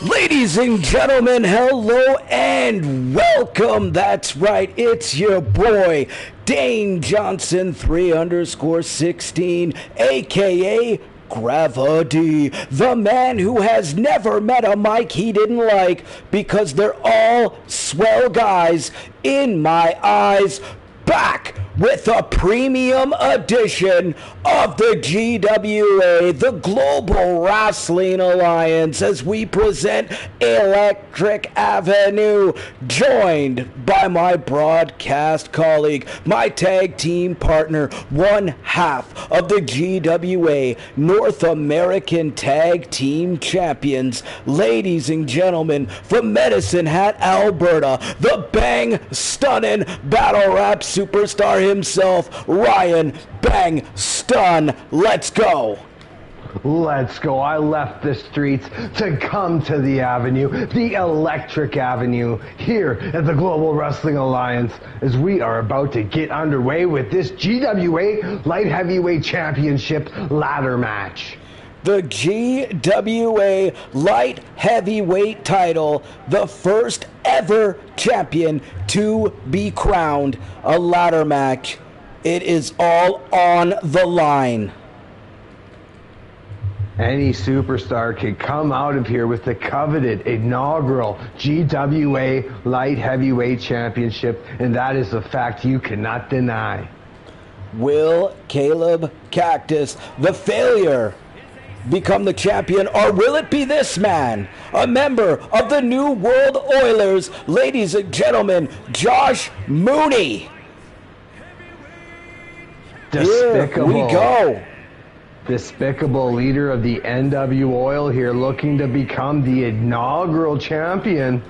Ladies and gentlemen, hello and welcome. That's right, it's your boy, Dane Johnson 3_16, aka Gravity, the man who has never met a mic he didn't like because they're all swell guys in my eyes. Back with a premium edition of the GWA, the Global Wrestling Alliance, as we present Electric Avenue, joined by my broadcast colleague, my tag team partner, one half of the GWA North American Tag Team Champions. Ladies and gentlemen, from Medicine Hat, Alberta, the bang stunning battle rap superstar himself, Ryan Bang Stun. Let's go. Let's go. I left the streets to come to the avenue, the Electric Avenue, here at the Global Wrestling Alliance, as we are about to get underway with this GWA Light Heavyweight Championship ladder match. The GWA Light Heavyweight title, the first ever champion to be crowned, a ladder match. It is all on the line. Any superstar can come out of here with the coveted inaugural GWA Light Heavyweight Championship, and that is a fact you cannot deny. Will Caleb Cactus, the failure, become the champion, or will it be this man, a member of the New World Oilers, ladies and gentlemen, Josh Mooney? Despicable. Here we go. Despicable leader of the NW Oil here, looking to become the inaugural champion.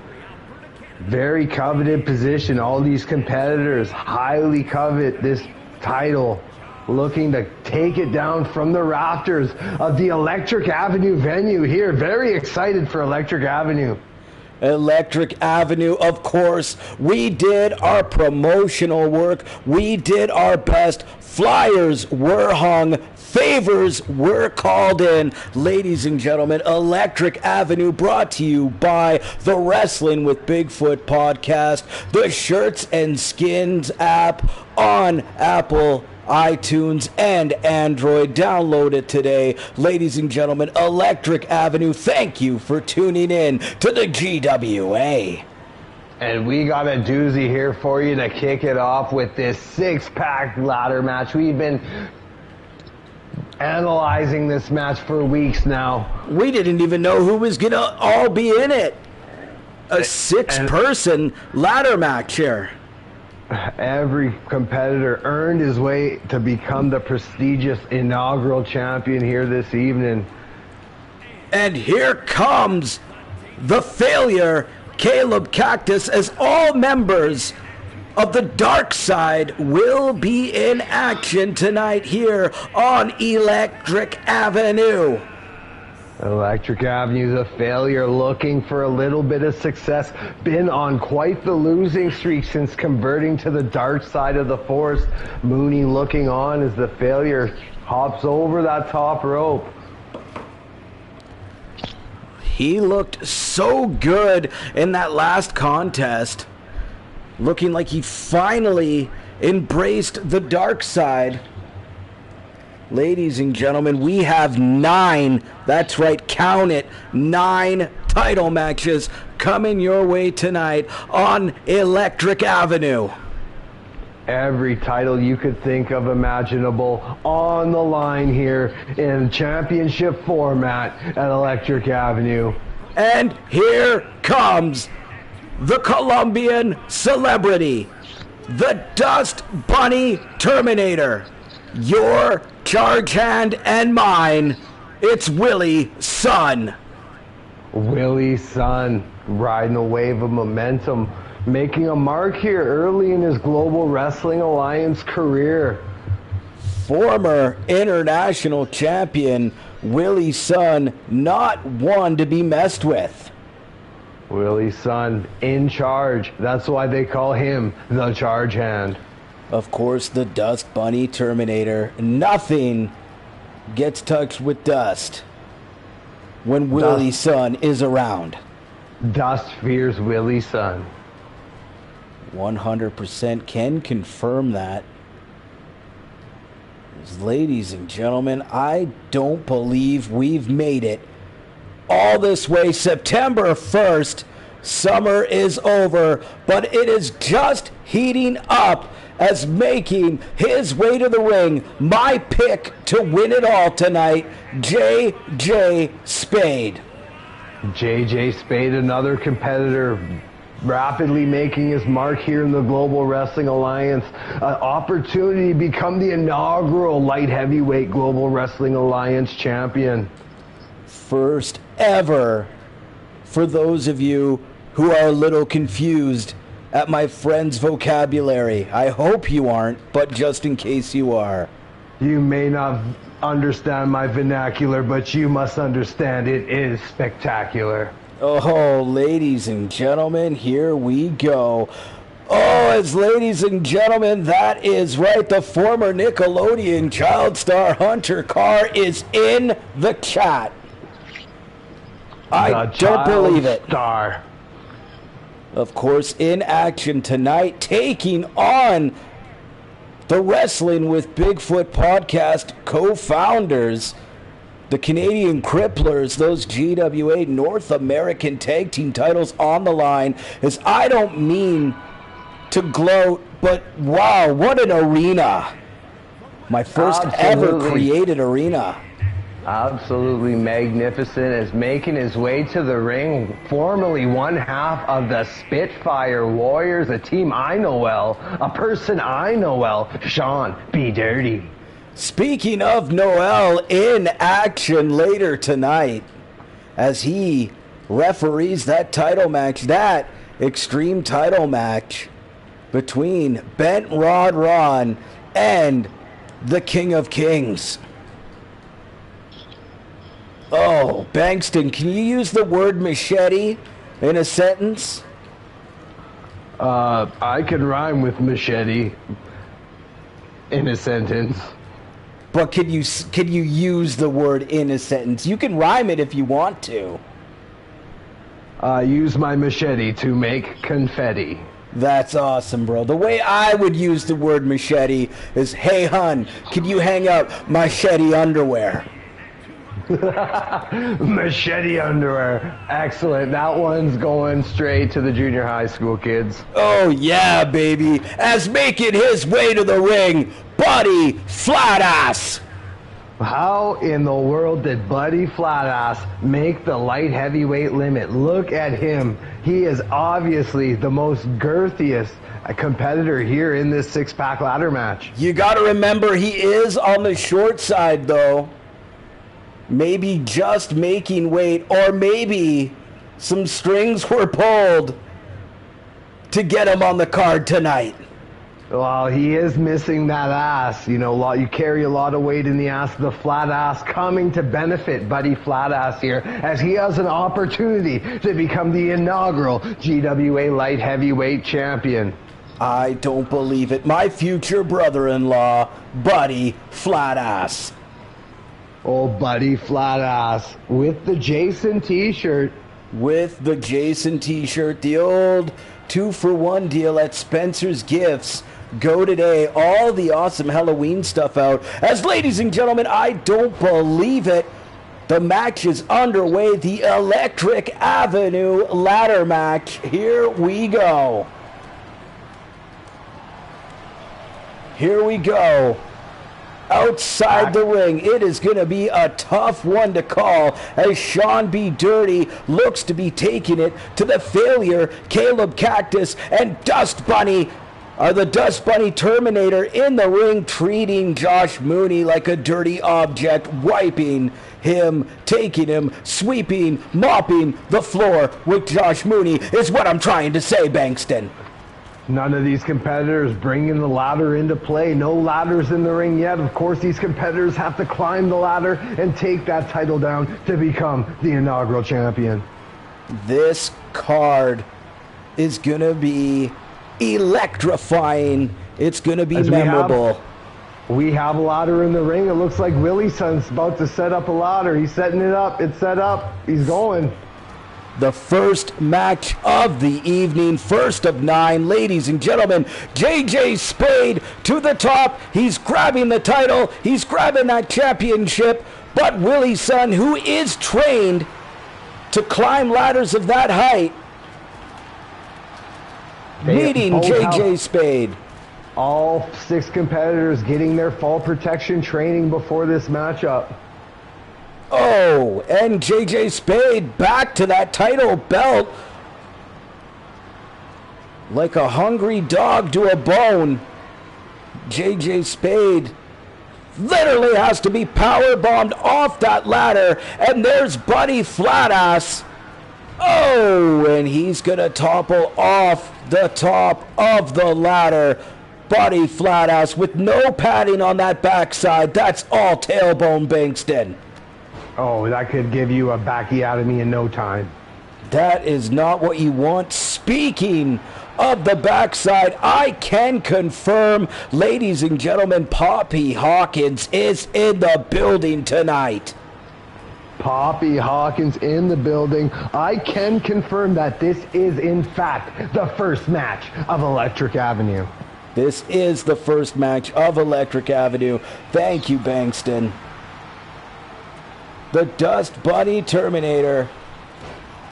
Very coveted position. All these competitors highly covet this title, looking to take it down from the rafters of the Electric Avenue venue here. Very excited for Electric Avenue. Electric Avenue, of course. We did our promotional work. We did our best. Flyers were hung. Favors were called in. Ladies and gentlemen, Electric Avenue brought to you by the Wrestling with Bigfoot podcast, the Shirts and Skins app on Apple, iTunes, and Android. Download it today. Ladies and gentlemen, Electric Avenue, thank you for tuning in to the GWA. And we got a doozy here for you to kick it off with this six-pack ladder match. We've been analyzing this match for weeks now. We didn't even know who was going to all be in it. A six-person ladder match here. Every competitor earned his way to become the prestigious inaugural champion here this evening. And here comes the failure, Caleb Cactus, as all members of the dark side will be in action tonight here on Electric Avenue. Electric Avenue, the failure, looking for a little bit of success. Been on quite the losing streak since converting to the dark side of the force. Mooney looking on as the failure hops over that top rope. He looked so good in that last contest, looking like he finally embraced the dark side. Ladies and gentlemen, we have 9, that's right, count it, 9 title matches coming your way tonight on Electric Avenue. Every title you could think of imaginable on the line here in championship format at Electric Avenue. And here comes the Colombian celebrity, the Dust Bunny Terminator, your charge hand and mine. It's Willie Sun. Willie Sun riding a wave of momentum, making a mark here early in his Global Wrestling Alliance career. Former international champion Willie Sun, not one to be messed with. Willie Sun in charge. That's why they call him the charge hand. Of course, the Dust Bunny Terminator. Nothing gets touched with dust. when Willie's son is around. Dust fears Willie's son. 100% can confirm that. Ladies and gentlemen, I don't believe we've made it all this way. September 1st, summer is over, but it is just heating up as making his way to the ring, my pick to win it all tonight, J.J. Spade. J.J. Spade, another competitor rapidly making his mark here in the Global Wrestling Alliance. An opportunity to become the inaugural light heavyweight Global Wrestling Alliance champion. First ever, for those of you who are a little confused at my friend's vocabulary. I hope you aren't, but just in case you are. You may not understand my vernacular, but you must understand it is spectacular. Oh, ladies and gentlemen, here we go. Ladies and gentlemen, that is right. The former Nickelodeon child star Hunter Carr is in the chat. I don't believe it. Star. Of course, in action tonight, taking on the Wrestling with Bigfoot podcast co-founders, the Canadian Cripplers, those GWA North American Tag Team titles on the line. As I don't mean to gloat, but wow, what an arena. My first ever created arena. Absolutely magnificent, is making his way to the ring, formerly one half of the Spitfire Warriors, a team I know well, a person I know well, Sean B. Dirty. Speaking of Noel, in action later tonight as he referees that title match, that extreme title match between Bent Rod Ron and the King of Kings. Oh, Bankston, can you use the word machete in a sentence? I can rhyme with machete in a sentence. But can you use the word in a sentence? You can rhyme it if you want to. Use my machete to make confetti. That's awesome, bro. The way I would use the word machete is, hey, hun, can you hang up machete underwear? Machete underwear. Excellent. That one's going straight to the junior high school kids. Oh, yeah, baby. As making his way to the ring, Buddy Flatass. How in the world did Buddy Flatass make the light heavyweight limit? Look at him. He is obviously the most girthiest competitor here in this six-pack ladder match. You got to remember, he is on the short side, though. Maybe just making weight, or maybe some strings were pulled to get him on the card tonight. Well, he is missing that ass. You know, you carry a lot of weight in the ass. The flat ass coming to benefit Buddy Flatass here, as he has an opportunity to become the inaugural GWA light heavyweight champion. I don't believe it. My future brother-in-law, Buddy Flatass. Oh, Buddy Flatass with the Jason t-shirt. With the Jason t-shirt, the old 2-for-1 deal at Spencer's Gifts. Go today. All the awesome Halloween stuff out. As, ladies and gentlemen, I don't believe it, the match is underway. The Electric Avenue ladder match. Here we go. Here we go. Outside the ring, it is going to be a tough one to call, as Sean B. Dirty looks to be taking it to the failure. Caleb Cactus and Dust Bunny are the Dust Bunny Terminator in the ring, treating Josh Mooney like a dirty object, wiping him, taking him, sweeping, mopping the floor with Josh Mooney is what I'm trying to say, Bankston. None of these competitors bringing the ladder into play. No ladders in the ring yet. Of course, these competitors have to climb the ladder and take that title down to become the inaugural champion. This card is going to be electrifying. It's going to be memorable. We have a ladder in the ring. It looks like Willie's son's about to set up a ladder. He's setting it up. It's set up. He's going. The first match of the evening, first of 9. Ladies and gentlemen, JJ Spade to the top. He's grabbing the title. He's grabbing that championship. But Willie's son, who is trained to climb ladders of that height, meeting JJ Spade. All 6 competitors getting their fall protection training before this matchup. Oh, and JJ Spade back to that title belt like a hungry dog to a bone. JJ Spade literally has to be power bombed off that ladder, and there's Buddy Flatass. Oh, and he's gonna topple off the top of the ladder. Buddy Flatass with no padding on that backside. That's all tailbone, Bankston. Oh, that could give you a backiotomy in no time. That is not what you want. Speaking of the backside, I can confirm, ladies and gentlemen, Poppy Hawkins is in the building tonight. Poppy Hawkins in the building. I can confirm that this is, in fact, the first match of Electric Avenue. This is the first match of Electric Avenue. Thank you, Bankston. The Dust Bunny Terminator,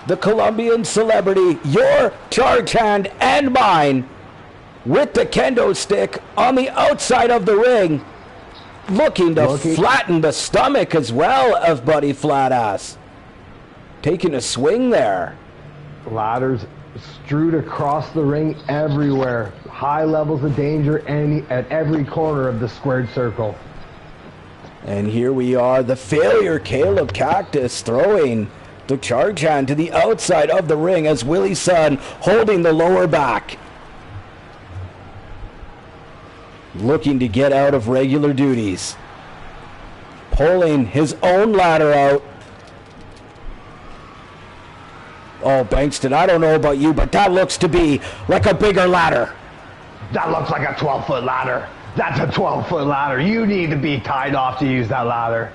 the Colombian celebrity, your charge hand and mine, with the kendo stick on the outside of the ring, looking to flatten the stomach as well of Buddy Flatass. Taking a swing there. Ladders strewed across the ring everywhere. High levels of danger at every corner of the squared circle. And here we are, the failure Caleb Cactus throwing the charge hand to the outside of the ring as Willie's son holding the lower back. Looking to get out of regular duties. Pulling his own ladder out. Oh, Bankston, I don't know about you, but that looks to be like a bigger ladder. That looks like a 12-foot ladder. That's a 12-foot ladder. You need to be tied off to use that ladder.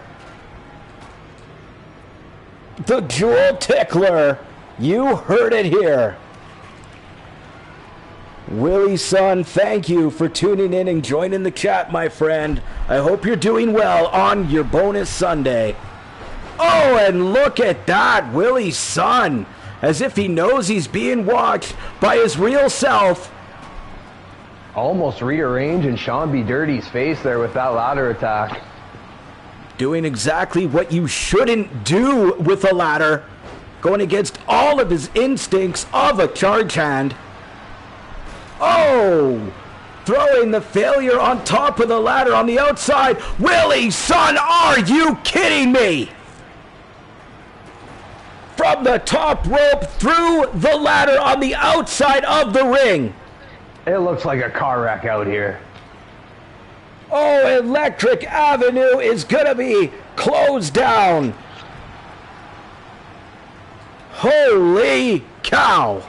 The Jewel Tickler. You heard it here. Willie's son, thank you for tuning in and joining the chat, my friend. I hope you're doing well on your bonus Sunday. Oh, and look at that. Willie's son, as if he knows he's being watched by his real self. Almost rearranging Sean B. Dirty's face there with that ladder attack. Doing exactly what you shouldn't do with a ladder. Going against all of his instincts of a charge hand. Oh! Throwing the failure on top of the ladder on the outside. Willie, son, are you kidding me? From the top rope through the ladder on the outside of the ring. It looks like a car wreck out here. Oh, Electric Avenue is gonna be closed down. Holy cow.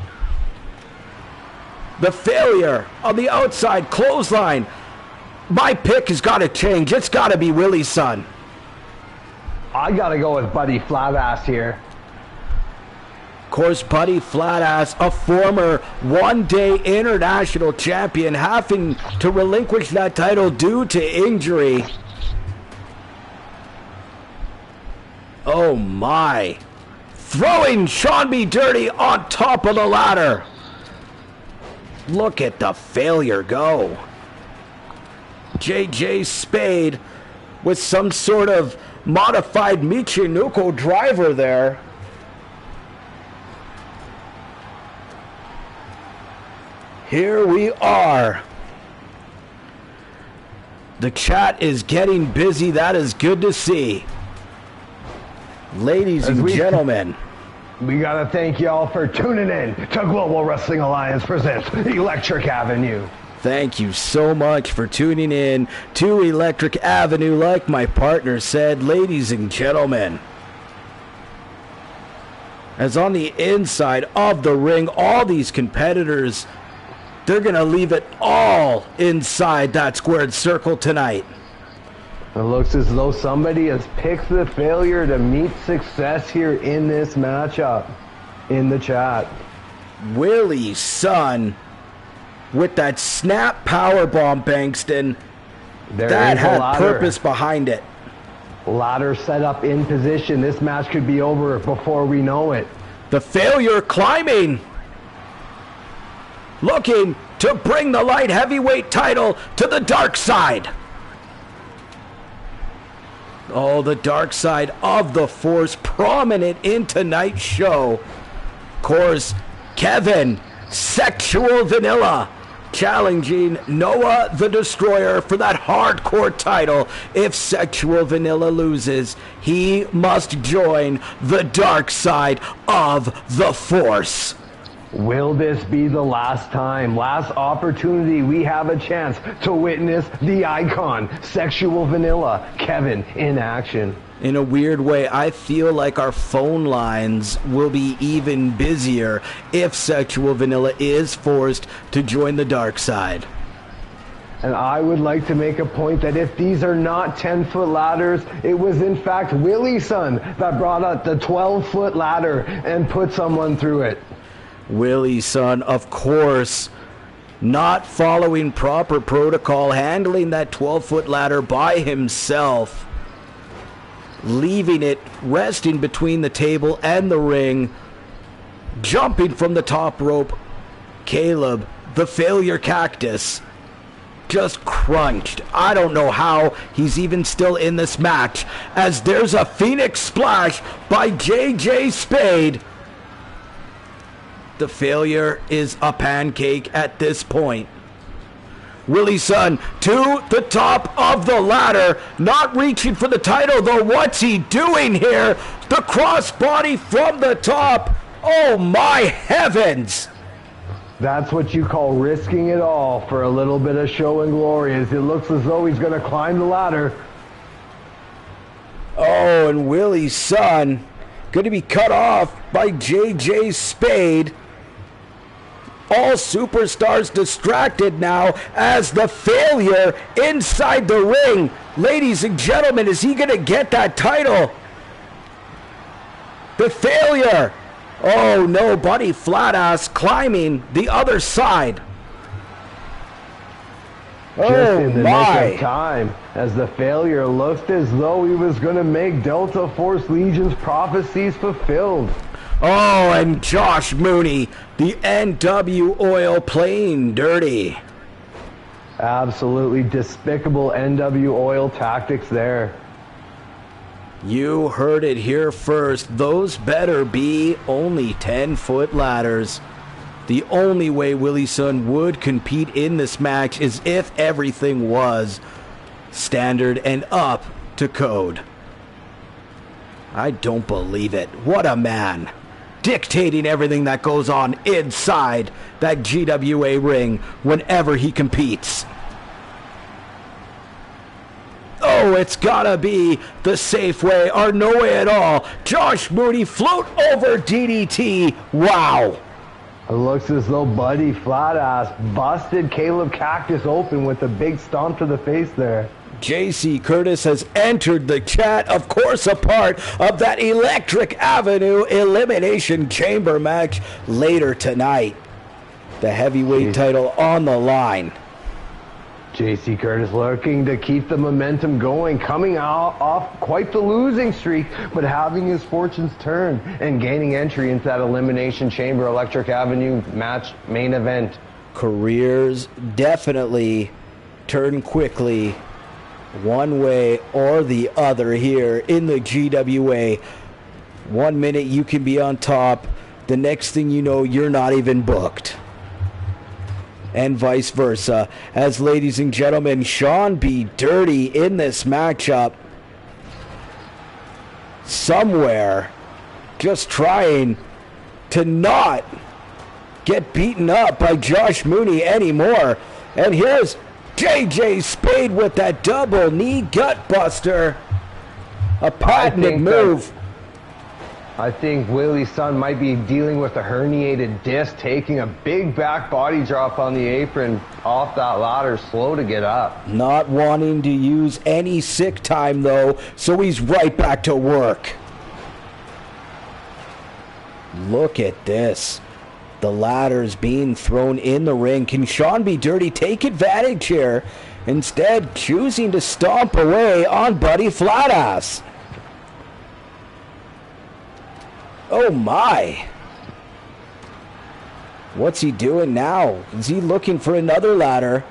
The failure on the outside clothesline. My pick has got to change. It's got to be Willie's son. I got to go with Buddy Flatass here. Of course, Buddy Flatass, a former one-day international champion, having to relinquish that title due to injury. Oh my. Throwing Sean B. Dirty on top of the ladder. Look at the failure go. JJ Spade with some sort of modified Michinoku driver there. Here we are. The chat is getting busy. That is good to see. Ladies and gentlemen. We got to thank y'all for tuning in to Global Wrestling Alliance presents Electric Avenue. Thank you so much for tuning in to Electric Avenue. Like my partner said, ladies and gentlemen, as on the inside of the ring, all these competitors, they're going to leave it all inside that squared circle tonight. It looks as though somebody has picked the failure to meet success here in this matchup in the chat. Willie's son with that snap powerbomb, Bankston. That had purpose behind it. Ladder set up in position. This match could be over before we know it. The failure climbing. Looking to bring the light heavyweight title to the dark side. Oh, the dark side of the Force prominent in tonight's show. Of course, Kevin, Sexual Vanilla, challenging Noah the Destroyer for that hardcore title. If Sexual Vanilla loses, he must join the dark side of the Force. Will this be the last time, last opportunity we have a chance to witness the icon, Sexual Vanilla, Kevin, in action? In a weird way, I feel like our phone lines will be even busier if Sexual Vanilla is forced to join the dark side. And I would like to make a point that if these are not 10-foot ladders, it was in fact Willie's son that brought out the 12-foot ladder and put someone through it. Willie's son, of course, not following proper protocol, handling that 12-foot ladder by himself, leaving it resting between the table and the ring, jumping from the top rope. Caleb, the failure cactus, just crunched. I don't know how he's even still in this match, as there's a Phoenix Splash by JJ Spade. The failure is a pancake at this point. Willie's son to the top of the ladder, not reaching for the title though. What's he doing here? The crossbody from the top. Oh my heavens! That's what you call risking it all for a little bit of show and glory, as it looks as though he's going to climb the ladder. Oh, and Willie's son going to be cut off by JJ Spade. All superstars distracted now as the failure inside the ring. Ladies and gentlemen, is he going to get that title? The failure. Oh no, buddy, flat ass climbing the other side. Just in the nick of time, as the failure looked as though he was going to make Delta Force Legion's prophecies fulfilled. Oh, and Josh Mooney, the NW Oil playing dirty. Absolutely despicable NW Oil tactics there. You heard it here first. Those better be only 10-foot ladders. The only way Willie's son would compete in this match is if everything was standard and up to code. I don't believe it. What a man. Dictating everything that goes on inside that GWA ring whenever he competes. Oh, it's gotta be the safe way or no way at all. Josh Mooney float over DDT. Wow. It looks as though Buddy Flatass busted Caleb Cactus open with a big stomp to the face there. JC Curtis has entered the chat, of course a part of that Electric Avenue Elimination Chamber match later tonight. The heavyweight title on the line. JC Curtis looking to keep the momentum going, coming out off quite the losing streak, but having his fortunes turn and gaining entry into that Elimination Chamber Electric Avenue match main event. Careers definitely turn quickly one way or the other here in the GWA. 1 minute you can be on top, the next thing you know you're not even booked. And vice versa. As ladies and gentlemen, Sean B. Dirty in this matchup. Somewhere just trying to not get beaten up by Josh Mooney anymore. And here's JJ Spade with that double knee gut buster. A patented move. I think Willie's son might be dealing with a herniated disc, taking a big back body drop on the apron off that ladder, slow to get up. Not wanting to use any sick time, though, so he's right back to work. Look at this. The ladder's being thrown in the ring. Can Sean B. Dirty take advantage here? Instead, choosing to stomp away on Buddy Flatass. Oh my. What's he doing now? Is he looking for another ladder?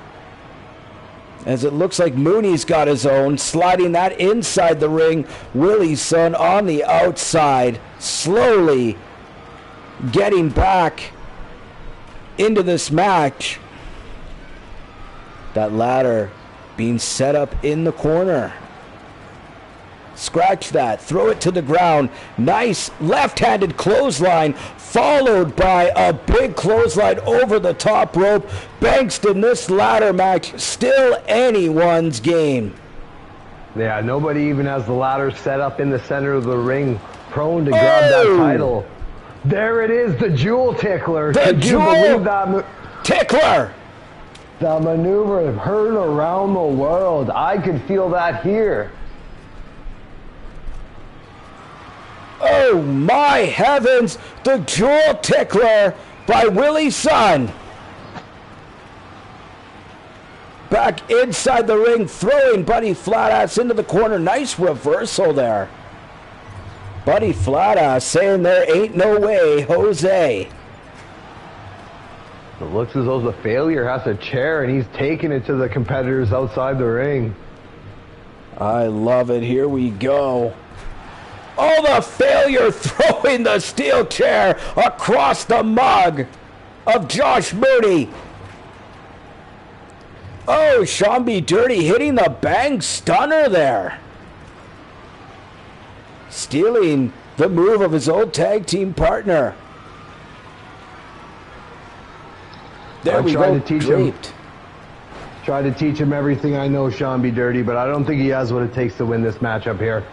As it looks like Mooney's got his own, sliding that inside the ring. Willie's son on the outside, slowly getting back into this match. That ladder being set up in the corner. Scratch that. Throw it to the ground. Nice left-handed clothesline, followed by a big clothesline over the top rope. Bankston, this ladder match, still anyone's game. Yeah, nobody even has the ladder set up in the center of the ring, prone to grab that title. There it is, the jewel tickler. The Could jewel you believe that tickler. The maneuver heard around the world. I could feel that here. Oh my heavens, the jewel tickler by Willie's son. Back inside the ring, throwing Buddy Flatass into the corner. Nice reversal there. Buddy Flatass saying there ain't no way, Jose. It looks as though the failure has a chair and he's taking it to the competitors outside the ring. I love it. Here we go. Oh, the failure throwing the steel chair across the mug of Josh Mooney. Oh, Sean B. Dirty hitting the bang stunner there. Stealing the move of his old tag team partner. There we go, draped. Try to teach him everything I know, Sean B. Dirty, but I don't think he has what it takes to win this matchup here.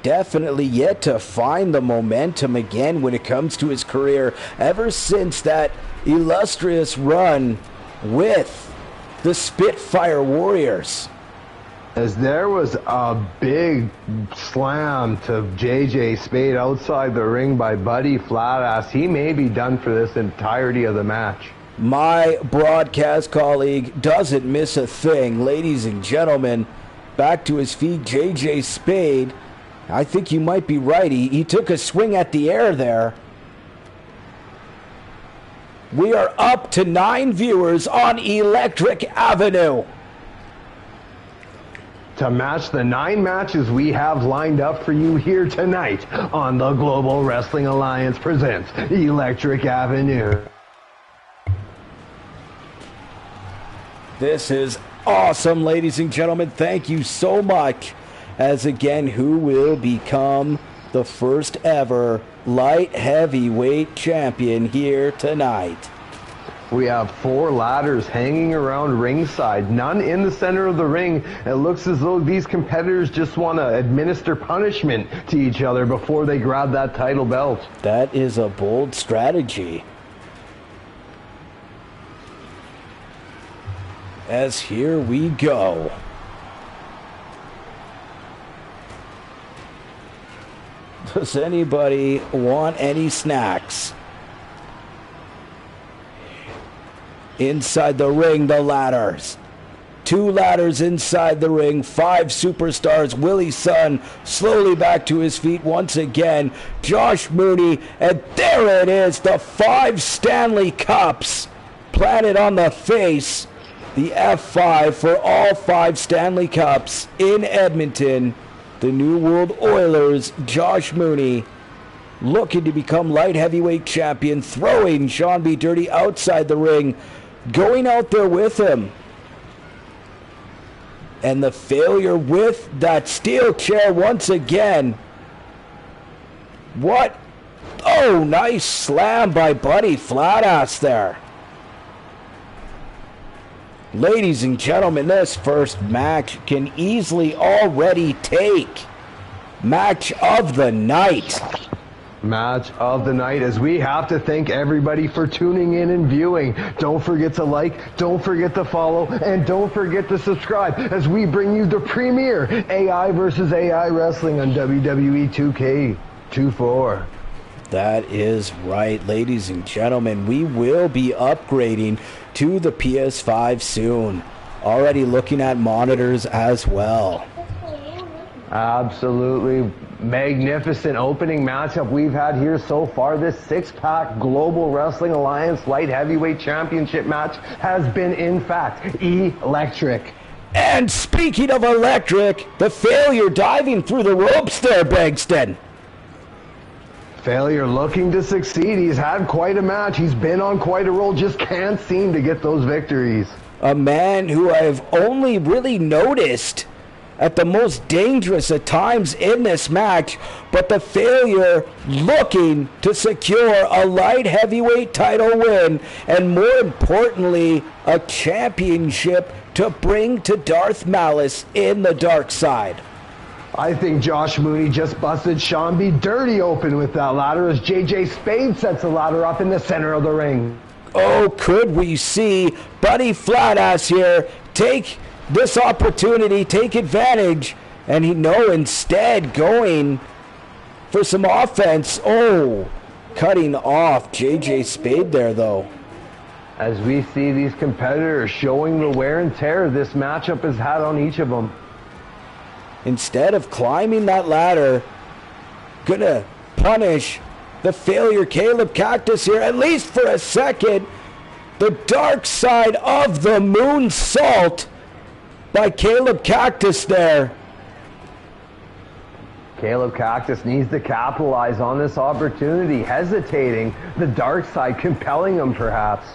Definitely yet to find the momentum again when it comes to his career ever since that illustrious run with the Spitfire Warriors. As there was a big slam to JJ Spade outside the ring by Buddy Flatass. He may be done for this entirety of the match. My broadcast colleague doesn't miss a thing. Ladies and gentlemen, back to his feet, JJ Spade. I think you might be right. He took a swing at the air there. We are up to 9 viewers on Electric Avenue. To match the 9 matches we have lined up for you here tonight on the Global Wrestling Alliance presents Electric Avenue. This is awesome, ladies and gentlemen. Thank you so much. As again, who will become the first ever light heavyweight champion here tonight? We have 4 ladders hanging around ringside, none in the center of the ring. It looks as though these competitors just want to administer punishment to each other before they grab that title belt. That is a bold strategy. As here we go. Does anybody want any snacks? Inside the ring, the ladders. 2 ladders inside the ring, 5 superstars. Willie's son slowly back to his feet once again. Josh Mooney, and there it is, the 5 Stanley Cups planted on the face. The F5 for all 5 Stanley Cups in Edmonton. The New World Oilers, Josh Mooney, looking to become light heavyweight champion, throwing Sean B. Dirty outside the ring, going out there with him. And the failure with that steel chair once again. What? Oh, nice slam by Buddy Flatass there. Ladies and gentlemen, this first match can easily already take match of the night. match of the night, as we have to thank everybody for tuning in and viewing. Don't forget to like, don't forget to follow, and don't forget to subscribe as we bring you the premier AI versus AI wrestling on WWE 2K24. That is right, ladies and gentlemen. We will be upgrading to the PS5 soon. Already looking at monitors as well. Absolutely magnificent opening matchup we've had here so far. This six-pack Global Wrestling Alliance Light Heavyweight Championship match has been, in fact, electric. And speaking of electric, the failure diving through the ropes there, Begston. Failure looking to succeed. He's had quite a match. He's been on quite a roll. Just can't seem to get those victories. A man who I've only really noticed at the most dangerous at times in this match, but the failure looking to secure a light heavyweight title win, and more importantly, a championship to bring to Darth Malice in the dark side. I think Josh Mooney just busted Sean B. dirty open with that ladder as JJ Spade sets the ladder up in the center of the ring. Oh, could we see Buddy Flatass here take this opportunity, take advantage, and instead going for some offense. Oh, cutting off JJ Spade there, though. As we see these competitors showing the wear and tear this matchup has had on each of them. Instead of climbing that ladder, gonna punish the failure Caleb Cactus here, at least for a second. The dark side of the moonsault by Caleb Cactus there. Caleb Cactus needs to capitalize on this opportunity, hesitating, the dark side compelling him perhaps.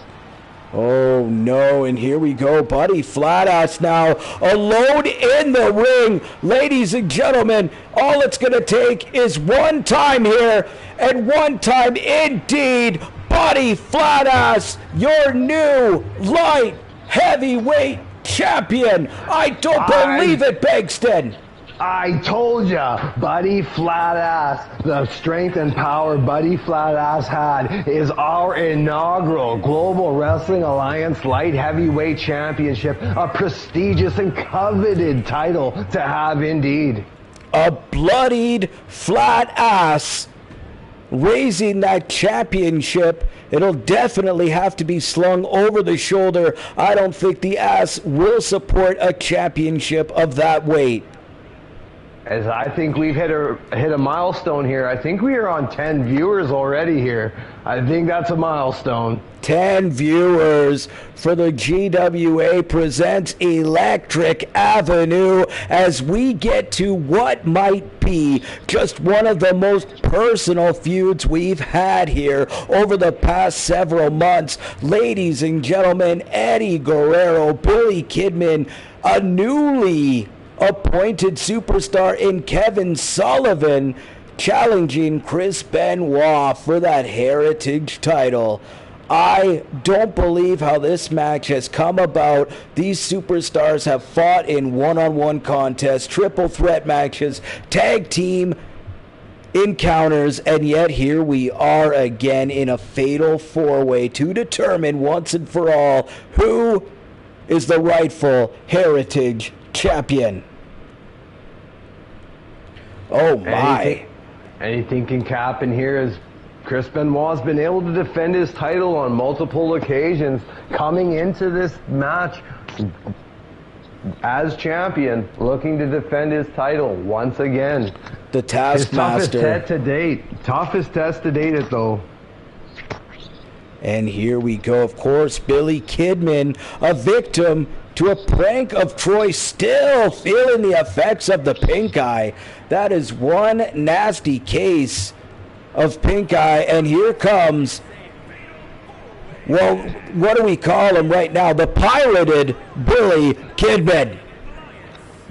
Oh no, and here we go, Buddy Flatass now alone in the ring. Ladies and gentlemen, all it's going to take is one time here, and one time indeed. Buddy Flatass, your new light heavyweight champion. I don't believe it, Begston. I told ya, Buddy Flatass, the strength and power Buddy Flatass had is our inaugural Global Wrestling Alliance Light Heavyweight Championship, a prestigious and coveted title to have indeed. A bloodied flat ass raising that championship. It'll definitely have to be slung over the shoulder. I don't think the ass will support a championship of that weight. As I think we've hit a milestone here. I think we are on 10 viewers already here. I think that's a milestone. 10 viewers for the GWA presents Electric Avenue as we get to what might be just one of the most personal feuds we've had here over the past several months. Ladies and gentlemen, Eddie Guerrero, Billy Kidman, a newly appointed superstar in Kevin Sullivan, challenging Chris Benoit for that Heritage title. I don't believe how this match has come about. These superstars have fought in one-on-one contests, triple threat matches, tag team encounters, and yet here we are again in a fatal four-way to determine once and for all who is the rightful Heritage champion. Oh my. Anything can happen here as Chris Benoit's been able to defend his title on multiple occasions, coming into this match as champion, looking to defend his title once again. The Taskmaster. Toughest test to date though. And here we go, of course, Billy Kidman, a victim to a prank of Troy, still feeling the effects of the pink eye. That is one nasty case of pink eye, and here comes, well, what do we call him right now? The pirated Billy Kidman.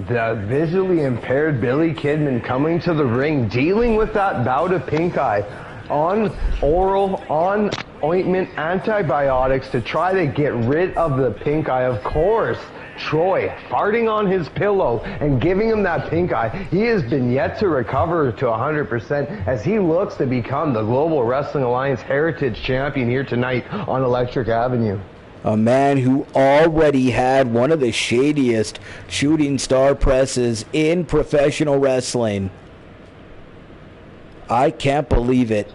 The visually impaired Billy Kidman coming to the ring, dealing with that bout of pink eye on oral, on ointment, antibiotics to try to get rid of the pink eye. Of course, Troy farting on his pillow and giving him that pink eye. He has been yet to recover to 100% as he looks to become the Global Wrestling Alliance Heritage Champion here tonight on Electric Avenue. A man who already had one of the shadiest shooting star presses in professional wrestling. I can't believe it.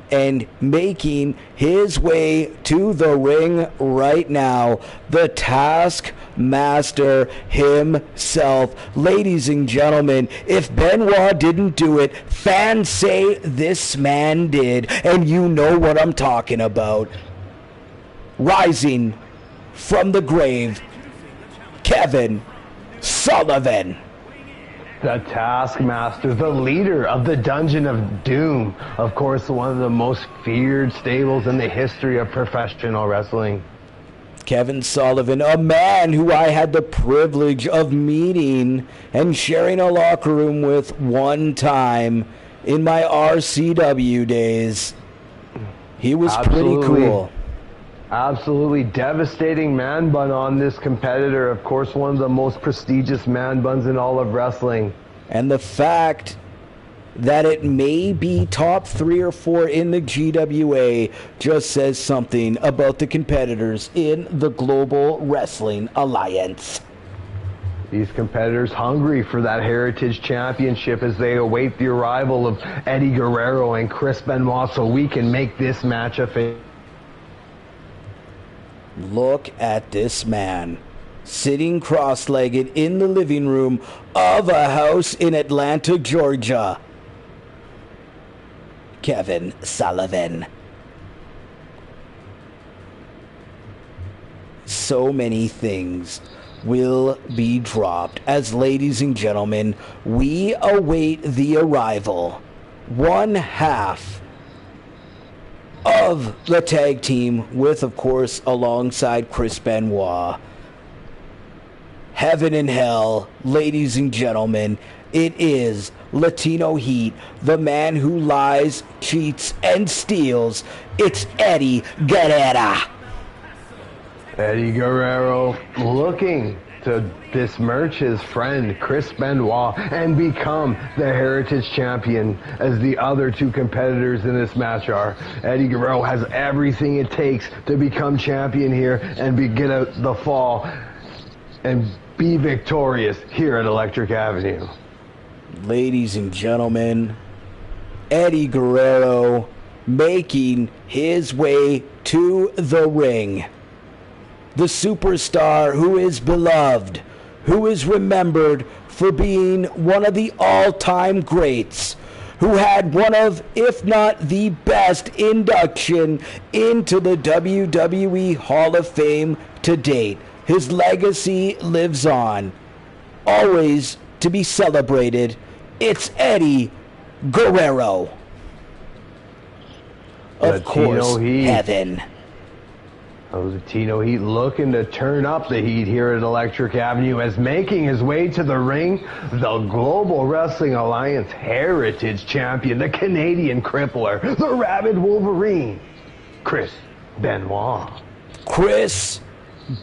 And making his way to the ring right now, the Taskmaster himself. Ladies and gentlemen, if Benoit didn't do it, fans say this man did, and you know what I'm talking about. Rising from the grave, Kevin Sullivan. The Taskmaster, the leader of the Dungeon of Doom. Of course, one of the most feared stables in the history of professional wrestling. Kevin Sullivan, a man who I had the privilege of meeting and sharing a locker room with one time in my RCW days. He was pretty cool. Absolutely devastating man bun on this competitor. Of course, one of the most prestigious man buns in all of wrestling. And the fact that it may be top 3 or 4 in the GWA just says something about the competitors in the Global Wrestling Alliance. These competitors hungry for that Heritage Championship as they await the arrival of Eddie Guerrero and Chris Benoit so we can make this match a famous. Look at this man, sitting cross-legged in the living room of a house in Atlanta, Georgia. Kevin Sullivan. So many things will be dropped as, ladies and gentlemen, we await the arrival, one half of the tag team with, of course, alongside Chris Benoit. Heaven and hell, ladies and gentlemen, it is Latino Heat, the man who lies, cheats, and steals. It's Eddie Guerrero. Eddie Guerrero looking to besmirch his friend Chris Benoit and become the Heritage Champion as the other two competitors in this match are. Eddie Guerrero has everything it takes to become champion here and get out the fall and be victorious here at Electric Avenue. Ladies and gentlemen, Eddie Guerrero making his way to the ring. The superstar who is beloved, who is remembered for being one of the all-time greats, who had one of, if not the best induction into the WWE Hall of Fame to date. His legacy lives on, always to be celebrated. It's Eddie Guerrero. Of course, heaven. Latino Heat looking to turn up the heat here at Electric Avenue as making his way to the ring, the Global Wrestling Alliance Heritage Champion, the Canadian Crippler, the Rabid Wolverine, Chris Benoit. Chris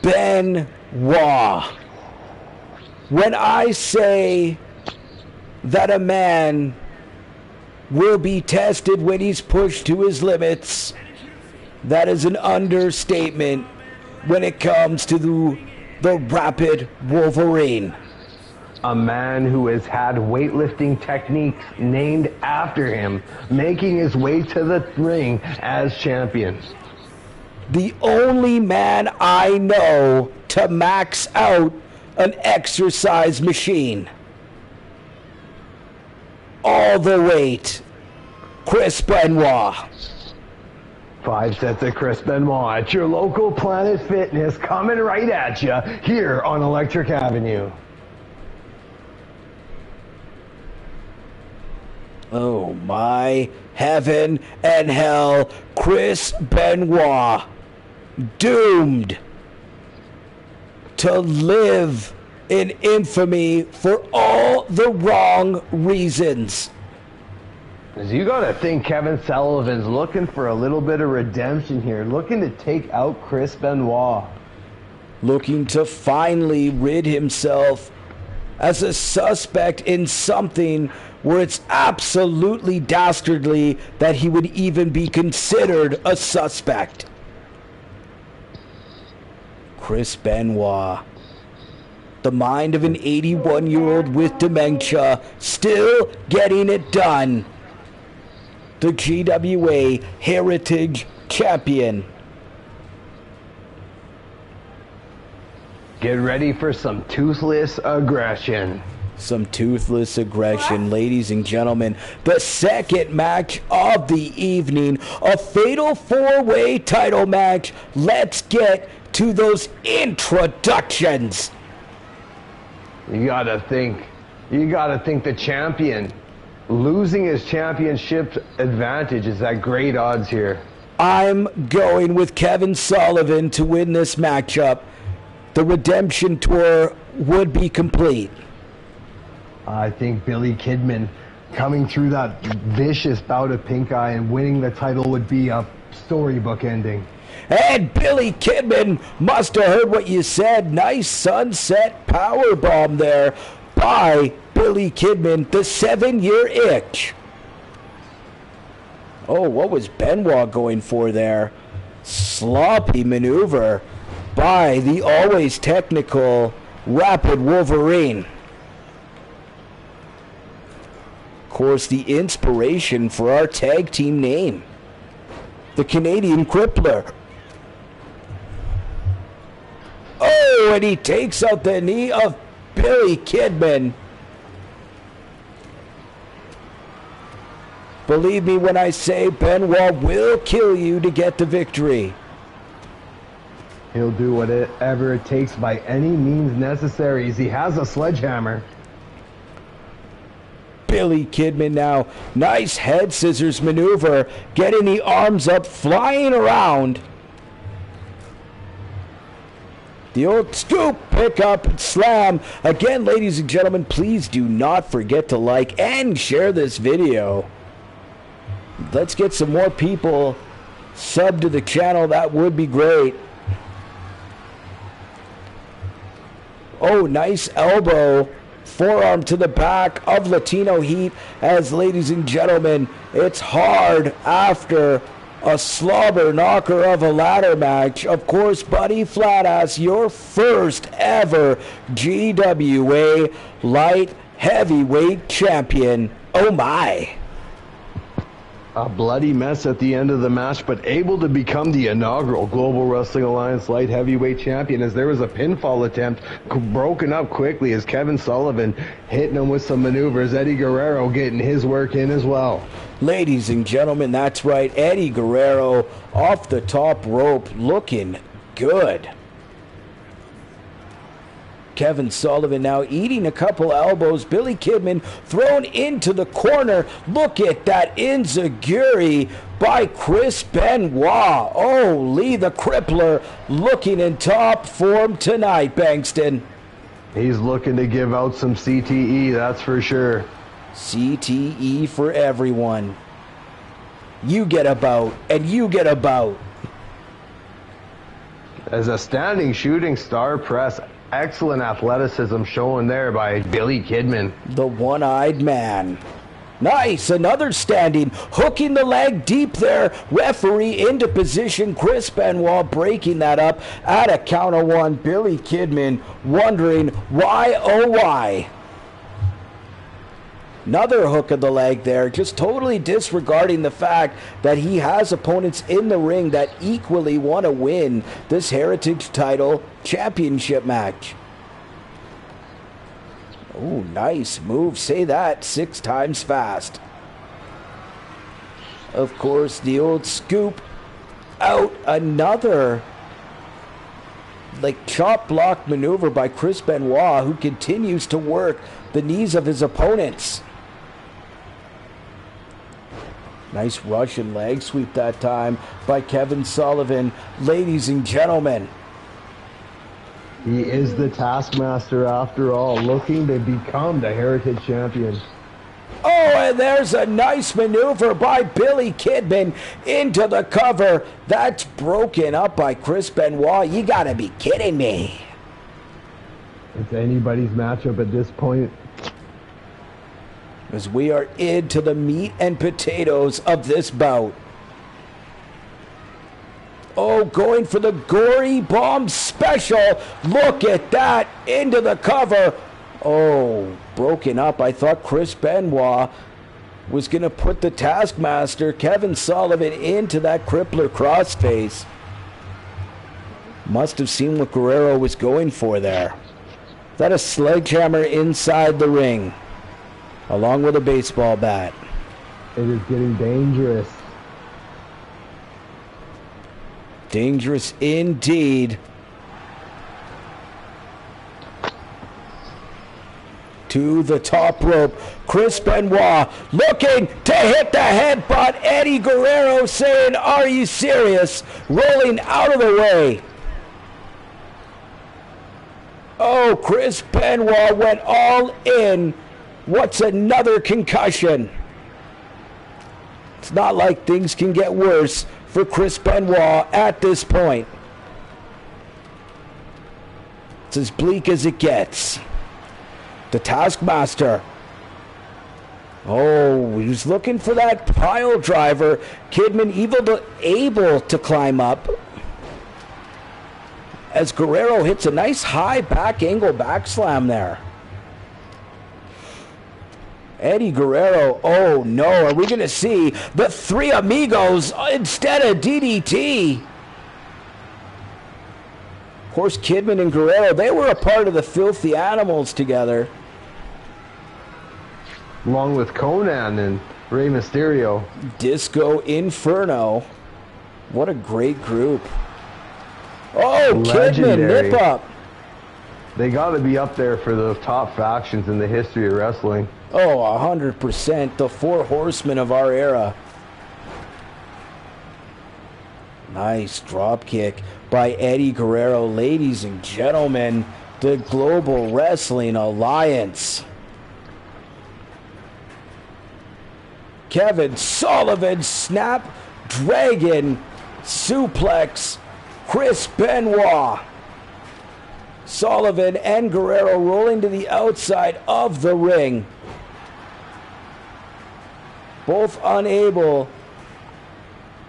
Benoit. When I say that a man will be tested when he's pushed to his limits, that is an understatement when it comes to the Rabid Wolverine. A man who has had weightlifting techniques named after him, making his way to the ring as champion. The only man I know to max out an exercise machine. All the weight, Chris Benoit. 5 sets of Chris Benoit at your local Planet Fitness, coming right at you here on Electric Avenue. Oh my heaven and hell, Chris Benoit, doomed to live in infamy for all the wrong reasons. As you gotta think Kevin Sullivan's looking for a little bit of redemption here, looking to take out Chris Benoit. looking to finally rid himself as a suspect in something where it's absolutely dastardly that he would even be considered a suspect. Chris Benoit, the mind of an 81-year-old with dementia, still getting it done. The GWA Heritage Champion. Get ready for some toothless aggression. Some toothless aggression, ladies and gentlemen. The second match of the evening, a fatal four-way title match. Let's get to those introductions. You gotta think the champion losing his championship advantage is at great odds here. I'm going with Kevin Sullivan to win this matchup. The redemption tour would be complete. I think Billy Kidman coming through that vicious bout of pink eye and winning the title would be a storybook ending. And Billy Kidman must have heard what you said. Nice sunset powerbomb there by Billy Kidman, the 7-year itch. Oh, what was Benoit going for there? Sloppy maneuver by the always technical Rapid Wolverine. Of course, the inspiration for our tag team name, the Canadian Crippler. Oh, and he takes out the knee of Billy Kidman. Believe me when I say Benoit will kill you to get the victory. He'll do whatever it takes by any means necessary, as he has a sledgehammer. Billy Kidman now, nice head scissors maneuver, getting the arms up, flying around. The old scoop, pick up, and slam. Again, ladies and gentlemen, please do not forget to like and share this video. Let's get some more people subbed to the channel. That would be great. Oh, nice elbow. Forearm to the back of Latino Heat. As, ladies and gentlemen, it's hard after a slobber knocker of a ladder match. Of course, Buddy Flatass, your first ever GWA light heavyweight champion. Oh my. A bloody mess at the end of the match, but able to become the inaugural Global Wrestling Alliance light heavyweight champion, as there was a pinfall attempt broken up quickly as Kevin Sullivan hitting him with some maneuvers. Eddie Guerrero getting his work in as well. Ladies and gentlemen, that's right. Eddie Guerrero off the top rope looking good. Kevin Sullivan now eating a couple elbows. Billy Kidman thrown into the corner. Look at that enziguri by Chris Benoit. Oh, Lee the Crippler looking in top form tonight, Bankston. He's looking to give out some CTE, that's for sure. CTE for everyone. You get a bout, and you get a bout. As a standing shooting star press, excellent athleticism shown there by Billy Kidman. The one-eyed man. Nice, another standing, hooking the leg deep there. Referee into position. Chris Benoit breaking that up at a count of one. Billy Kidman wondering why, oh why. Another hook of the leg there, just totally disregarding the fact that he has opponents in the ring that equally want to win this Heritage title championship match. Oh, nice move. Say that 6 times fast. Of course, the old scoop out. Another chop block maneuver by Chris Benoit, who continues to work the knees of his opponents. Nice Russian leg sweep that time by Kevin Sullivan. Ladies and gentlemen, he is the Taskmaster after all, looking to become the Heritage Champion. Oh, and there's a nice maneuver by Billy Kidman into the cover. That's broken up by Chris Benoit. You gotta be kidding me. It's anybody's matchup at this point. As we are into the meat and potatoes of this bout. Oh, going for the gory bomb special. Look at that. Into the cover. Oh, broken up. I thought Chris Benoit was going to put the Taskmaster, Kevin Sullivan, into that crippler crossface. Must have seen what Guerrero was going for there. That a sledgehammer inside the ring, along with a baseball bat. It is getting dangerous. Dangerous indeed. To the top rope. Chris Benoit looking to hit the headbutt. Eddie Guerrero saying, "Are you serious?" Rolling out of the way. Oh, Chris Benoit went all in. What's another concussion? It's not like things can get worse for Chris Benoit at this point. It's as bleak as it gets. The Taskmaster. Oh, he was looking for that pile driver. Kidman able to climb up. As Guerrero hits a nice high back angle back slam there. Eddie Guerrero, oh no, are we going to see the Three Amigos instead of DDT? Of course, Kidman and Guerrero, they were a part of the Filthy Animals together. Along with Conan and Rey Mysterio. Disco Inferno. What a great group. Oh, Legendary. Kidman, nip up. They got to be up there for the top factions in the history of wrestling. Oh, 100%. The Four Horsemen of our era. Nice drop kick by Eddie Guerrero. Ladies and gentlemen, the Global Wrestling Alliance. Kevin Sullivan, snap, dragon, suplex, Chris Benoit. Sullivan and Guerrero rolling to the outside of the ring. Both unable.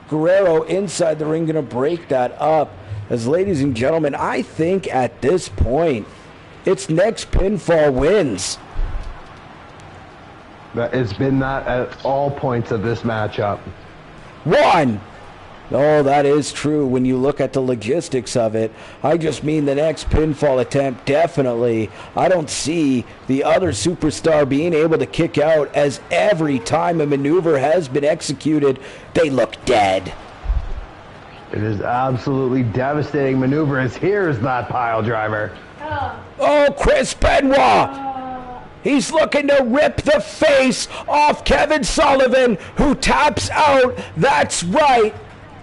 Guerrero inside the ring, going to break that up. As ladies and gentlemen, I think at this point, it's next pinfall wins. It's been that at all points of this matchup. One. Oh, that is true when you look at the logistics of it. I just mean the next pinfall attempt, definitely. I don't see the other superstar being able to kick out, as every time a maneuver has been executed, they look dead. It is absolutely devastating maneuver, as here's that pile driver. Oh, Chris Benoit! He's looking to rip the face off Kevin Sullivan, who taps out. That's right.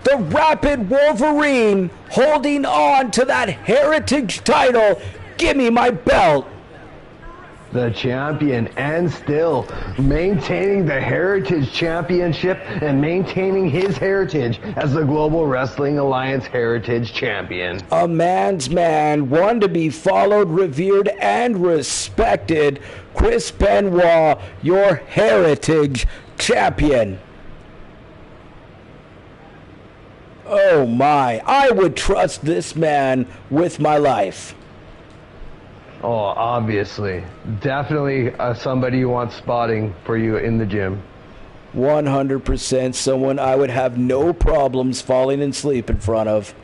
The Rapid Wolverine holding on to that Heritage title. Give me my belt. The champion, and still maintaining the Heritage Championship and maintaining his heritage as the Global Wrestling Alliance Heritage Champion. A man's man, one to be followed, revered, and respected. Chris Benoit, your Heritage Champion. Oh my, I would trust this man with my life. Oh, obviously. Definitely somebody you want spotting for you in the gym. 100% someone I would have no problems falling asleep in front of.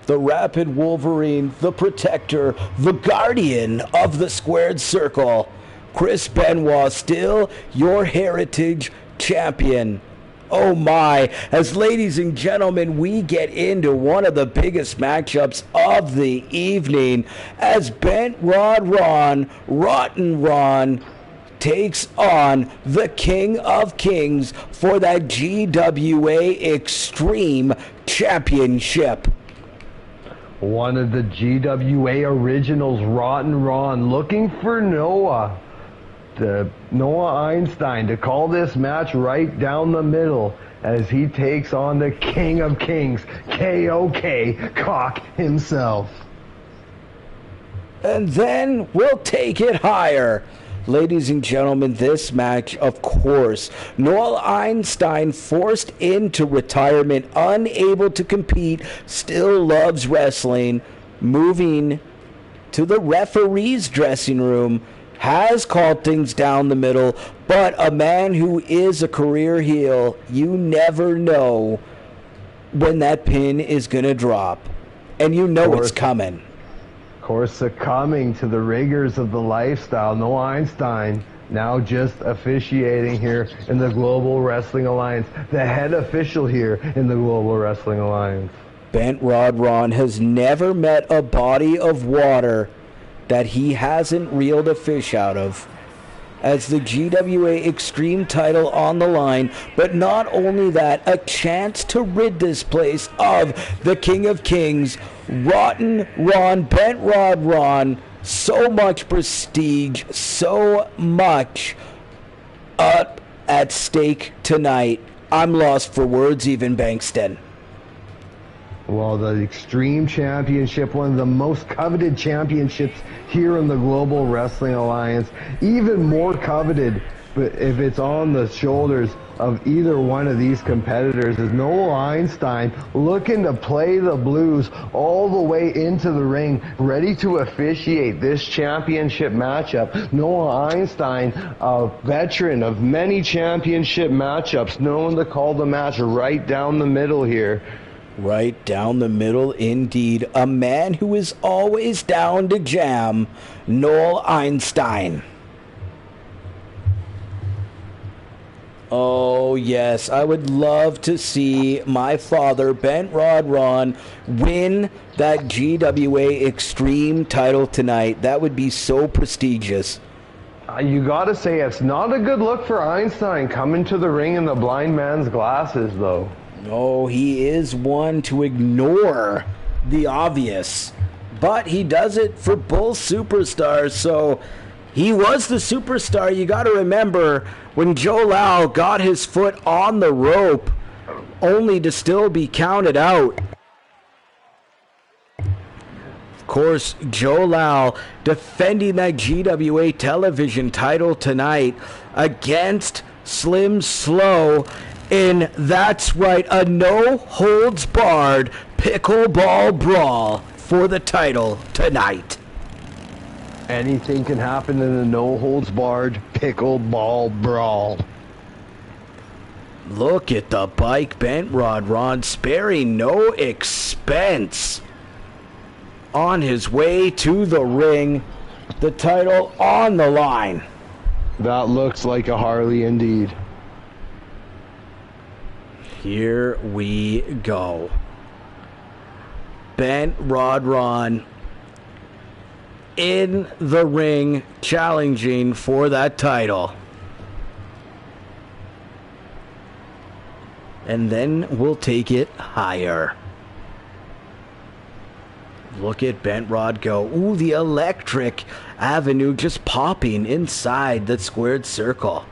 The Rapid Wolverine, the Protector, the Guardian of the Squared Circle. Chris Benoit, still your Heritage Champion. Oh my, as ladies and gentlemen, we get into one of the biggest matchups of the evening as Bent Rod Ron, Rotten Ron, takes on the King of Kings for that GWA Extreme Championship. One of the GWA originals, Rotten Ron, looking for Noah Noah Einstein to call this match right down the middle as he takes on the King of Kings, KOK, Cock himself. And then we'll take it higher. Ladies and gentlemen, this match, of course, Noel Einstein forced into retirement, unable to compete, still loves wrestling, moving to the referee's dressing room, has called things down the middle, but a man who is a career heel, you never know when that pin is going to drop. And you know it's coming. Of course, succumbing to the rigors of the lifestyle, Noah Einstein now just officiating here in the Global Wrestling Alliance, the head official here in the Global Wrestling Alliance. Bent Rod Ron has never met a body of water that he hasn't reeled a fish out of, as the GWA Extreme title on the line. But not only that, a chance to rid this place of the King of Kings, Rotten Ron, Bent Rod Ron. So much prestige, so much at stake tonight. I'm lost for words, even Bankston. Well, the Extreme Championship, one of the most coveted championships here in the Global Wrestling Alliance, even more coveted, but if it's on the shoulders of either one of these competitors, is Noah Einstein looking to play the blues all the way into the ring, ready to officiate this championship matchup. Noah Einstein, a veteran of many championship matchups, known to call the match right down the middle here. Right down the middle, indeed. A man who is always down to jam, Noel Einstein. Oh, yes, I would love to see my father, Bent Rod Ron, win that GWA Extreme title tonight. That would be so prestigious. You gotta say, it's not a good look for Einstein coming to the ring in the blind man's glasses, though. Oh, he is one to ignore the obvious, but he does it for both superstars. So he was the superstar. You got to remember when Joe Lau got his foot on the rope, only to still be counted out. Of course, Joe Lau defending that GWA television title tonight against Slim Slow. And that's right, a no-holds-barred pickleball brawl for the title tonight. Anything can happen in a no-holds-barred pickleball brawl. Look at the bike, Bent Rod Ron, sparing no expense. On his way to the ring, the title on the line. That looks like a Harley indeed. Here we go. Bent Rod Ron in the ring challenging for that title. And then we'll take it higher. Look at Bent Rod go. Ooh, the electric avenue just popping inside that squared circle.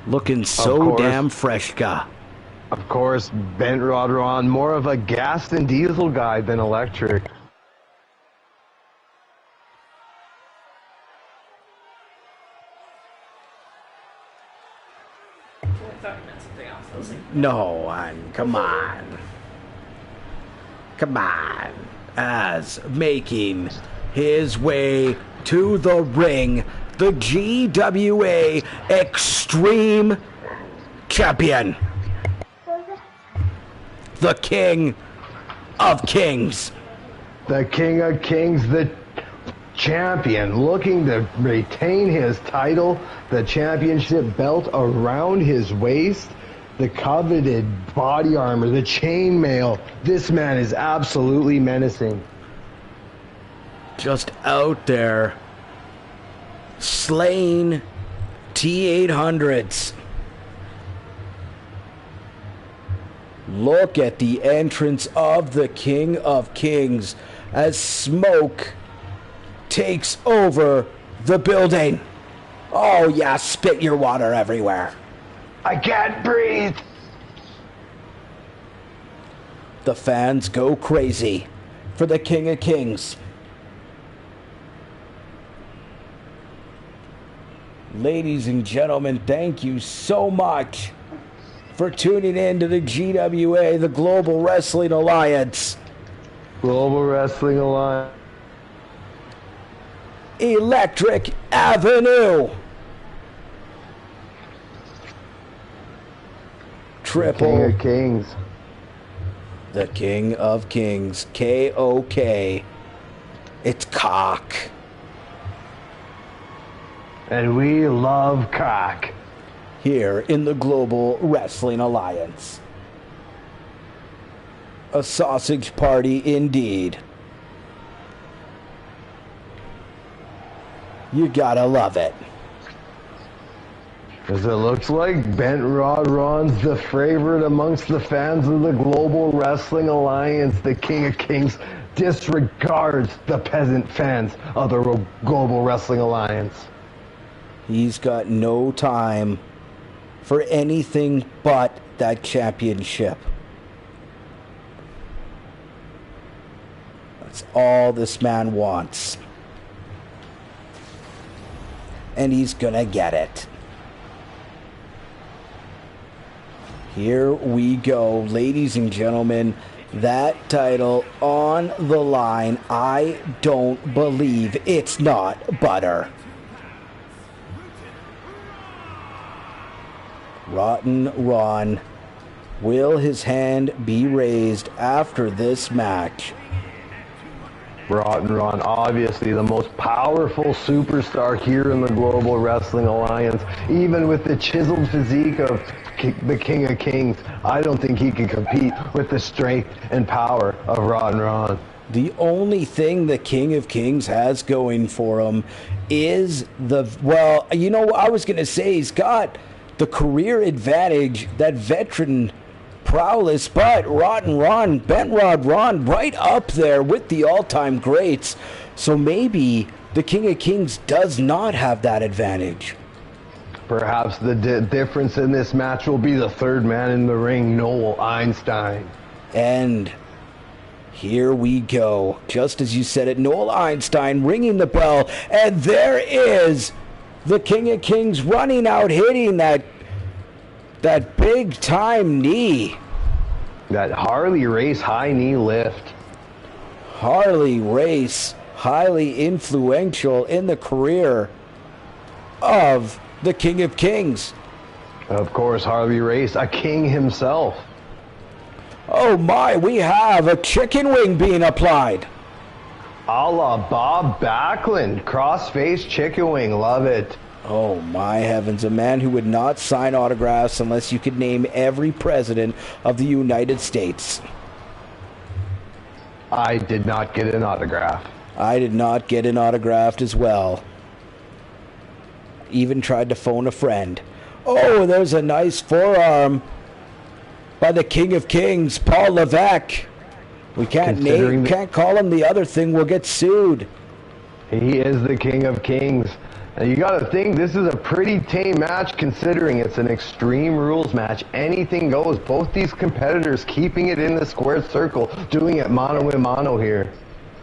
Looking so damn fresh, guy. Of course, Bent Rod Ron, more of a gas and diesel guy than electric. No, come on. Come on. As making his way to the ring, the GWA Extreme Champion, the King of Kings. The King of Kings, the champion, looking to retain his title, the championship belt around his waist, the coveted body armor, the chainmail. This man is absolutely menacing. Just out there, slaying T-800s. Look at the entrance of the King of Kings as smoke takes over the building. Oh yeah, spit your water everywhere. I can't breathe. The fans go crazy for the King of Kings. Ladies and gentlemen, thank you so much for tuning in to the GWA, the Global Wrestling Alliance. Global Wrestling Alliance. Electric Avenue. Triple. King of Kings. The King of Kings. K-O-K. It's cock. And we love cock. Here in the Global Wrestling Alliance. A sausage party indeed. You gotta love it. As it looks like Bent Rod Ron's the favorite amongst the fans of the Global Wrestling Alliance. The King of Kings disregards the peasant fans of the Global Wrestling Alliance. He's got no time for anything but that championship. That's all this man wants. And he's gonna get it. Here we go, ladies and gentlemen. That title on the line. I don't believe it's not butter. Rotten Ron. Will his hand be raised after this match? Rotten Ron, obviously the most powerful superstar here in the Global Wrestling Alliance. Even with the chiseled physique of the King of Kings, I don't think he can compete with the strength and power of Rotten Ron. The only thing the King of Kings has going for him is well, you know, I was going to say he's got the career advantage, that veteran prowess, but Rotten Ron, Bent Rod Ron, right up there with the all-time greats. So maybe the King of Kings does not have that advantage. Perhaps the difference in this match will be the third man in the ring, Noel Einstein. And here we go. Just as you said it, Noel Einstein ringing the bell, and there is the King of Kings running out, hitting that big-time knee. That Harley Race high knee lift. Harley Race, highly influential in the career of the King of Kings. Of course, Harley Race, a king himself. Oh my, we have a chicken wing being applied. A la Bob Backlund, cross-face chicken wing, love it. Oh my heavens, a man who would not sign autographs unless you could name every president of the United States. I did not get an autograph. I did not get an autograph as well. Even tried to phone a friend. Oh, there's a nice forearm by the King of Kings, Paul Levesque. We can't call him the other thing, we'll get sued. He is the King of Kings. And you got to think, this is a pretty tame match considering it's an Extreme Rules match. Anything goes. Both these competitors keeping it in the squared circle, doing it mano a mano here.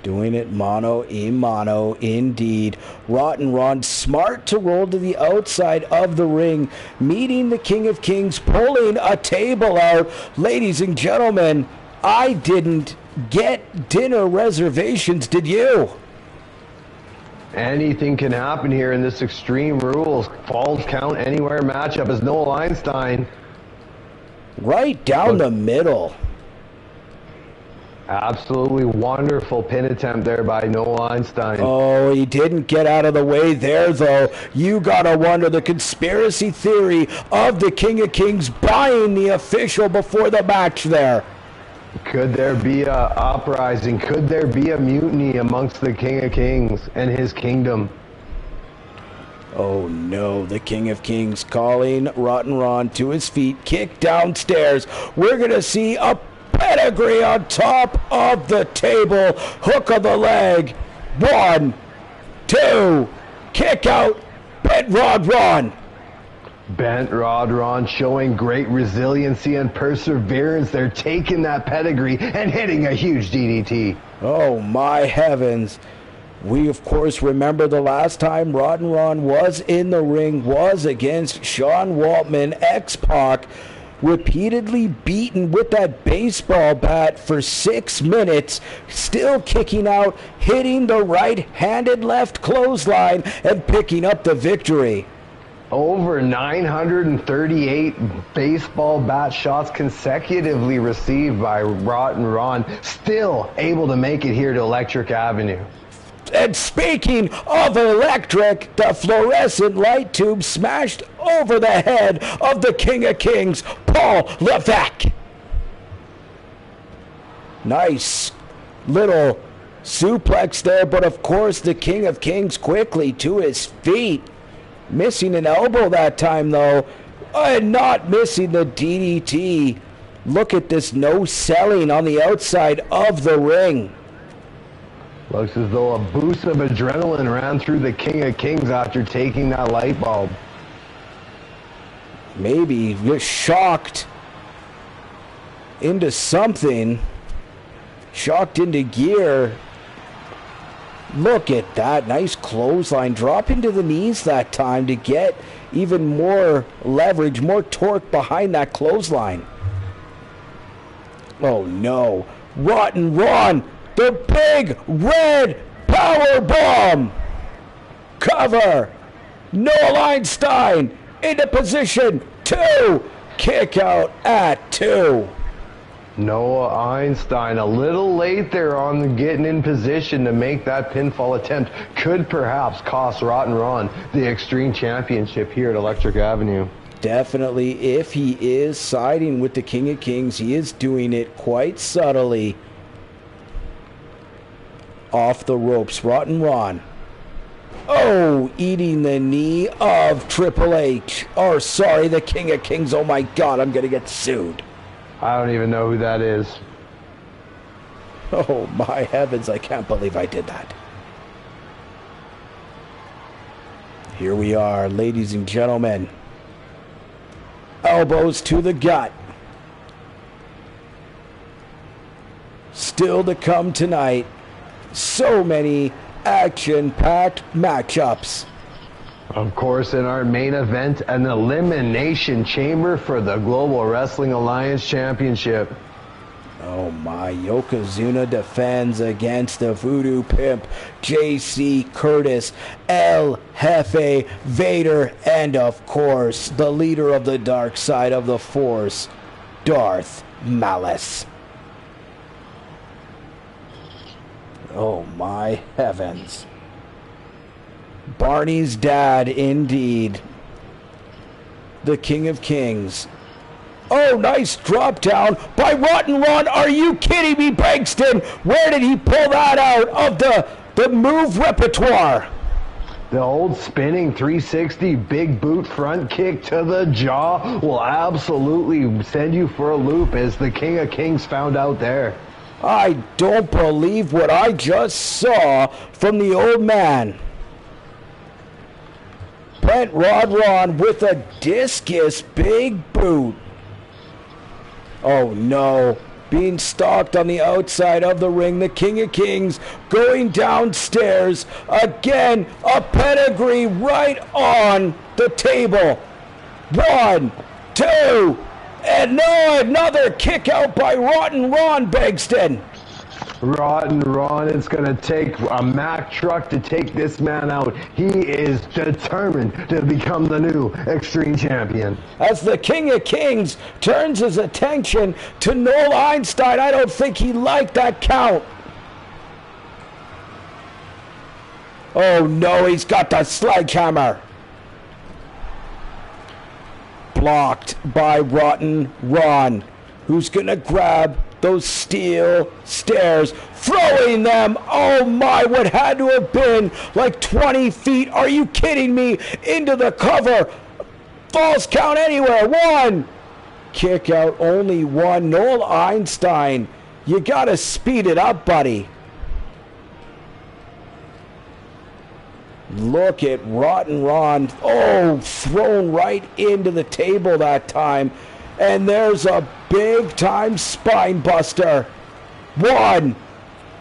Doing it mano a mano, indeed. Rotten Ron, smart to roll to the outside of the ring, meeting the King of Kings, pulling a table out. Ladies and gentlemen, I didn't get dinner reservations, did you? Anything can happen here in this Extreme Rules Falls Count Anywhere matchup as Noel Einstein. Right down the middle. Absolutely wonderful pin attempt there by Noel Einstein. Oh, he didn't get out of the way there, though. You gotta wonder the conspiracy theory of the King of Kings buying the official before the match there. Could there be a uprising? Could there be a mutiny amongst the King of Kings and his kingdom? Oh no, the King of Kings calling Rotten Ron to his feet, kick downstairs. We're gonna see a pedigree on top of the table, hook of the leg. 1, 2. Kick out. Bent Rod Ron. Bent Rod Ron showing great resiliency and perseverance. They're taking that pedigree and hitting a huge DDT. Oh my heavens. We of course remember the last time Rod and Ron was in the ring was against Sean Waltman, X-Pac, repeatedly beaten with that baseball bat for 6 minutes, still kicking out, hitting the right-handed left clothesline, and picking up the victory. Over 938 baseball bat shots consecutively received by Rod and Ron, still able to make it here to Electric Avenue. And speaking of electric, the fluorescent light tube smashed over the head of the King of Kings, Paul Levesque. Nice little suplex there, but of course the King of Kings quickly to his feet. Missing an elbow that time though, and not missing the DDT. Look at this no selling on the outside of the ring. Looks as though a boost of adrenaline ran through the King of Kings after taking that light bulb. Maybe just shocked into something. Shocked into gear. Look at that. Nice clothesline. Drop into the knees that time to get even more leverage, more torque behind that clothesline. Oh no. Rotten Ron. The big red power bomb. Cover. Noel Einstein into position 2. Kick out at 2. Noah Einstein a little late there on getting in position to make that pinfall attempt. Could perhaps cost Rotten Ron the Extreme Championship here at Electric Avenue. Definitely, if he is siding with the King of Kings, he is doing it quite subtly. Off the ropes, Rotten Ron. Oh, eating the knee of Triple H. Or, sorry, the King of Kings. Oh my God, I'm going to get sued. I don't even know who that is. Oh my heavens, I can't believe I did that. Here we are, ladies and gentlemen. Elbows to the gut. Still to come tonight. So many action-packed matchups. Of course, in our main event, an elimination chamber for the Global Wrestling Alliance Championship. Oh my, Yokozuna defends against the Voodoo Pimp, JC Curtis, El Jefe Vader, and of course, the leader of the dark side of the Force, Darth Malice. Oh my heavens. Barney's dad, indeed. The King of Kings. Oh, nice drop down by Rotten Ron. Are you kidding me, Bankston? Where did he pull that out of the move repertoire? The old spinning 360 big boot front kick to the jaw will absolutely send you for a loop, as the King of Kings found out there. I don't believe what I just saw from the old man. Bent Rod Ron with a discus big boot. Oh no. Being stalked on the outside of the ring. The King of Kings going downstairs. Again, a pedigree right on the table. 1, 2, and now another kick out by Rotten Ron, Begston. Rotten Ron, it's going to take a Mack truck to take this man out. He is determined to become the new Extreme Champion. As the King of Kings turns his attention to Noel Einstein, I don't think he liked that count. Oh no, he's got the sledgehammer. Blocked by Rotten Ron, who's going to grab those steel stairs, throwing them, oh my, what had to have been like 20 feet, are you kidding me, into the cover. False count anywhere. 1. Kick out, only 1. Noel Einstein, you gotta speed it up, buddy. Look at Rotten Ron. Oh, thrown right into the table that time. And there's a big-time spine buster. 1,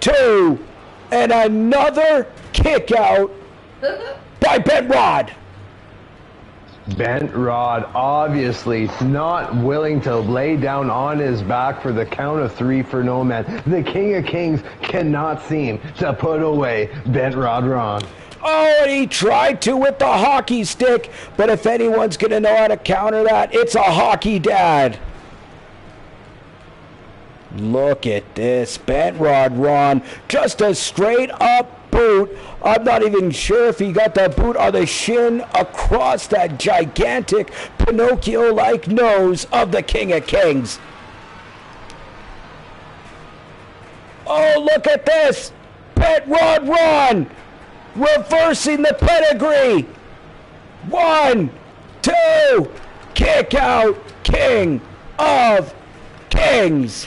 2, and another kick out by Bent Rod. Bent Rod obviously not willing to lay down on his back for the count of 3 for no man. The King of Kings cannot seem to put away Bent Rod Ron. Oh, and he tried to with the hockey stick, but if anyone's going to know how to counter that, it's a hockey dad. Look at this. Bent Rod Ron, just a straight up boot. I'm not even sure if he got the boot or the shin across that gigantic Pinocchio-like nose of the King of Kings. Oh, look at this. Bent Rod Ron reversing the pedigree. 1, 2, kick out, King of Kings.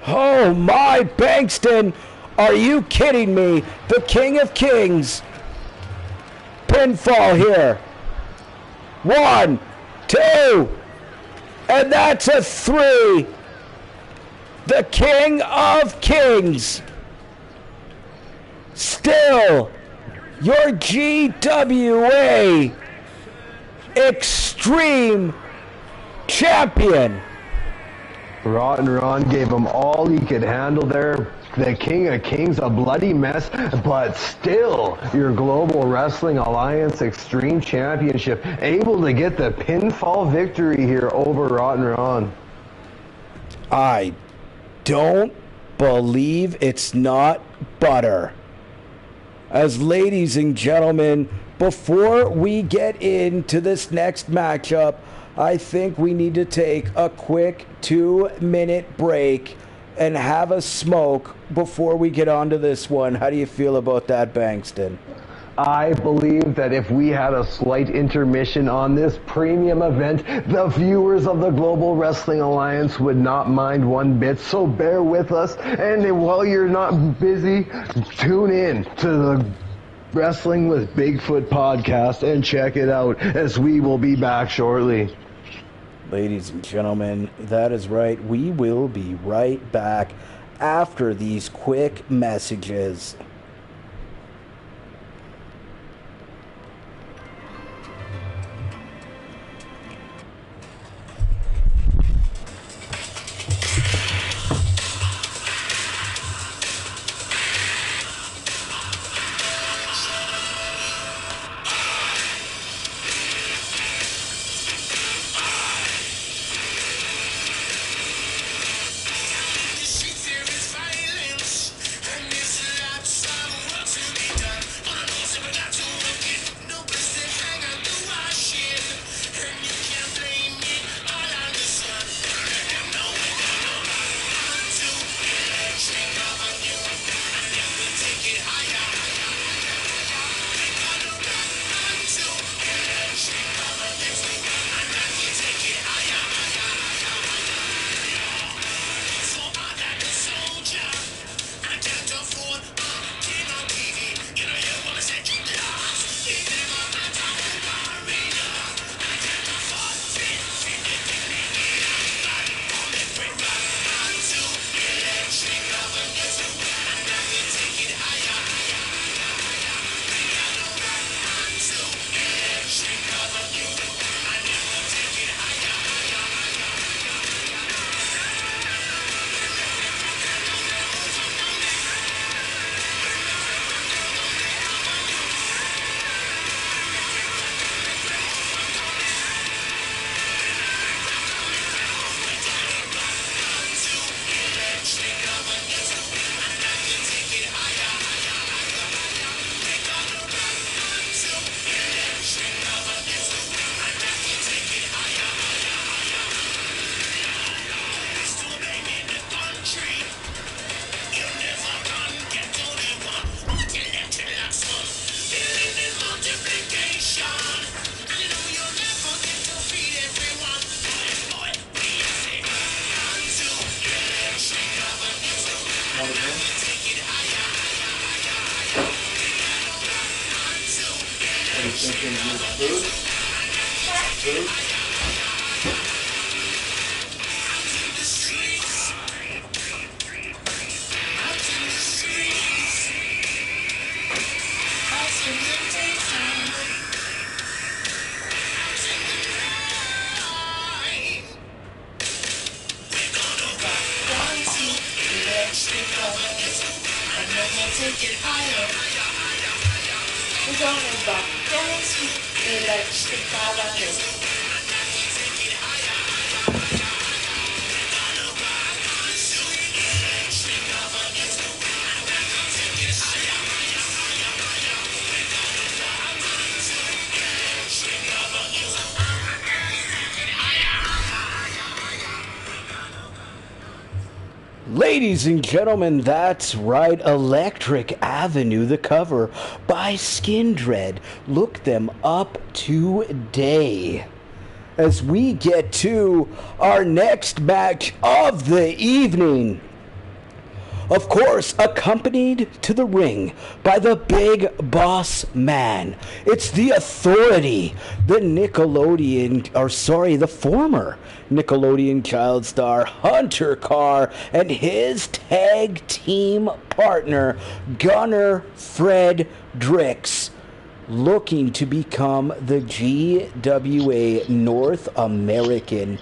Oh my, Bankston, are you kidding me? The King of Kings. Pinfall here. 1, 2, and that's a 3. The King of Kings. Still, your GWA Extreme Champion. Rotten Ron gave him all he could handle there. The King of Kings, a bloody mess, but still your Global Wrestling Alliance Extreme Championship, able to get the pinfall victory here over Rotten Ron. I don't believe it's not butter. As ladies and gentlemen, before we get into this next matchup, I think we need to take a quick 2-minute break and have a smoke before we get on to this one. How do you feel about that, Bankston? I believe that if we had a slight intermission on this premium event, the viewers of the Global Wrestling Alliance would not mind one bit, so bear with us. And while you're not busy, tune in to the Wrestling with Bigfoot podcast and check it out, as we will be back shortly. Ladies and gentlemen, that is right. We will be right back after these quick messages. There is violence and there's lots Take it higher. We're gonna rock, dance with electric fire. Ladies and gentlemen, that's right, Electric Avenue, the cover by Skindred. Look them up today. As we get to our next match of the evening. Of course, accompanied to the ring by the big boss man. It's the Authority, the former Nickelodeon child star Hunter Carr and his tag team partner Gunner Fredericks, looking to become the GWA North American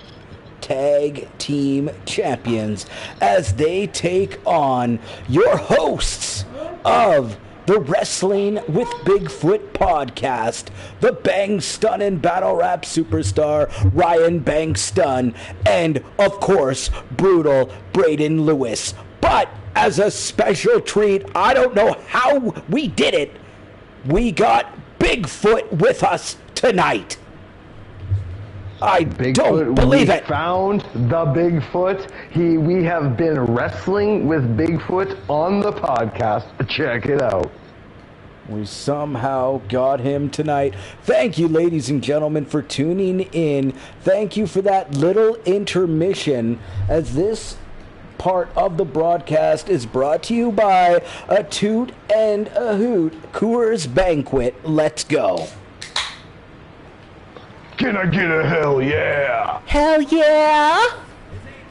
Tag Team Champions as they take on your hosts of the Wrestling with Bigfoot podcast, the Bang Stun and Battle Rap superstar Ryan Bang Stun, and of course Brutal Braden Lewis. But as a special treat, I don't know how we did it, we got Bigfoot with us tonight. I don't believe it. Found the Bigfoot. We have been wrestling with Bigfoot on the podcast. Check it out. We somehow got him tonight. Thank you, ladies and gentlemen, for tuning in. Thank you for that little intermission, as this part of the broadcast is brought to you by a Toot and a Hoot Coors Banquet. Let's go. Can I get a hell yeah? Hell yeah!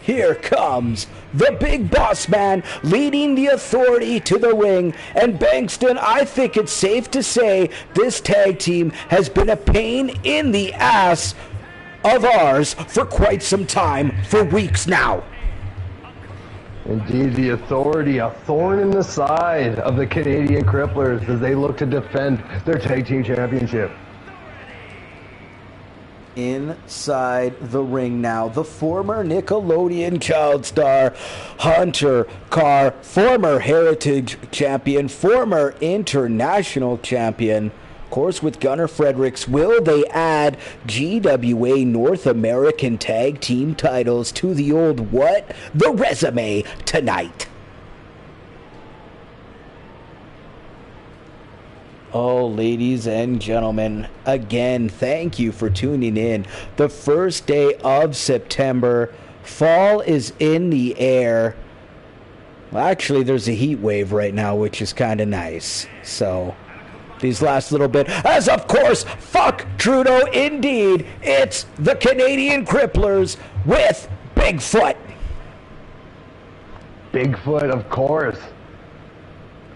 Here comes the big boss man leading the Authority to the ring. And Bankston, I think it's safe to say this tag team has been a pain in the ass of ours for quite some time, for weeks now. Indeed, the Authority, a thorn in the side of the Canadian Cripplers as they look to defend their tag team championship. Inside the ring now, the former Nickelodeon child star Hunter Carr, former Heritage champion, former international champion, of course with Gunner Fredericks. Will they add GWA North American Tag Team titles to the old the resume tonight? Oh, ladies and gentlemen, again, thank you for tuning in. The first day of September, fall is in the air. Well, actually, there's a heat wave right now, which is kind of nice. So, these last little bit, as of course, fuck Trudeau, indeed, it's the Canadian Cripplers with Bigfoot. Bigfoot, of course.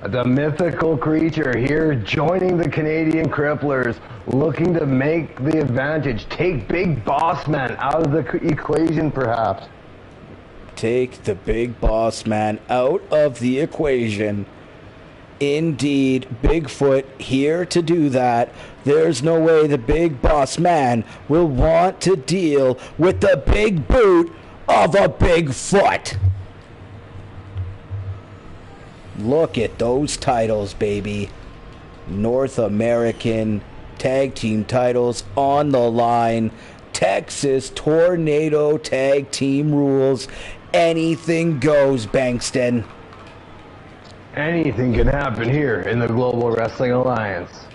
The mythical creature here joining the Canadian Cripplers, looking to make the advantage, take Big Boss Man out of the equation perhaps. Take the Big Boss Man out of the equation. Indeed, Bigfoot here to do that. There's no way the Big Boss Man will want to deal with the big boot of a Bigfoot. Look at those titles, baby. North American Tag Team titles on the line. Texas Tornado Tag Team rules. Anything goes, Bankston. Anything can happen here in the Global Wrestling Alliance.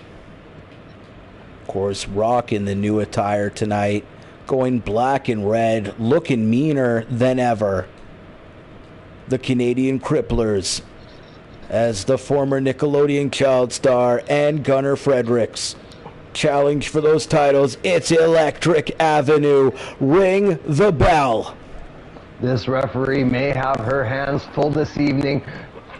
Of course, rocking the new attire tonight. Going black and red. Looking meaner than ever. The Canadian Cripplers, as the former Nickelodeon child star and Gunner Fredericks challenge for those titles. It's Electric Avenue. Ring the bell. This referee may have her hands full this evening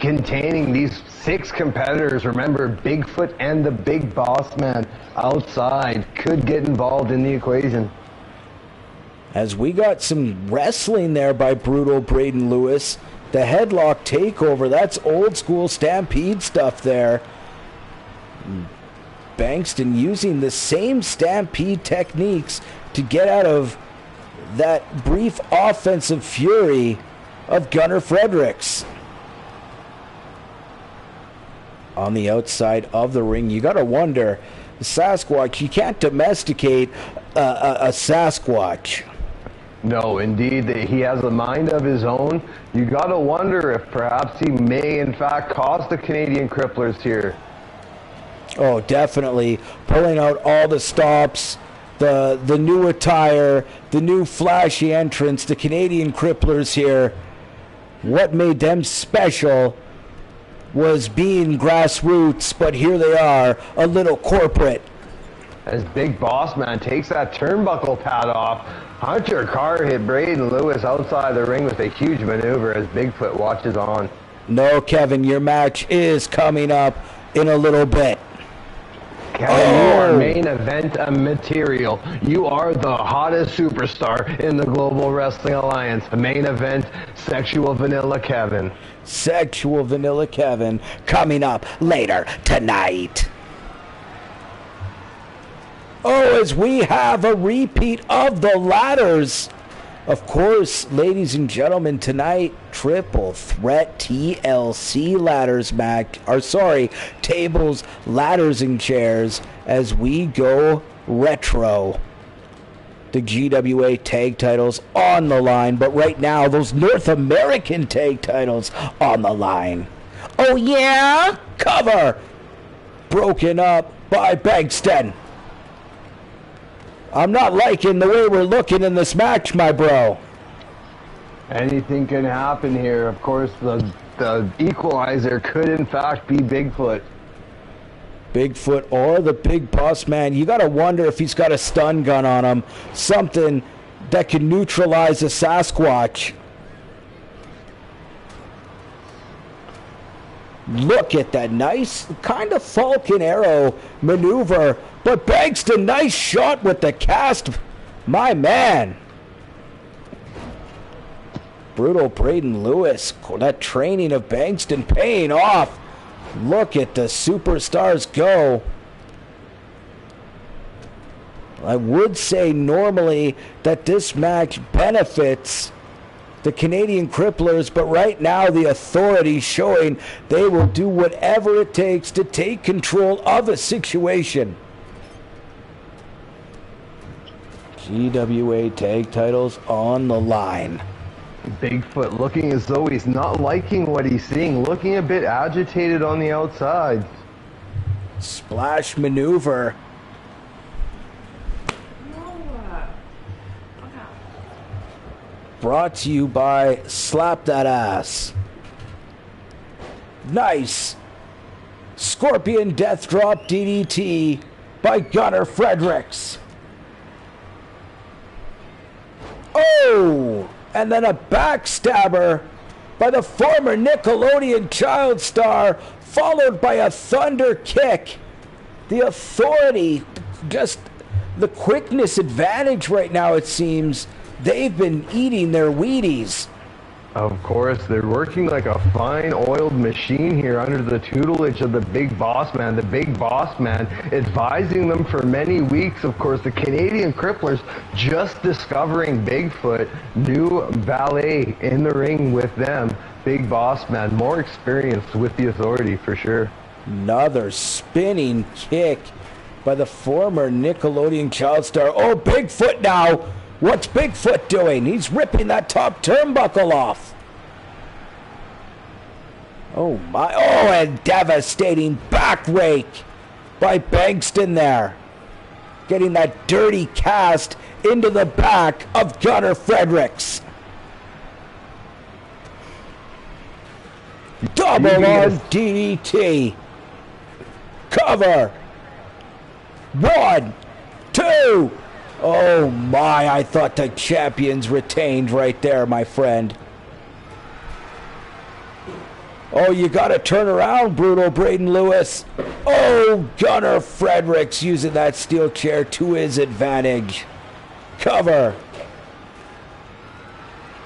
containing these 6 competitors. Remember, Bigfoot and the Big Boss Man outside could get involved in the equation. As we got some wrestling there by Brutal Braden Lewis. The headlock takeover, that's old school Stampede stuff there. Bankston using the same Stampede techniques to get out of that brief offensive fury of Gunnar Fredericks. On the outside of the ring, you got to wonder, Sasquatch, you can't domesticate a Sasquatch. No, indeed, he has a mind of his own. You got to wonder if perhaps he may, in fact, cost the Canadian Cripplers here. Oh, definitely. Pulling out all the stops, the new attire, the new flashy entrance, the Canadian Cripplers here. What made them special was being grassroots, but here they are, a little corporate. As Big Boss Man takes that turnbuckle pad off, Hunter Carr hit Braden Lewis outside the ring with a huge maneuver as Bigfoot watches on. No, Kevin, your match is coming up in a little bit. Kevin, you are main event material. You are the hottest superstar in the Global Wrestling Alliance. Main event, Sexual Vanilla Kevin. Sexual Vanilla Kevin coming up later tonight. Oh, as we have a repeat of the ladders. Of course, ladies and gentlemen, tonight, triple threat TLC ladders match. Tables, ladders, and chairs as we go retro. The GWA tag titles on the line, but right now, those North American tag titles on the line. Oh, yeah? Cover. Broken up by Bankston. I'm not liking the way we're looking in this match, my bro. Anything can happen here. Of course, the equalizer could, in fact, be Bigfoot. Bigfoot or the Big Boss Man. You got to wonder if he's got a stun gun on him. Something that can neutralize a Sasquatch. Look at that nice kind of Falcon Arrow maneuver. But Bankston, nice shot with the cast. My man. Brutal Braden Lewis. That training of Bankston paying off. Look at the superstars go. I would say normally that this match benefits the Canadian Cripplers, but right now the Authority showing they will do whatever it takes to take control of a situation. GWA tag titles on the line. Bigfoot looking as though he's not liking what he's seeing, looking a bit agitated on the outside. Splash maneuver. Brought to you by Slap That Ass. Nice. Scorpion Death Drop DDT by Gunnar Fredericks. Oh! And then a backstabber by the former Nickelodeon child star, followed by a thunder kick. The Authority, just the quickness advantage right now, it seems. They've been eating their Wheaties. Of course, they're working like a fine oiled machine here under the tutelage of the Big Boss Man. The Big Boss Man advising them for many weeks. Of course, the Canadian Cripplers just discovering Bigfoot. New valet in the ring with them. Big Boss Man, more experienced with the Authority for sure. Another spinning kick by the former Nickelodeon child star. Oh, Bigfoot now! What's Bigfoot doing? He's ripping that top turnbuckle off. Oh my, oh, and devastating back rake by Bankston there. Getting that dirty cast into the back of Gunnar Fredericks. Double on DDT. Cover. 1, 2. Oh my, I thought the champions retained right there, my friend. Oh, you got to turn around, brutal Braden Lewis. Oh, Gunnar Fredericks using that steel chair to his advantage. Cover.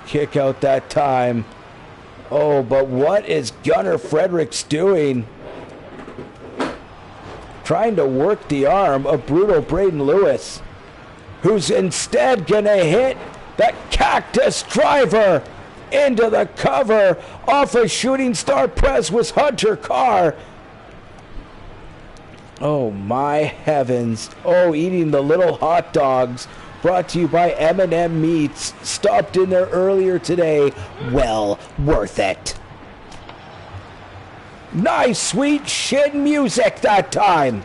Kick out that time. Oh, but what is Gunnar Fredericks doing? Trying to work the arm of brutal Braden Lewis, who's instead gonna hit the Cactus Driver into the cover off a shooting star press with Hunter Carr. Oh my heavens. Oh, eating the little hot dogs brought to you by M&M Meats. Stopped in there earlier today. Well worth it. Nice sweet shin music that time.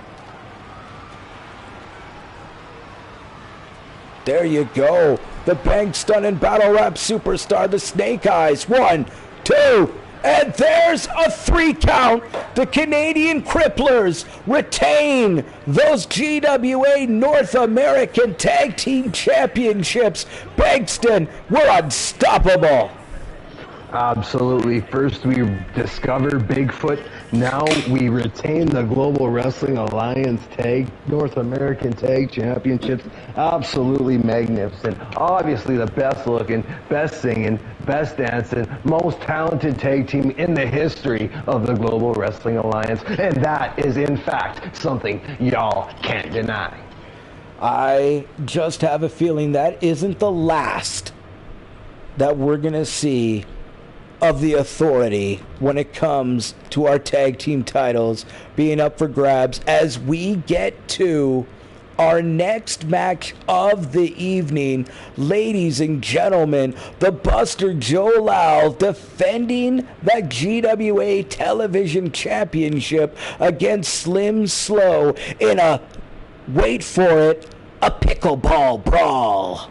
There you go. The bank stunning battle rap superstar, the Snake Eyes. 1, 2, and there's a 3 count. The Canadian Cripplers retain those GWA North American Tag Team Championships. Bankston, we're unstoppable. Absolutely. First we discovered Bigfoot. Now we retain the Global Wrestling Alliance North American Tag Championships. Absolutely magnificent. Obviously the best looking, best singing, best dancing, most talented tag team in the history of the Global Wrestling Alliance. And that is in fact something y'all can't deny. I just have a feeling that isn't the last that we're going to see of the Authority when it comes to our tag team titles being up for grabs as we get to our next match of the evening. Ladies and gentlemen, the Buster Joe Lau defending the GWA Television Championship against Slim Slow in a, wait for it, a pickleball brawl.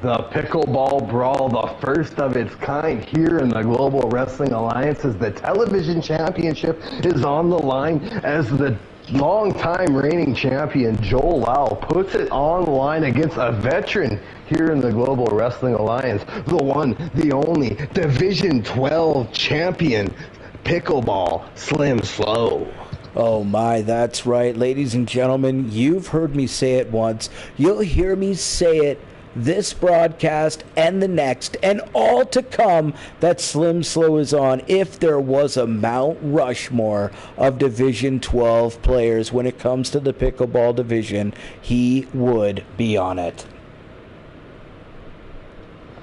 The Pickleball Brawl, the first of its kind here in the Global Wrestling Alliance, as the Television Championship is on the line as the long-time reigning champion Joel Lau puts it on the line against a veteran here in the Global Wrestling Alliance, the one, the only Division 12 champion, Pickleball Slim Slow. Oh my, that's right. Ladies and gentlemen, you've heard me say it once. You'll hear me say it this broadcast and the next and all to come that Slim Slow is on. If there was a Mount Rushmore of Division 12 players when it comes to the pickleball division, he would be on it.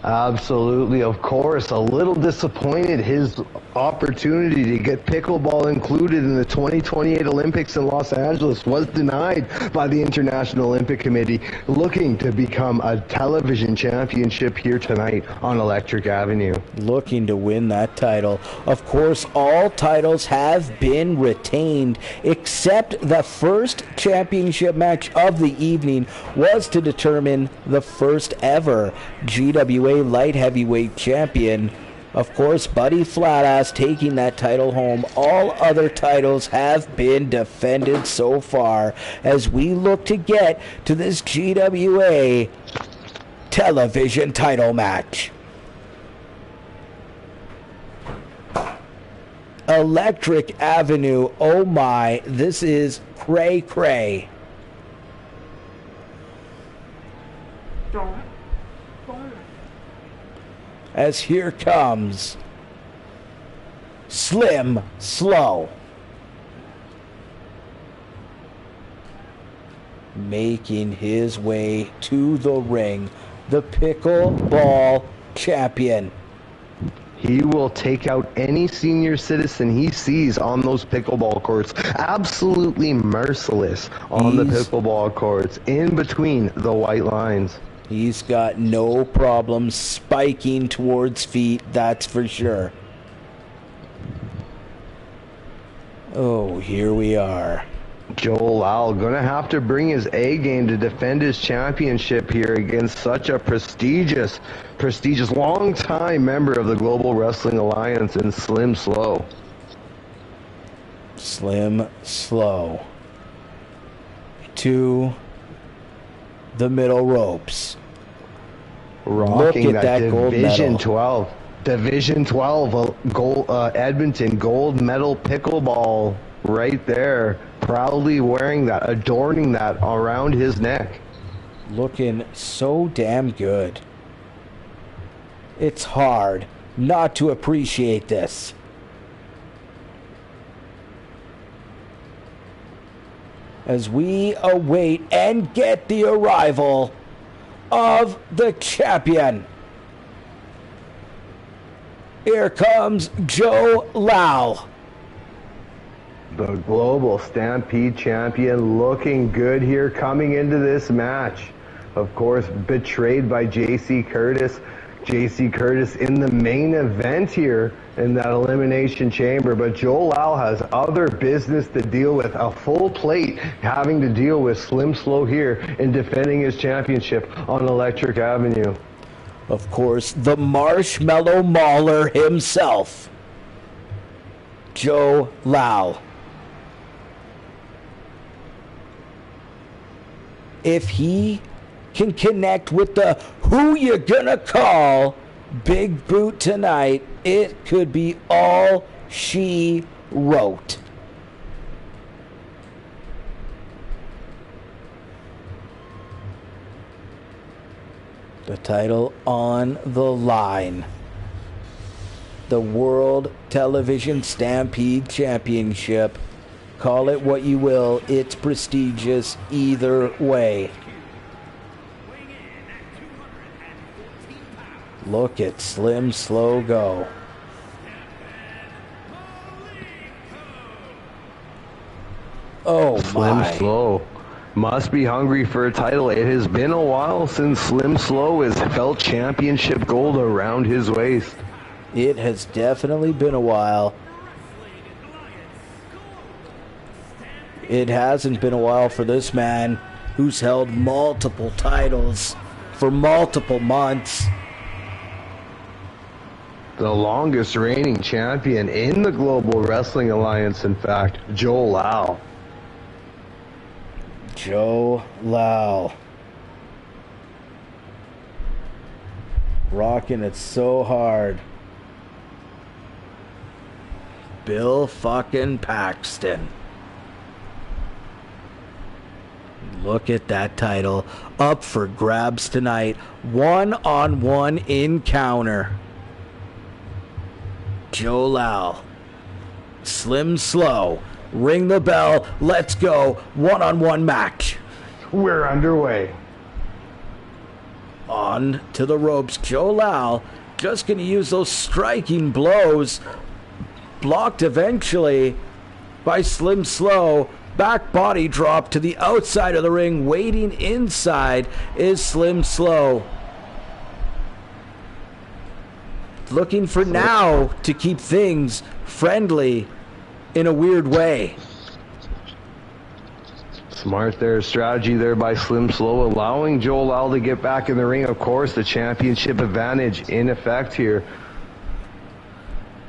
Absolutely, of course. A little disappointed his opportunity to get pickleball included in the 2028 Olympics in Los Angeles was denied by the International Olympic Committee, looking to become a television championship here tonight on Electric Avenue. Looking to win that title. Of course, all titles have been retained except the first championship match of the evening was to determine the first ever GWA light heavyweight champion. Of course, Buddy Flatass taking that title home. All other titles have been defended so far as we look to get to this GWA television title match. Electric Avenue, oh my, this is cray cray. As here comes Slim Slow, making his way to the ring, the pickleball champion. He will take out any senior citizen he sees on those pickleball courts. Absolutely merciless on the pickleball courts, in between the white lines. He's got no problem spiking towards feet, that's for sure. Oh, here we are. Joel Lau gonna have to bring his A game to defend his championship here against such a prestigious long-time member of the Global Wrestling Alliance in Slim Slow. Slim Slow. to the middle ropes. Rocking Look at that gold Division medal. 12. Division 12 gold, Edmonton gold medal pickleball right there. Proudly wearing that, adorning that around his neck. Looking so damn good. It's hard not to appreciate this. As we await and get the arrival of the champion. Here comes Joe Lau. The Global Stampede champion looking good here coming into this match. Of course, betrayed by J.C. Curtis. J.C. Curtis in the main event here in that elimination chamber, but Joe Lau has other business to deal with, a full plate having to deal with Slim Slow here in defending his championship on Electric Avenue. Of course, the Marshmallow Mauler himself, Joe Lau. If he can connect with the who you gonna call big boot tonight, it could be all she wrote. The title on the line. The World Television Stampede Championship. Call it what you will, it's prestigious either way. Look at Slim Slow go. Oh my. Slim Slow must be hungry for a title. It has been a while since Slim Slow has felt championship gold around his waist. It has definitely been a while. It hasn't been a while for this man who's held multiple titles for multiple months. The longest reigning champion in the Global Wrestling Alliance, in fact, Joe Lau. Joe Lau. Rocking it so hard. Bill fucking Paxton. Look at that title. Up for grabs tonight. One-on-one encounter. Joe Lau. Slim Slow. Ring the bell. Let's go. One-on-one match. We're underway. On to the ropes. Joe Lau just going to use those striking blows. Blocked eventually by Slim Slow. Back body drop to the outside of the ring. Waiting inside is Slim Slow. Looking for now to keep things friendly in a weird way. Smart there, strategy there by Slim Slow, allowing Joe Lau to get back in the ring. Of course, the championship advantage in effect here.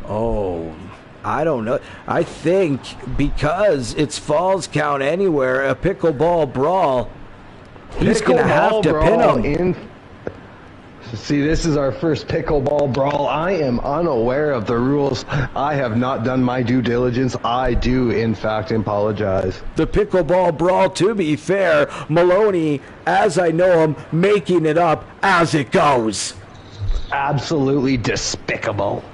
Oh, I don't know. I think because it's Falls Count Anywhere, a pickleball brawl, he's going to have to pin him. See, this is our first pickleball brawl. I am unaware of the rules. I have not done my due diligence. I do, in fact, apologize. The pickleball brawl, to be fair, Maloney, as I know him, making it up as it goes. Absolutely despicable.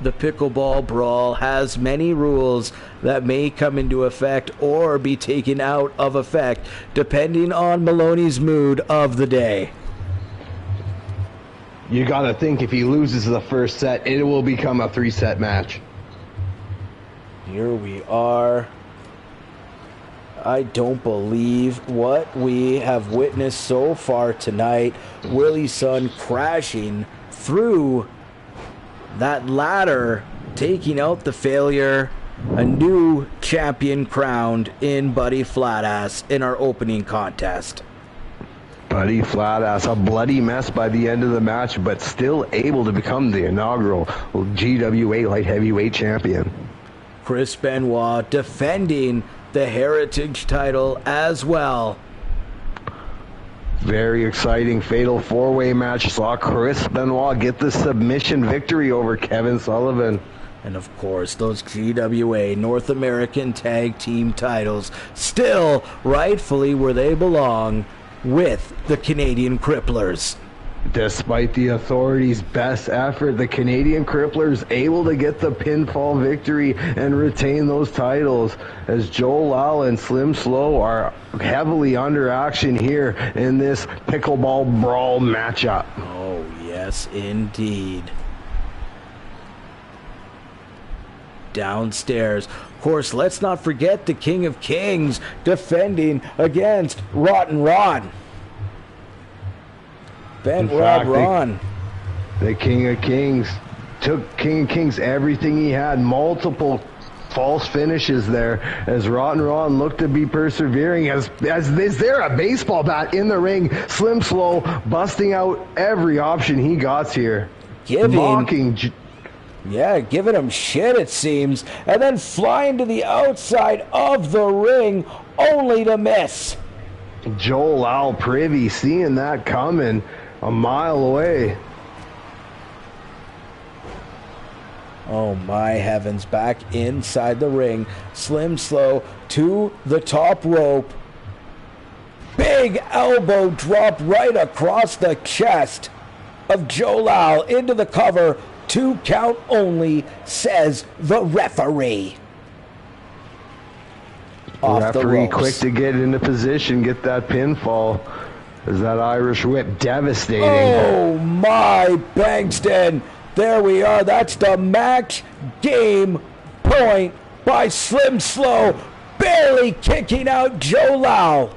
The pickleball brawl has many rules that may come into effect or be taken out of effect, depending on Maloney's mood of the day. You gotta think if he loses the first set, it will become a 3-set match. Here we are. I don't believe what we have witnessed so far tonight. Willie's son crashing through that ladder, taking out the failure. A new champion crowned in Buddy Flatass in our opening contest. Buddy Flatass, a bloody mess by the end of the match, but still able to become the inaugural GWA light heavyweight champion. Chris Benoit defending the Heritage title as well. Very exciting fatal four-way match. Saw Chris Benoit get the submission victory over Kevin Sullivan. And of course, those GWA North American Tag Team titles still rightfully where they belong with the Canadian Cripplers. Despite the authorities' best effort, the Canadian Cripplers able to get the pinfall victory and retain those titles, as Joel Lal and Slim Slow are heavily under action here in this pickleball brawl matchup. Oh, yes, indeed. Downstairs, of course, let's not forget the King of Kings defending against Rotten Ron. Bent Rod Ron. The King of Kings took King of Kings everything he had, multiple false finishes there, as Rotten Ron looked to be persevering. As is there a baseball bat in the ring? Slim Slow busting out every option he got here. Giving him shit, it seems, and then flying to the outside of the ring, only to miss. Joel Al privy, seeing that coming a mile away. Oh my heavens, back inside the ring. Slim Slow to the top rope. Big elbow drop right across the chest of Joel Al into the cover. 2 count only, says the referee. Off the referee ropes. quick to get into position, get that pinfall. Is that Irish whip devastating? Oh my Bankston. There we are. That's the match game point by Slim Slow, barely kicking out Joel Al.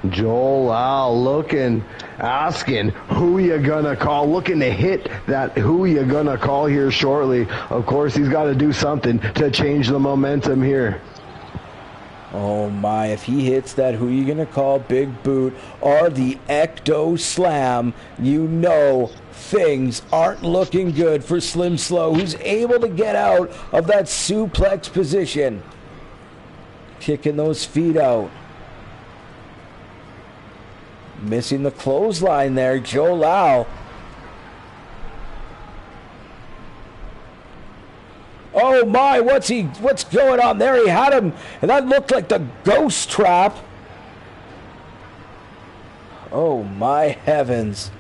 Joel Al looking, asking who you gonna call, looking to hit that who you gonna call here shortly. Of course, he's got to do something to change the momentum here. Oh my, if he hits that who you gonna call big boot or the ecto slam, you know things aren't looking good for Slim Slow, who's able to get out of that suplex position. Kicking those feet out. Missing the clothesline there, Joel Al. Oh my, what's going on there? He had him, and that looked like the ghost trap. Oh my heavens.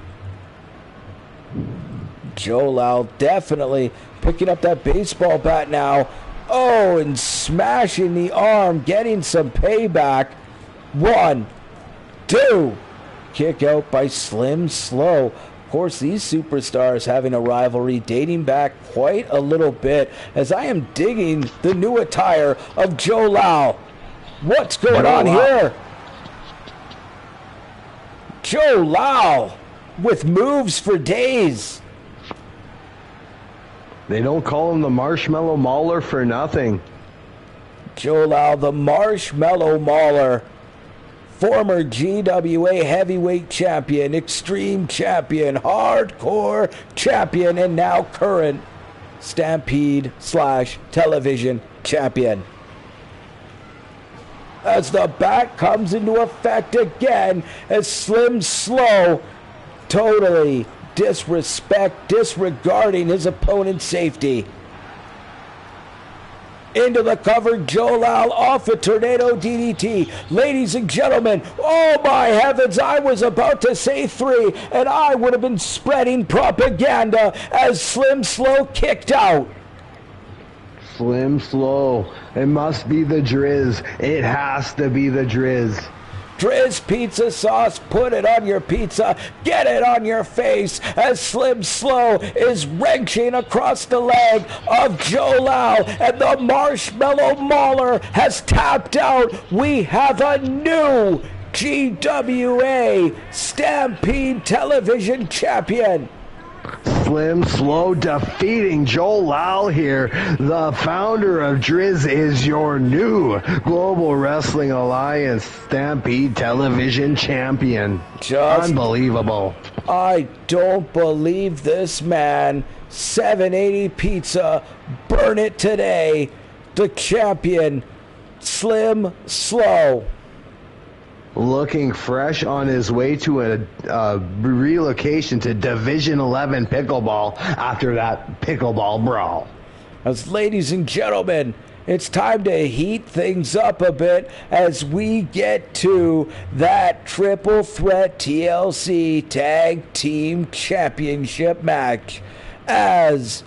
Joel Al definitely picking up that baseball bat now. Oh, and smashing the arm, getting some payback. 1, 2. Kick out by Slim Slow. Of course, these superstars having a rivalry dating back quite a little bit, as I am digging the new attire of Joel Al. What's going on here? Joel Al with moves for days. They don't call him the Marshmallow Mauler for nothing. Joel Al, the Marshmallow Mauler. Former GWA heavyweight champion, extreme champion, hardcore champion, and now current Stampede/television champion. As the bat comes into effect again, as Slim Slow totally disregarding his opponent's safety. Into the cover, Joel Al off a tornado DDT. Ladies and gentlemen, oh my heavens, I was about to say 3, and I would have been spreading propaganda as Slim Slow kicked out. Slim Slow. It must be the Drizz. It has to be the Drizz. Drizz pizza sauce, put it on your pizza, get it on your face, as Slim Slow is wrenching across the leg of Joel Al, and the Marshmallow Mauler has tapped out. We have a new GWA Stampede Television Champion. Slim Slow defeating Joel Al here. The founder of Drizz is your new Global Wrestling Alliance Stampede Television Champion. Unbelievable. I don't believe this man. 780 Pizza, burn it today. The champion Slim Slow. Looking fresh on his way to a relocation to Division 11 pickleball after that pickleball brawl. As ladies and gentlemen, it's time to heat things up a bit as we get to that triple threat TLC Tag Team Championship match. As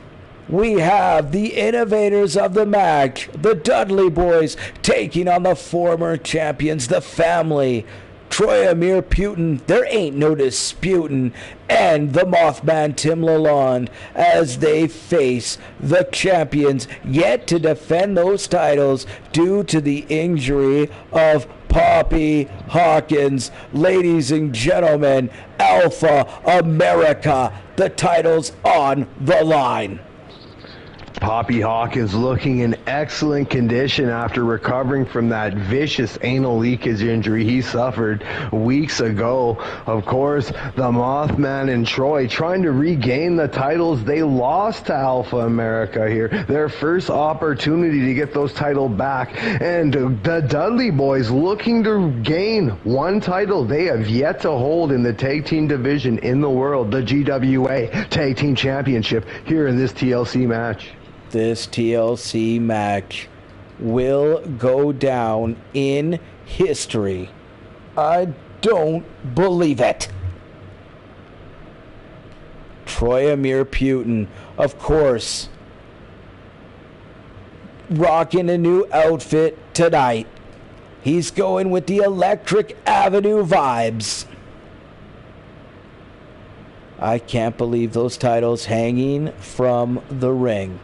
we have the innovators of the match, the Dudley Boys, taking on the former champions, the family, Troy Amir Putin, there ain't no disputin', and the Mothman Tim Lalonde, as they face the champions yet to defend those titles due to the injury of Poppy Hawkins. Ladies and gentlemen, Alpha America, the title's on the line. Poppy Hawkins looking in excellent condition after recovering from that vicious anal leakage injury he suffered weeks ago. Of course, the Mothman and Troy trying to regain the titles they lost to Alpha America here. Their first opportunity to get those titles back. And the Dudley Boys looking to gain one title they have yet to hold in the tag team division in the world, the GWA Tag Team Championship, here in this TLC match. This TLC match will go down in history. I don't believe it. Troy Amir Putin, of course, rocking a new outfit tonight. He's going with the Electric Avenue vibes. I can't believe those titles hanging from the ring.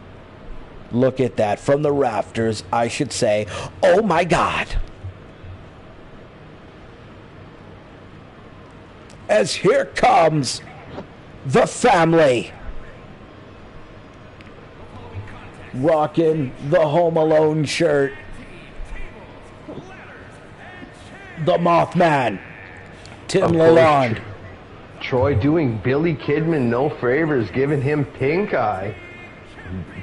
Look at that, from the rafters, I should say. Oh my God. As here comes the family. Rocking the Home Alone shirt. The Mothman, Tim Lalonde. Troy doing Billy Kidman no favors, giving him pink eye.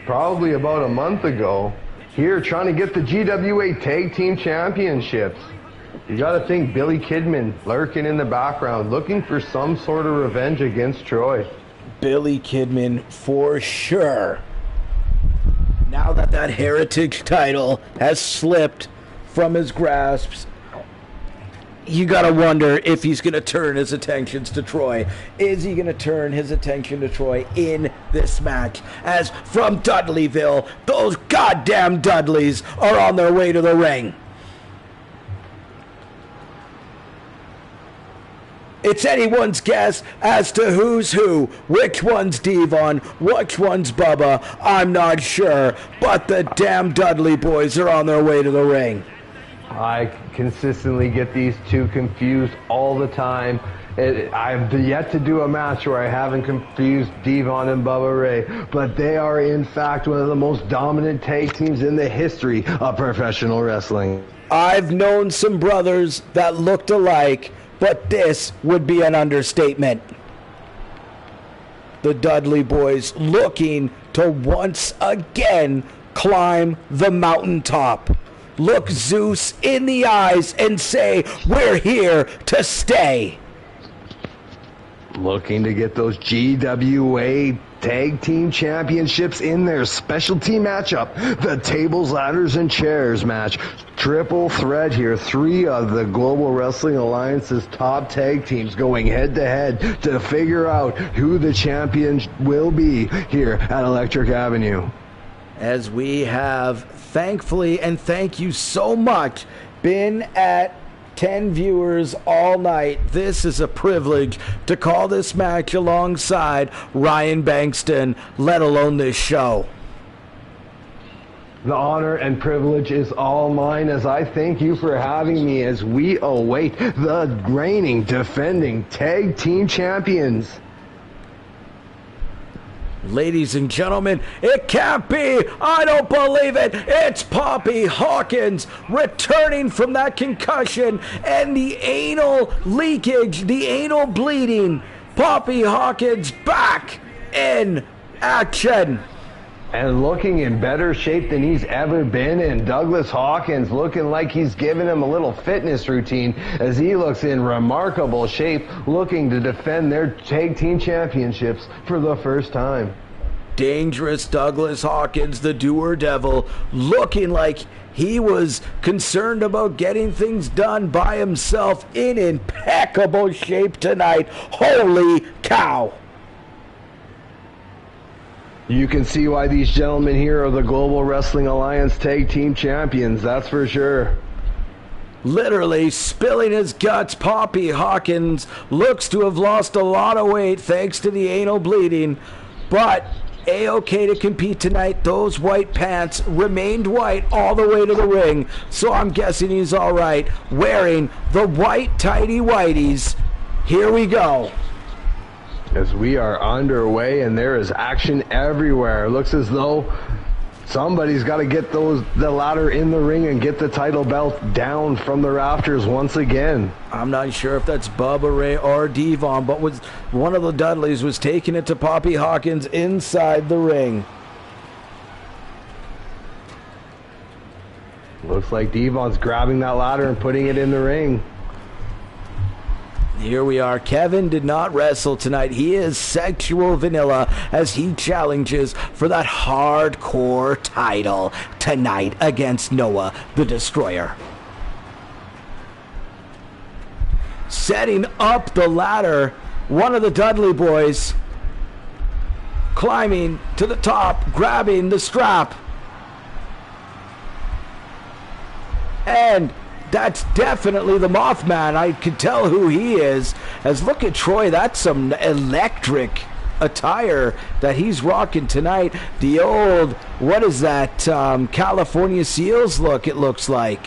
Probably about a month ago, here trying to get the GWA Tag Team Championships. You got to think Billy Kidman lurking in the background, looking for some sort of revenge against Troy. Billy Kidman for sure. Now that that Heritage title has slipped from his grasp, you gotta wonder if he's gonna turn his attentions to Troy. Is he gonna turn his attention to Troy in this match? As from Dudleyville, those goddamn Dudleys are on their way to the ring. It's anyone's guess as to who's who, which one's Devon, which one's Bubba, I'm not sure, but the damn Dudley Boys are on their way to the ring. I consistently get these two confused all the time. I've yet to do a match where I haven't confused Devon and Bubba Ray, but they are in fact one of the most dominant tag teams in the history of professional wrestling. I've known some brothers that looked alike, but this would be an understatement. The Dudley Boys looking to once again climb the mountaintop. Look Zeus in the eyes and say, we're here to stay. Looking to get those GWA Tag Team Championships in their specialty matchup, the Tables, Ladders, and Chairs match. Triple threat here. 3 of the Global Wrestling Alliance's top tag teams going head-to-head to figure out who the champion will be here at Electric Avenue. As we have, thankfully, and thank you so much, been at 10 viewers all night. This is a privilege to call this match alongside Ryan Bankston, let alone this show. The honor and privilege is all mine, as I thank you for having me as we await the reigning, defending tag team champions. Ladies and gentlemen, it can't be. I don't believe it. It's Poppy Hawkins returning from that concussion and the anal leakage, the anal bleeding. Poppy Hawkins back in action. And looking in better shape than he's ever been. And Douglas Hawkins looking like he's giving him a little fitness routine as he looks in remarkable shape, looking to defend their tag team championships for the first time. Dangerous Douglas Hawkins, the doer devil, looking like he was concerned about getting things done by himself, in impeccable shape tonight. Holy cow! You can see why these gentlemen here are the Global Wrestling Alliance Tag Team Champions, that's for sure. Literally spilling his guts, Poppy Hawkins looks to have lost a lot of weight thanks to the anal bleeding, but A-okay to compete tonight. Those white pants remained white all the way to the ring, so I'm guessing he's all right. Wearing the white tighty whities. Here we go. As we are underway and there is action everywhere. It looks as though somebody's got to get the ladder in the ring and get the title belt down from the rafters once again. I'm not sure if that's Bubba Ray or Devon, but one of the Dudleys was taking it to Poppy Hawkins inside the ring. Looks like Devon's grabbing that ladder and putting it in the ring. Here we are. Kevin did not wrestle tonight. He is sexual vanilla as he challenges for that hardcore title tonight against Noah the Destroyer. Setting up the ladder, one of the Dudley boys climbing to the top, grabbing the strap. And that's definitely the Mothman. I can tell who he is. As look at Troy, that's some electric attire that he's rocking tonight. The old, what is that, California Seals look, it looks like.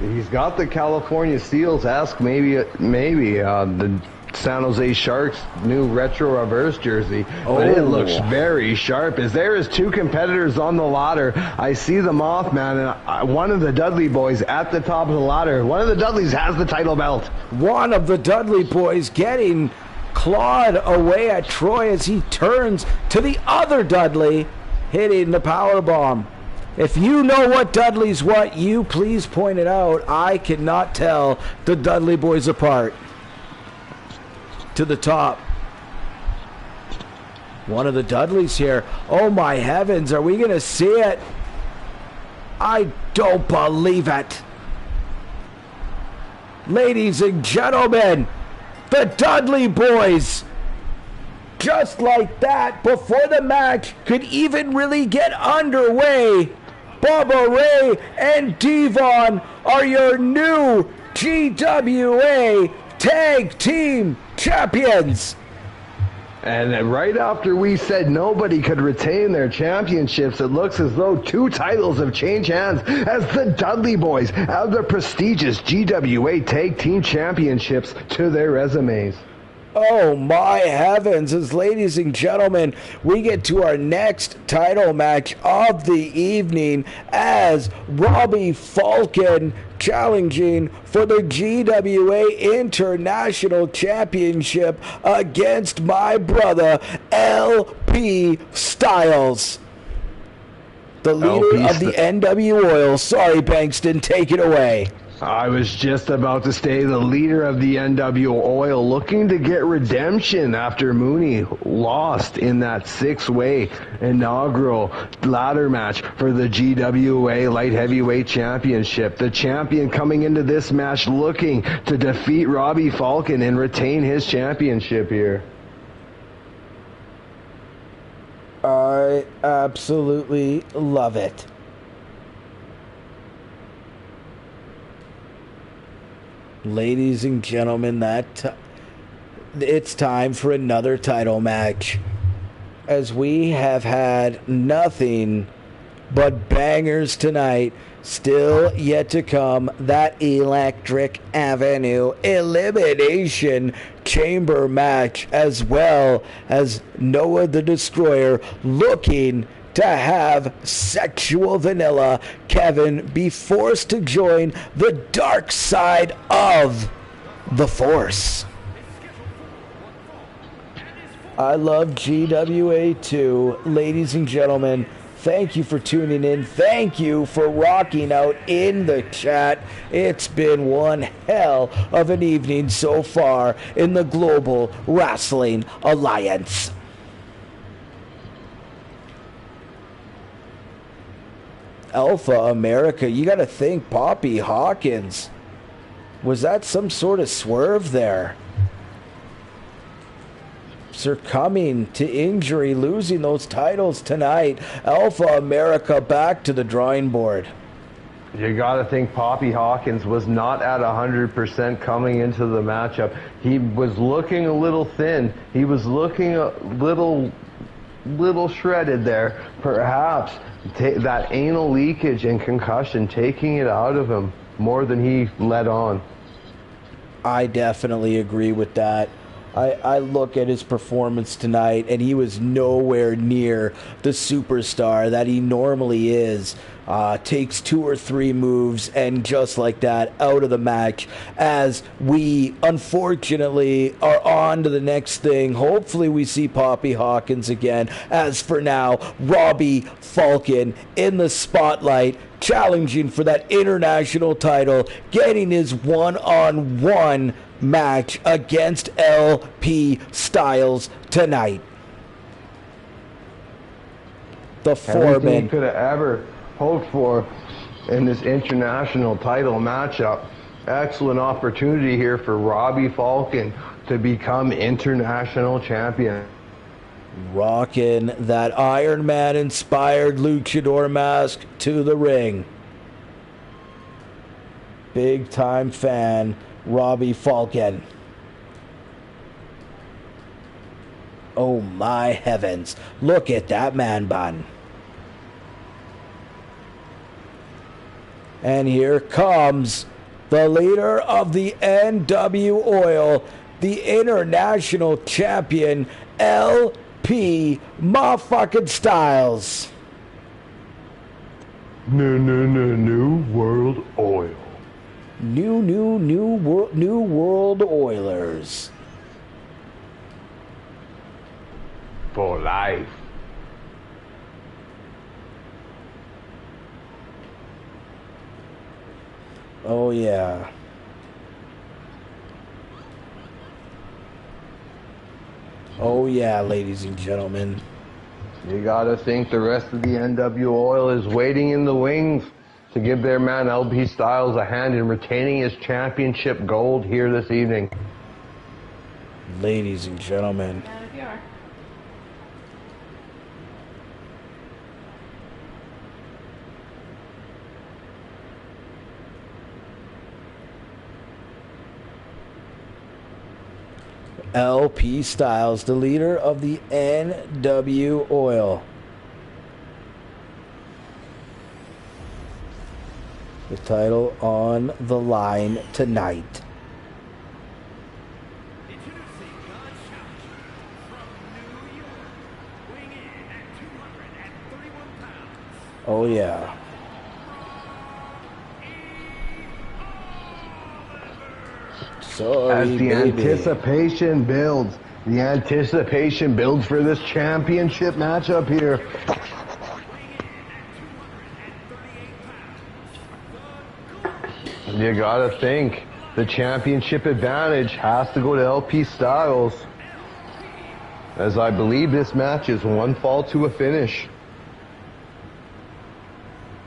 He's got the California Seals-esque, maybe the San Jose Sharks new retro reverse jersey, but it looks very sharp. As there is two competitors on the ladder, I see the Mothman and one of the Dudley boys at the top of the ladder. One of the Dudleys has the title belt. One of the Dudley boys getting clawed away at Troy as he turns to the other Dudley, hitting the power bomb. If you know what Dudley's what, you please point it out. I cannot tell the Dudley boys apart. To the top. One of the Dudleys here. Oh my heavens, are we going to see it? I don't believe it. Ladies and gentlemen, the Dudley boys. Just like that, before the match could even really get underway, Bubba Ray and Devon are your new GWA Tag Team Champions. And right after we said nobody could retain their championships, it looks as though two titles have changed hands as the Dudley boys add the prestigious GWA Tag Team Championships to their resumes. Oh my heavens, as ladies and gentlemen, we get to our next title match of the evening as Robbie Falcon challenging for the GWA International Championship against my brother LP Styles, the leader of the NW Oil. Sorry, Bankston, take it away. I was just about to say the leader of the NW Oil looking to get redemption after Mooney lost in that six-way inaugural ladder match for the GWA Light Heavyweight Championship. The champion coming into this match looking to defeat Robbie Falcon and retain his championship here. I absolutely love it. Ladies and gentlemen, it's time for another title match. As we have had nothing but bangers tonight, still yet to come, that Electric Avenue Elimination Chamber match, as well as Noah the Destroyer looking to have sexual vanilla Kevin be forced to join the dark side of the Force. I love GWA too. Ladies and gentlemen, thank you for tuning in. Thank you for rocking out in the chat. It's been one hell of an evening so far in the Global Wrestling Alliance. Alpha America, you got to think Poppy Hawkins. Was that some sort of swerve there? Succumbing to injury, losing those titles tonight. Alpha America back to the drawing board. You got to think Poppy Hawkins was not at 100% coming into the matchup. He was looking a little thin. He was looking a little shredded there. Perhaps that anal leakage and concussion taking it out of him more than he let on. I definitely agree with that. I look at his performance tonight, and he was nowhere near the superstar that he normally is. Takes 2 or 3 moves, and just like that, out of the match, as we unfortunately are on to the next thing. Hopefully we see Poppy Hawkins again. As for now, Robbie Falcon in the spotlight, challenging for that international title, getting his one-on-one match against LP Styles tonight. The foreman. Everything he could have ever hoped for in this international title matchup. Excellent opportunity here for Robbie Falcon to become international champion. Rocking that Iron Man inspired luchador mask to the ring. Big time fan, Robbie Falcon. Oh my heavens, look at that man bun. And here comes the leader of the NW Oil, the international champion, LP motherfucking Styles. New World Oil. New World Oilers. For life. Oh yeah. Oh yeah, ladies and gentlemen. You gotta think the rest of the NW Oil is waiting in the wings to give their man LP Styles a hand in retaining his championship gold here this evening. Ladies and gentlemen. LP Styles, the leader of the NW Oil. The title on the line tonight. Oh yeah. Sorry, as the anticipation builds, for this championship matchup here. You gotta think the championship advantage has to go to LP Styles, as I believe this match is one fall to a finish.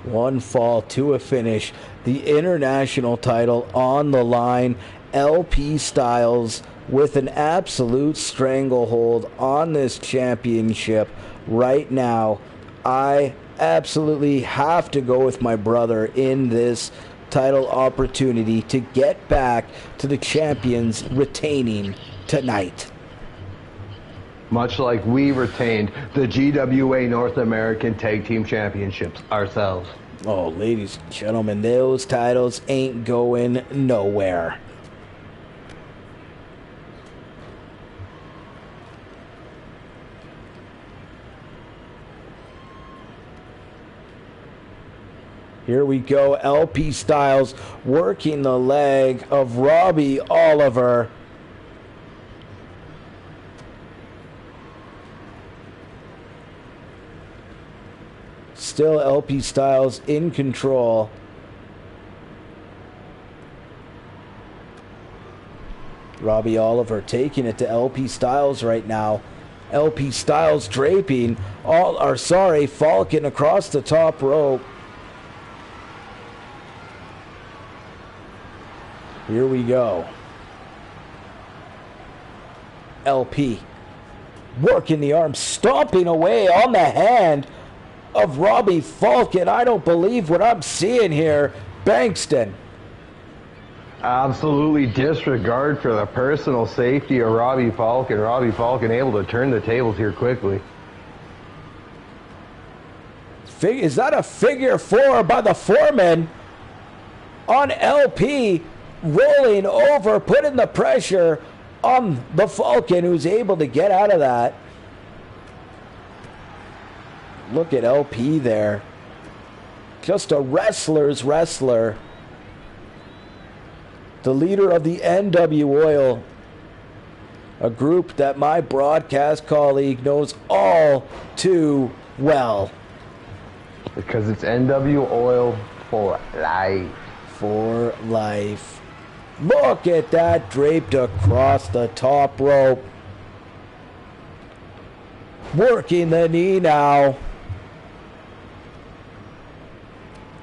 One fall to a finish. The international title on the line. LP Styles with an absolute stranglehold on this championship right now. I absolutely have to go with my brother in this title opportunity to get back to the champions retaining tonight. Much like we retained the GWA North American Tag Team Championships ourselves. Oh, ladies and gentlemen, those titles ain't going nowhere. Here we go, LP Styles working the leg of Robbie Oliver. still LP Styles in control. Robbie Oliver taking it to LP Styles right now. LP Styles draping. Falcon across the top rope. Here we go. LP working the arm, stomping away on the hand of Robbie Falcon. I don't believe what I'm seeing here. Bankston. Absolutely disregard for the personal safety of Robbie Falcon. Robbie Falcon able to turn the tables here quickly. Is that a figure four by the foreman on LP, rolling over, putting the pressure on the Falcon, who's able to get out of that. Look at LP there. Just a wrestler's wrestler. The leader of the NW Oil, a group that my broadcast colleague knows all too well. Because it's NW Oil for life. For life. Look at that, draped across the top rope. Working the knee now.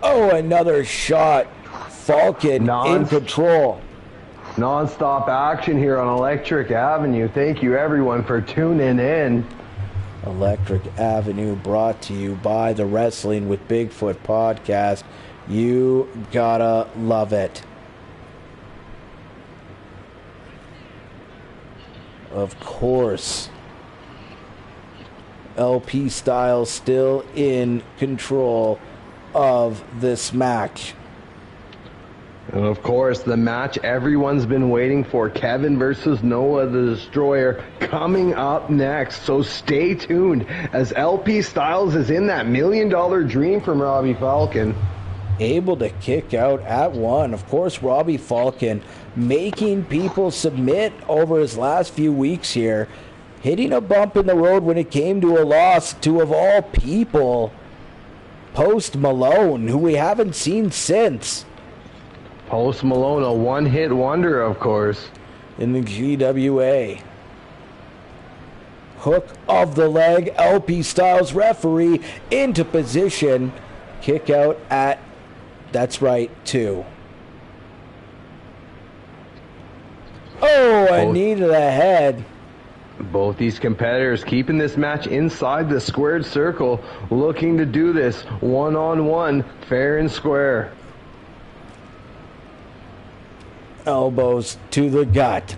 Oh, another shot. Falcon in control. Non-stop action here on Electric Avenue. Thank you everyone for tuning in. Electric Avenue brought to you by the Wrestling with Bigfoot podcast. You gotta love it. Of course, LP Styles still in control of this match. And of course, the match everyone's been waiting for, Kevin versus Noah the Destroyer, coming up next. So stay tuned as LP Styles is in that $1 million dream from Robbie Falcon. Able to kick out at one. Of course, Robbie Falcon making people submit over his last few weeks here. Hitting a bump in the road when it came to a loss to, of all people, Post Malone, who we haven't seen since. Post Malone, a one-hit wonder, of course. In the GWA. Hook of the leg, LP Styles referee into position. Kick out at, that's right, 2. Oh, a knee to the head. Both these competitors keeping this match inside the squared circle, looking to do this one-on-one, fair and square. Elbows to the gut.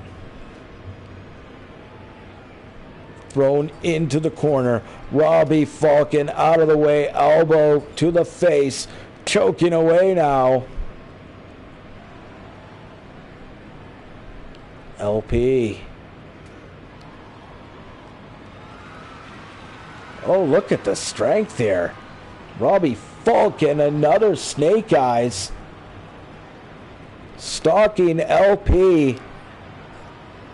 Thrown into the corner. Robbie Falcon out of the way. Elbow to the face. Choking away now. LP. Oh, look at the strength here. Robbie Falcon, another snake eyes. Stalking LP.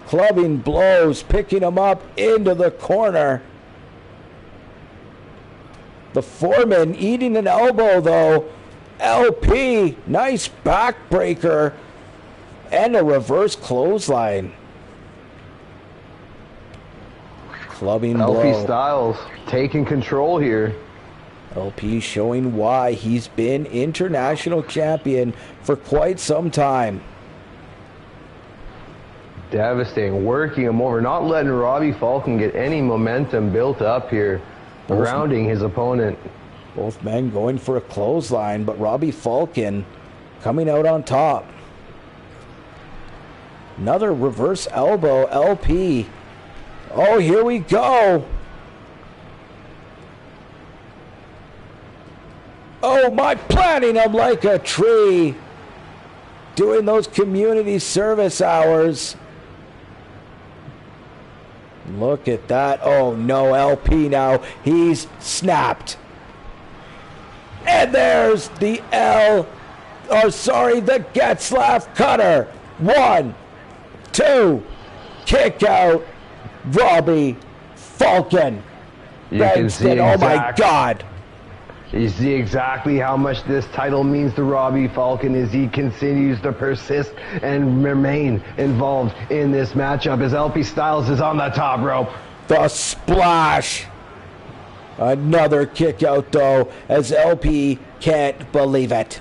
Clubbing blows, picking him up into the corner. The foreman eating an elbow, though. LP, nice backbreaker. And a reverse clothesline. Clubbing blow. LP Styles taking control here. LP showing why he's been international champion for quite some time. Devastating, working him over, not letting Robbie Falcon get any momentum built up here, grounding his opponent. Both men going for a clothesline, but Robbie Falcon coming out on top. Another reverse elbow, LP. Oh, here we go. Oh, my, planting him like a tree. Doing those community service hours. Look at that. Oh, no, LP now. He's snapped. And there's the the Getzlaff cutter. 1, 2, kick out. Robbie Falcon. You can see oh, my God. You see exactly how much this title means to Robbie Falcon as he continues to persist and remain involved in this matchup as LP Styles is on the top rope. The splash. Another kick out though, as LP can't believe it.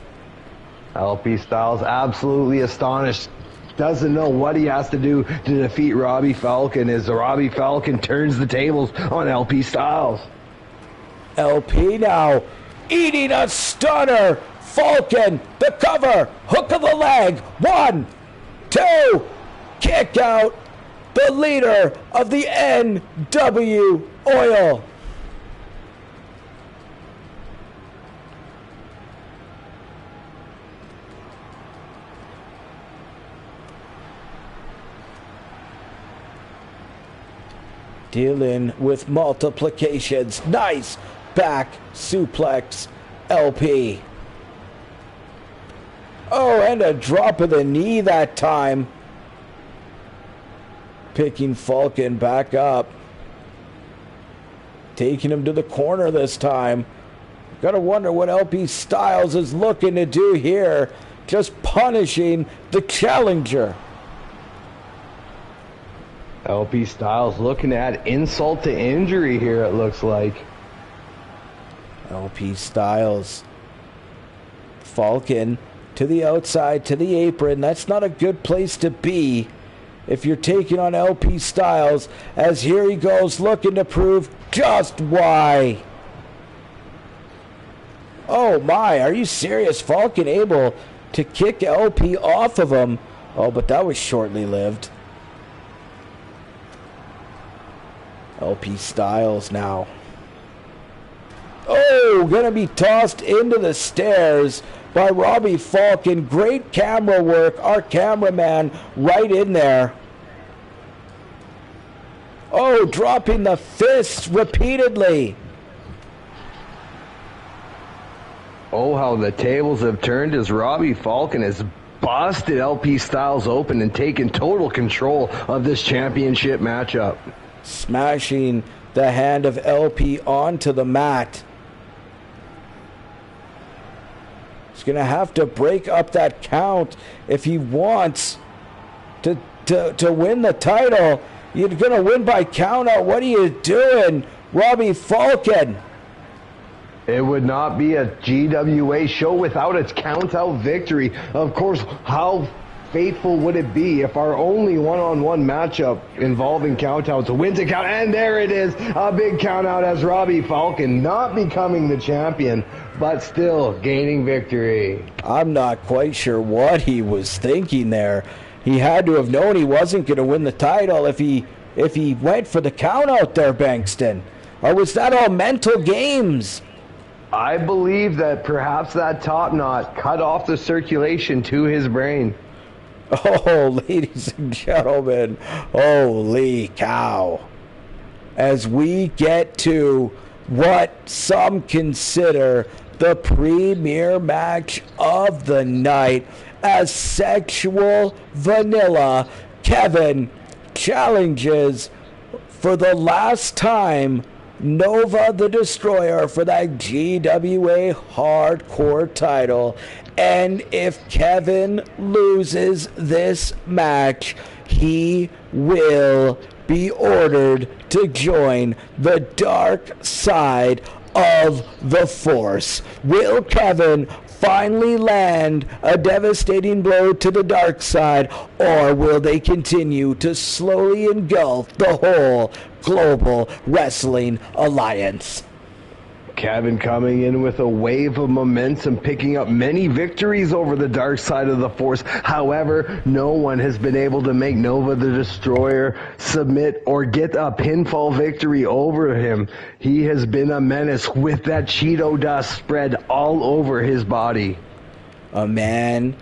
LP Styles absolutely astonished. Doesn't know what he has to do to defeat Robbie Falcon as Robbie Falcon turns the tables on LP Styles. LP now eating a stunner. Falcon, the cover, hook of the leg. 1, 2, kick out. The leader of the NW Oil. Dealing with multiplications. Nice back suplex, LP. Oh, and a drop of the knee that time. Picking Falcon back up. Taking him to the corner this time. Gotta wonder what LP Styles is looking to do here. Just punishing the challenger. LP Styles looking at insult to injury here, it looks like. LP Styles. Falcon to the outside, to the apron. That's not a good place to be if you're taking on LP Styles, as here he goes looking to prove just why. Oh my, are you serious? Falcon able to kick LP off of him. Oh, but that was shortly lived. LP Styles now. Oh, gonna be tossed into the stairs by Robbie Falcon. Great camera work. Our cameraman right in there. Oh, dropping the fists repeatedly. Oh, how the tables have turned as Robbie Falcon has busted LP Styles open and taken total control of this championship matchup. Smashing the hand of LP onto the mat. He's going to have to break up that count if he wants to win the title. You're going to win by count out. What are you doing, Robbie Falcon? It would not be a GWA show without its count-out victory. Of course, how fateful would it be if our only one-on-one matchup involving count-outs wins a count? And there it is, a big count-out as Robbie Falcon not becoming the champion, but still gaining victory. I'm not quite sure what he was thinking there. He had to have known he wasn't going to win the title if he went for the count-out there, Bankston. Or was that all mental games? I believe that perhaps that top knot cut off the circulation to his brain. Oh, ladies and gentlemen, holy cow. As we get to what some consider the premier match of the night, as Sexual Vanilla Kevin challenges for the last time Nova the Destroyer for that GWA Hardcore title. And if Kevin loses this match, he will be ordered to join the dark side of the Force. Will Kevin finally land a devastating blow to the dark side, or will they continue to slowly engulf the whole Global Wrestling Alliance? Kevin coming in with a wave of momentum, picking up many victories over the dark side of the Force. However, no one has been able to make Nova the Destroyer submit or get a pinfall victory over him. He has been a menace with that Cheeto dust spread all over his body. A man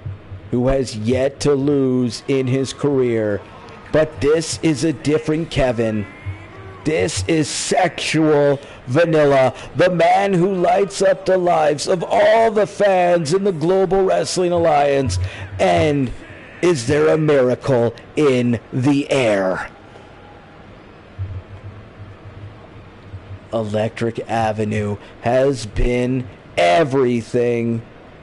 who has yet to lose in his career. But this is a different Kevin. This is Sexual Vanilla, the man who lights up the lives of all the fans in the Global Wrestling Alliance. And is there a miracle in the air? Electric Avenue has been everything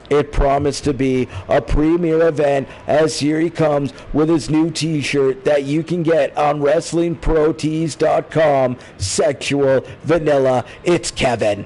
it promised to be, a premier event, as here he comes with his new t-shirt that you can get on WrestlingProTees.com, Sexual Vanilla. It's Kevin.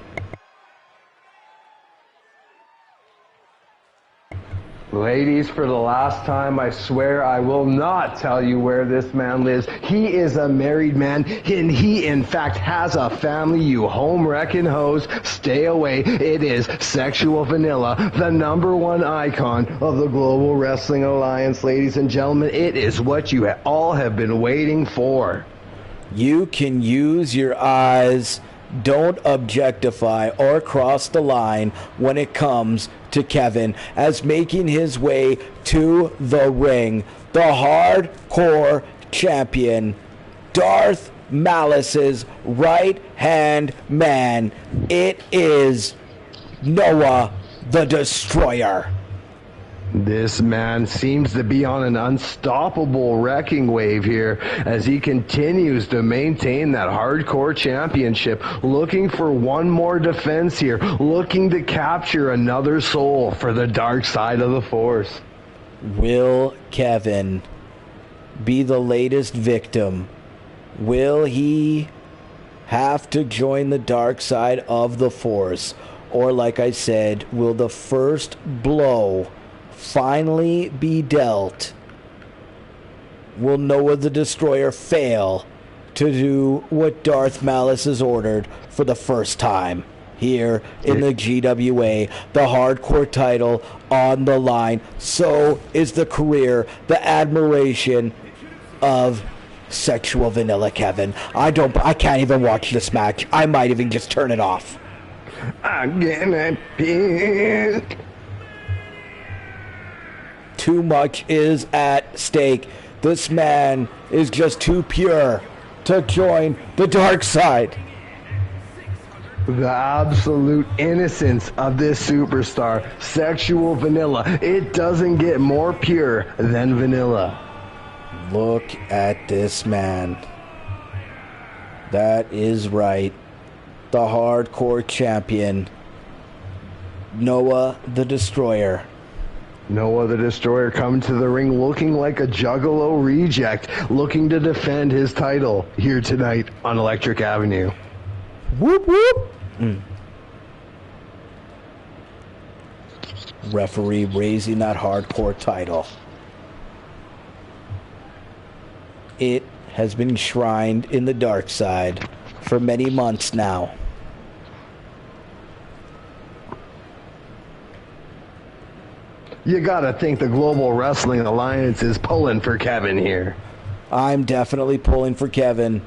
Ladies, for the last time, I swear I will not tell you where this man lives. He is a married man, and he, in fact, has a family, you home-wrecking hoes. Stay away. It is Sexual Vanilla, the #1 icon of the Global Wrestling Alliance, ladies and gentlemen. It is what you all have been waiting for. You can use your eyes. Don't objectify or cross the line when it comes to Kevin, as making his way to the ring, the hardcore champion, Darth Malice's right-hand man. It is Noah the Destroyer. This man seems to be on an unstoppable wrecking wave here as he continues to maintain that hardcore championship, looking for one more defense here, looking to capture another soul for the dark side of the force. Will Kevin be the latest victim? Will he have to join the dark side of the force? Or, like I said, will the first blow finally be dealt? Will Noah the Destroyer fail to do what Darth Malice has ordered for the first time here in the GWA? The hardcore title on the line. So is the career, the admiration of Sexual Vanilla Kevin. I can't even watch this match. I might even just turn it off. I'm gonna be... Too much is at stake. This man is just too pure to join the dark side. The absolute innocence of this superstar, Sexual Vanilla. It doesn't get more pure than vanilla. Look at this man. That is right. The hardcore champion, Noah the Destroyer. Noah the Destroyer coming to the ring looking like a Juggalo reject, looking to defend his title here tonight on Electric Avenue. Whoop whoop! Referee raising that hardcore title. It has been enshrined in the dark side for many months now. You gotta think the Global Wrestling Alliance is pulling for Kevin here. I'm definitely pulling for Kevin.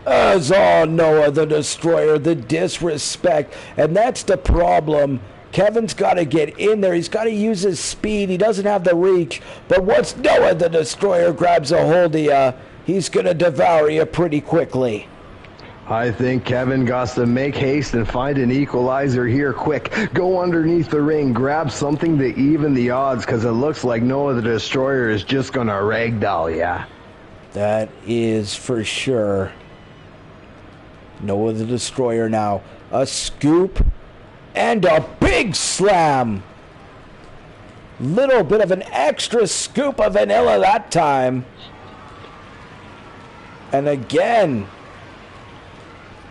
As all Noah the Destroyer, the disrespect. And that's the problem. Kevin's got to get in there. He's got to use his speed. He doesn't have the reach. But once Noah the Destroyer grabs a hold of you, he's going to devour you pretty quickly. I think Kevin got to make haste and find an equalizer here quick. Go underneath the ring, grab something to even the odds, because it looks like Noah the Destroyer is just going to ragdoll ya. That is for sure. Noah the Destroyer now. A scoop and a big slam. Little bit of an extra scoop of vanilla that time. And again.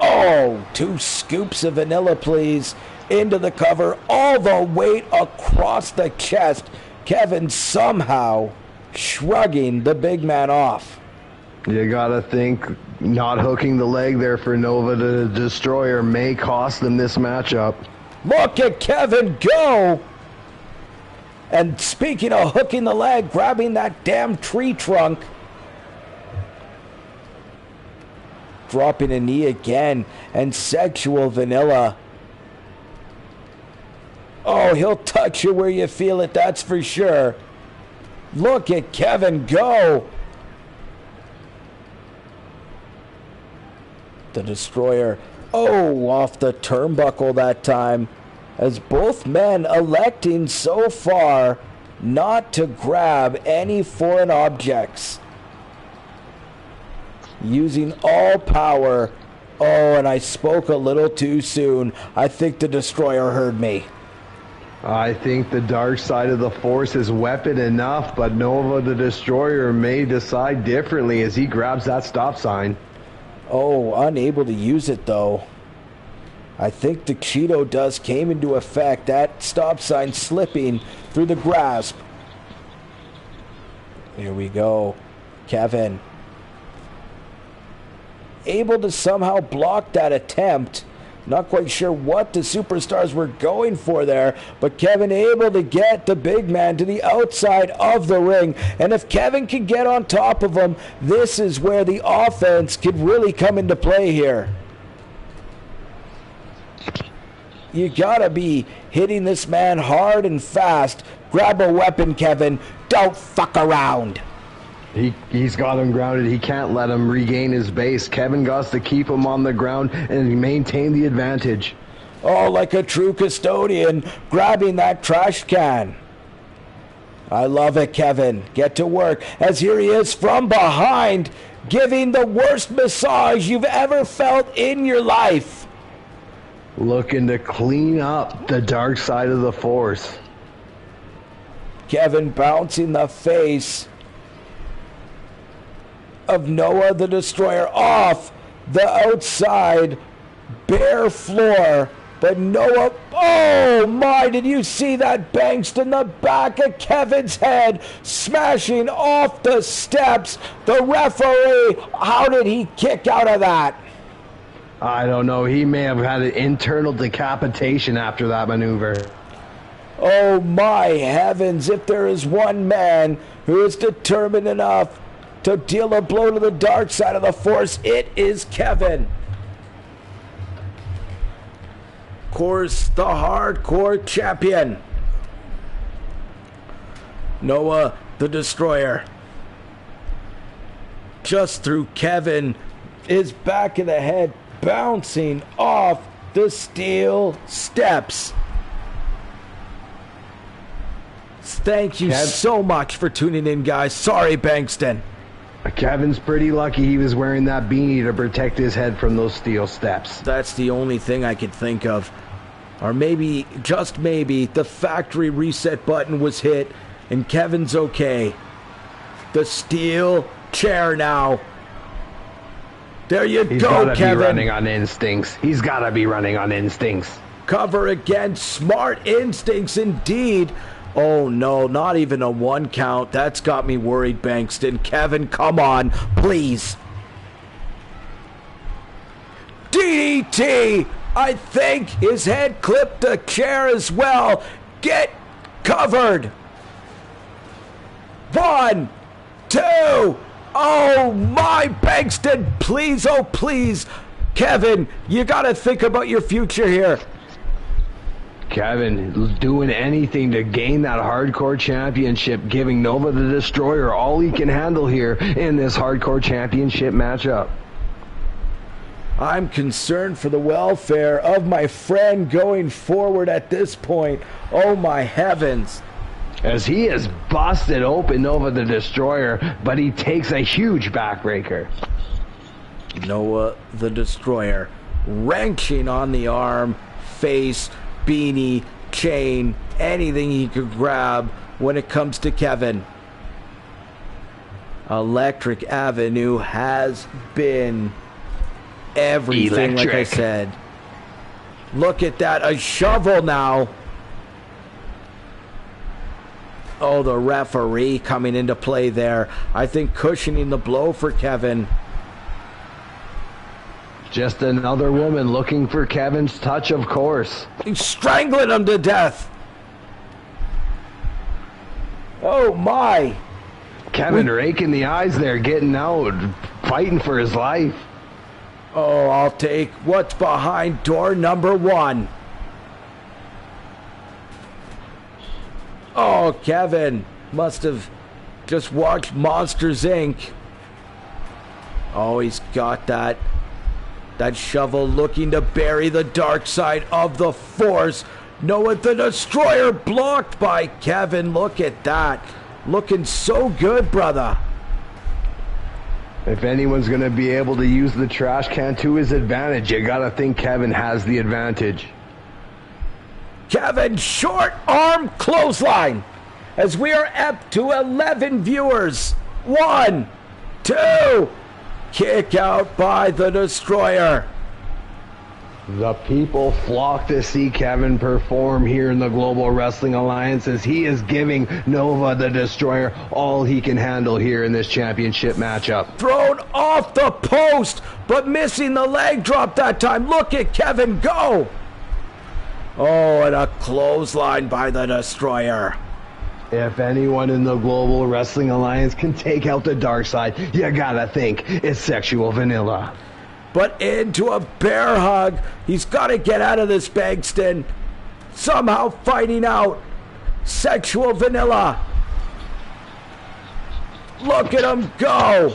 Oh, 2 scoops of vanilla, please. Into the cover. All the weight across the chest. Kevin somehow shrugging the big man off. You gotta think not hooking the leg there for Nova the Destroyer may cost them this matchup. Look at Kevin go! And speaking of hooking the leg, grabbing that damn tree trunk. Dropping a knee again. And Sexual Vanilla. Oh, he'll touch you where you feel it, that's for sure. Look at Kevin go! The Destroyer, oh, off the turnbuckle that time, as both men electing so far not to grab any foreign objects, using all power Oh, and I spoke a little too soon. I think the Destroyer heard me. I think the dark side of the Force is weapon enough, but Nova the Destroyer may decide differently as he grabs that stop sign. Oh, unable to use it though. I think the Cheeto dust came into effect. That stop sign slipping through the grasp. Here we go. Kevin. Able to somehow block that attempt. Not quite sure what the superstars were going for there, but Kevin able to get the big man to the outside of the ring. And if Kevin can get on top of him, this is where the offense could really come into play here. You gotta be hitting this man hard and fast. Grab a weapon, Kevin. Don't fuck around. He's got him grounded. He can't let him regain his base. Kevin got to keep him on the ground and maintain the advantage. Oh, like a true custodian, grabbing that trash can. I love it, Kevin. Get to work. As here he is from behind, giving the worst massage you've ever felt in your life. Looking to clean up the dark side of the Force. Kevin bouncing the face of Noah the Destroyer off the outside bare floor. But Noah, oh my, did you see that bounced in the back of Kevin's head, smashing off the steps? The referee, how did he kick out of that? I don't know. He may have had an internal decapitation after that maneuver. Oh my heavens, if there is one man who is determined enough to deal a blow to the dark side of the Force, it is Kevin. Of course, the hardcore champion. Noah the Destroyer. Just through Kevin, his back of the head bouncing off the steel steps. Thank you so much for tuning in, guys. Sorry, Bankston. Kevin's pretty lucky he was wearing that beanie to protect his head from those steel steps. That's the only thing I could think of. Or maybe, just maybe, the factory reset button was hit and Kevin's okay. The steel chair now. There you He's go, gotta Kevin. be running on instincts. He's gotta be running on instincts. Cover again. Smart instincts indeed. Oh no, not even a 1 count. That's got me worried, Bankston. Kevin, come on, please. DDT! I think his head clipped the chair as well. Get covered. 1, 2. Oh my, Bankston, please, oh please. Kevin, you gotta think about your future here. Kevin doing anything to gain that hardcore championship, giving Nova the Destroyer all he can handle here in this hardcore championship matchup. I'm concerned for the welfare of my friend going forward at this point. Oh my heavens. As he has busted open Nova the Destroyer, but he takes a huge backbreaker. Noah the Destroyer wrenching on the arm, face, beanie, chain, anything he could grab when it comes to Kevin. Electric Avenue has been everything, like I said. Look at that, a shovel now. Oh, the referee coming into play there. I think cushioning the blow for Kevin. Just another woman looking for Kevin's touch, of course. He's strangling him to death. Oh, my. Kevin raking the eyes there, getting out, fighting for his life. Oh, I'll take what's behind door number 1. Oh, Kevin must have just watched Monsters, Inc. Oh, he's got that shovel looking to bury the dark side of the Force. Noah the Destroyer blocked by Kevin. Look at that. Looking so good, brother. If anyone's going to be able to use the trash can to his advantage, you got to think Kevin has the advantage. Kevin, short arm clothesline as we are up to 11 viewers. 1, 2, kick out by the Destroyer. The people flock to see Kevin perform here in the Global Wrestling Alliance as he is giving Nova the Destroyer all he can handle here in this championship matchup. Thrown off the post, but missing the leg drop that time. Look at Kevin go. Oh, and a clothesline by the Destroyer. If anyone in the Global Wrestling Alliance can take out the dark side, you gotta think it's Sexual Vanilla. But into a bear hug. He's got to get out of this, Bankston. Somehow fighting out Sexual Vanilla. Look at him go.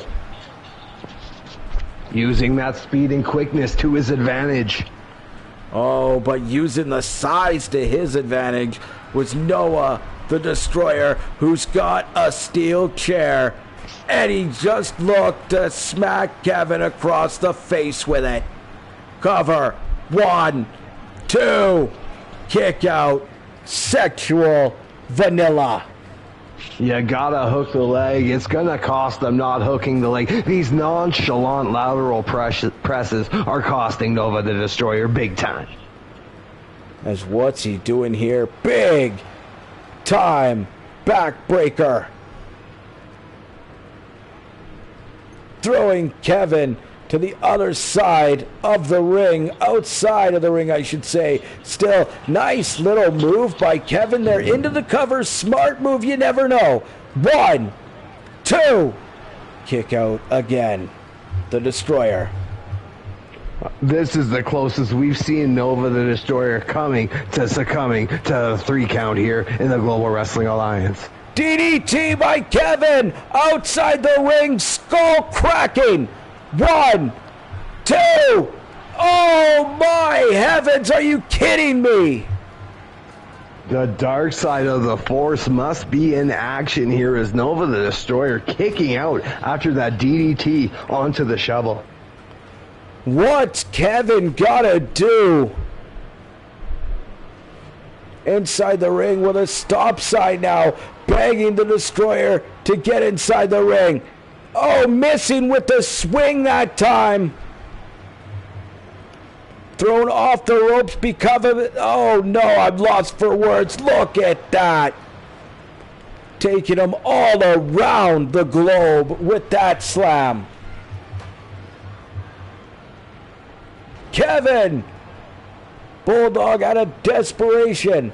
Using that speed and quickness to his advantage. Oh, but using the size to his advantage was Noah the Destroyer, who's got a steel chair. And he just looked to smack Kevin across the face with it. Cover. 1, 2. Kick out. Sexual Vanilla. You gotta hook the leg. It's gonna cost them not hooking the leg. These nonchalant lateral presses are costing Nova the Destroyer big time. As what's he doing here? Big time backbreaker. Throwing Kevin to the other side of the ring, outside of the ring, I should say. Still, nice little move by Kevin there into the cover. Smart move, you never know. 1, 2, kick out again. The Destroyer. This is the closest we've seen Nova the Destroyer coming to succumbing to a 3 count here in the Global Wrestling Alliance. DDT by Kevin outside the ring, skull cracking. 1, 2. Oh my heavens, are you kidding me? The dark side of the force must be in action here as Nova the Destroyer kicking out after that DDT onto the shovel. What's Kevin gotta do? Inside the ring with a stop sign now, begging the Destroyer to get inside the ring. Oh, missing with the swing that time. Thrown off the ropes because of it. Oh no, I'm lost for words. Look at that. Taking him all around the globe with that slam. Kevin. Bulldog out of desperation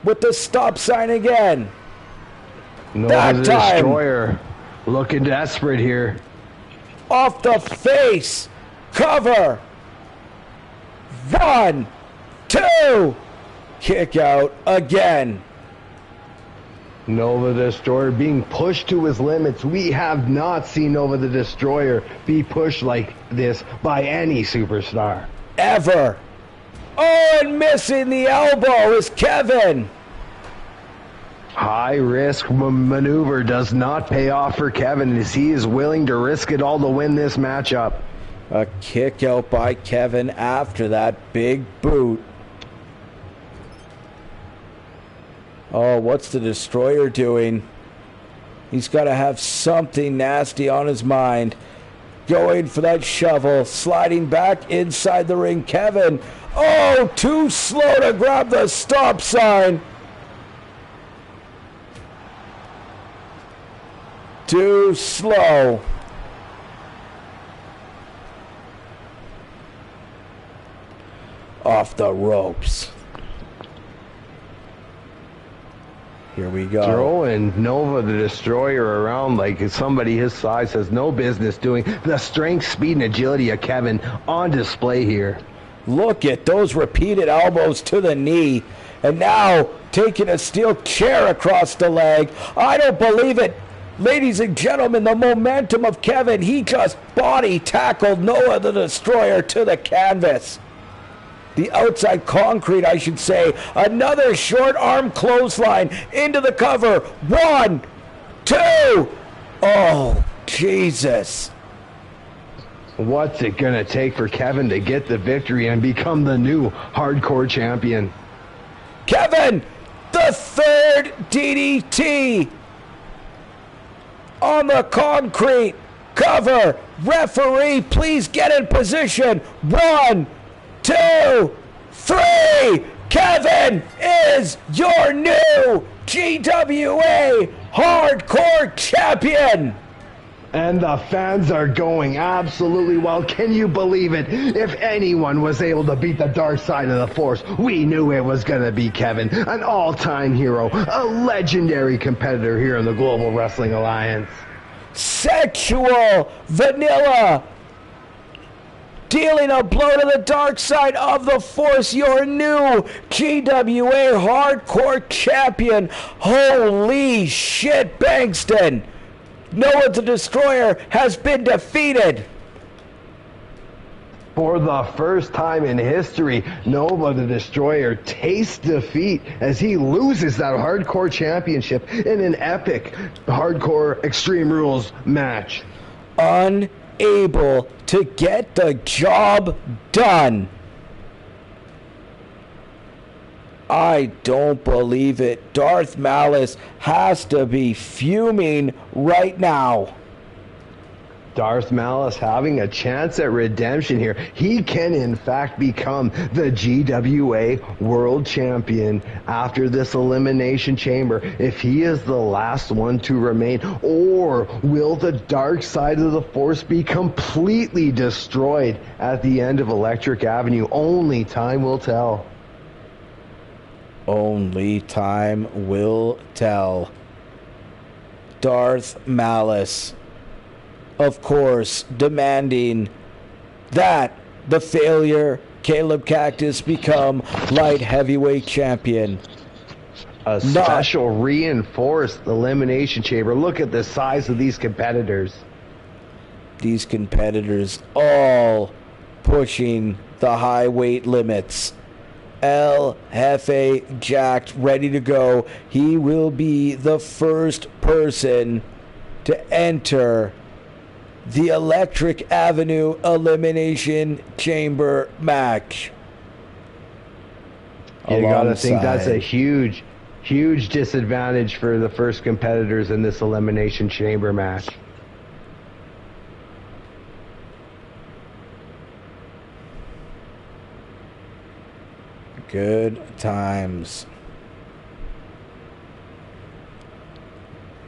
with the stop sign again. Nova the Destroyer looking desperate here. Off the face. Cover. 1, 2. Kick out again. Nova the Destroyer being pushed to his limits. We have not seen Nova the Destroyer be pushed like this by any superstar. Ever. Oh, and missing the elbow is Kevin. High risk maneuver does not pay off for Kevin as he is willing to risk it all to win this matchup. A kick out by Kevin after that big boot. Oh, what's the Destroyer doing? He's got to have something nasty on his mind. Going for that shovel, sliding back inside the ring. Kevin, oh, too slow to grab the stop sign. Too slow. Off the ropes. Here we go. Throwing Nova the Destroyer around like somebody his size has no business doing. The strength, speed, and agility of Kevin on display here. Look at those repeated elbows to the knee. And now taking a steel chair across the leg. I don't believe it. Ladies and gentlemen, the momentum of Kevin. He just body tackled Noah the Destroyer to the canvas. The outside concrete, I should say. Another short arm clothesline into the cover. 1, 2. Oh, Jesus. What's it going to take for Kevin to get the victory and become the new hardcore champion? Kevin, the third DDT on the concrete. Cover. Referee, please get in position. 1, 2, 3. Kevin is your new GWA Hardcore Champion. And the fans are going absolutely wild. Can you believe it? If anyone was able to beat the dark side of the force, we knew it was going to be Kevin, an all-time hero, a legendary competitor here in the Global Wrestling Alliance. Sexual Vanilla, dealing a blow to the dark side of the force, your new GWA Hardcore Champion. Holy shit, Bankston. Noah the Destroyer has been defeated. For the first time in history, Nova the Destroyer tastes defeat as he loses that hardcore championship in an epic hardcore Extreme Rules match. Unable to get the job done. I don't believe it. Darth Malice has to be fuming right now. Darth Malice having a chance at redemption here. He can, in fact, become the GWA World Champion after this Elimination Chamber if he is the last one to remain. Or will the dark side of the Force be completely destroyed at the end of Electric Avenue? Only time will tell. Only time will tell. Darth Malice, of course, demanding that the failure Caleb Cactus become light heavyweight champion. A special reinforced elimination chamber. Look at the size of these competitors. These competitors all pushing the high weight limits. El Jefe jacked, ready to go. He will be the first person to enter the Electric Avenue Elimination Chamber match. You gotta think that's a huge disadvantage for the first competitors in this Elimination Chamber match. Good times.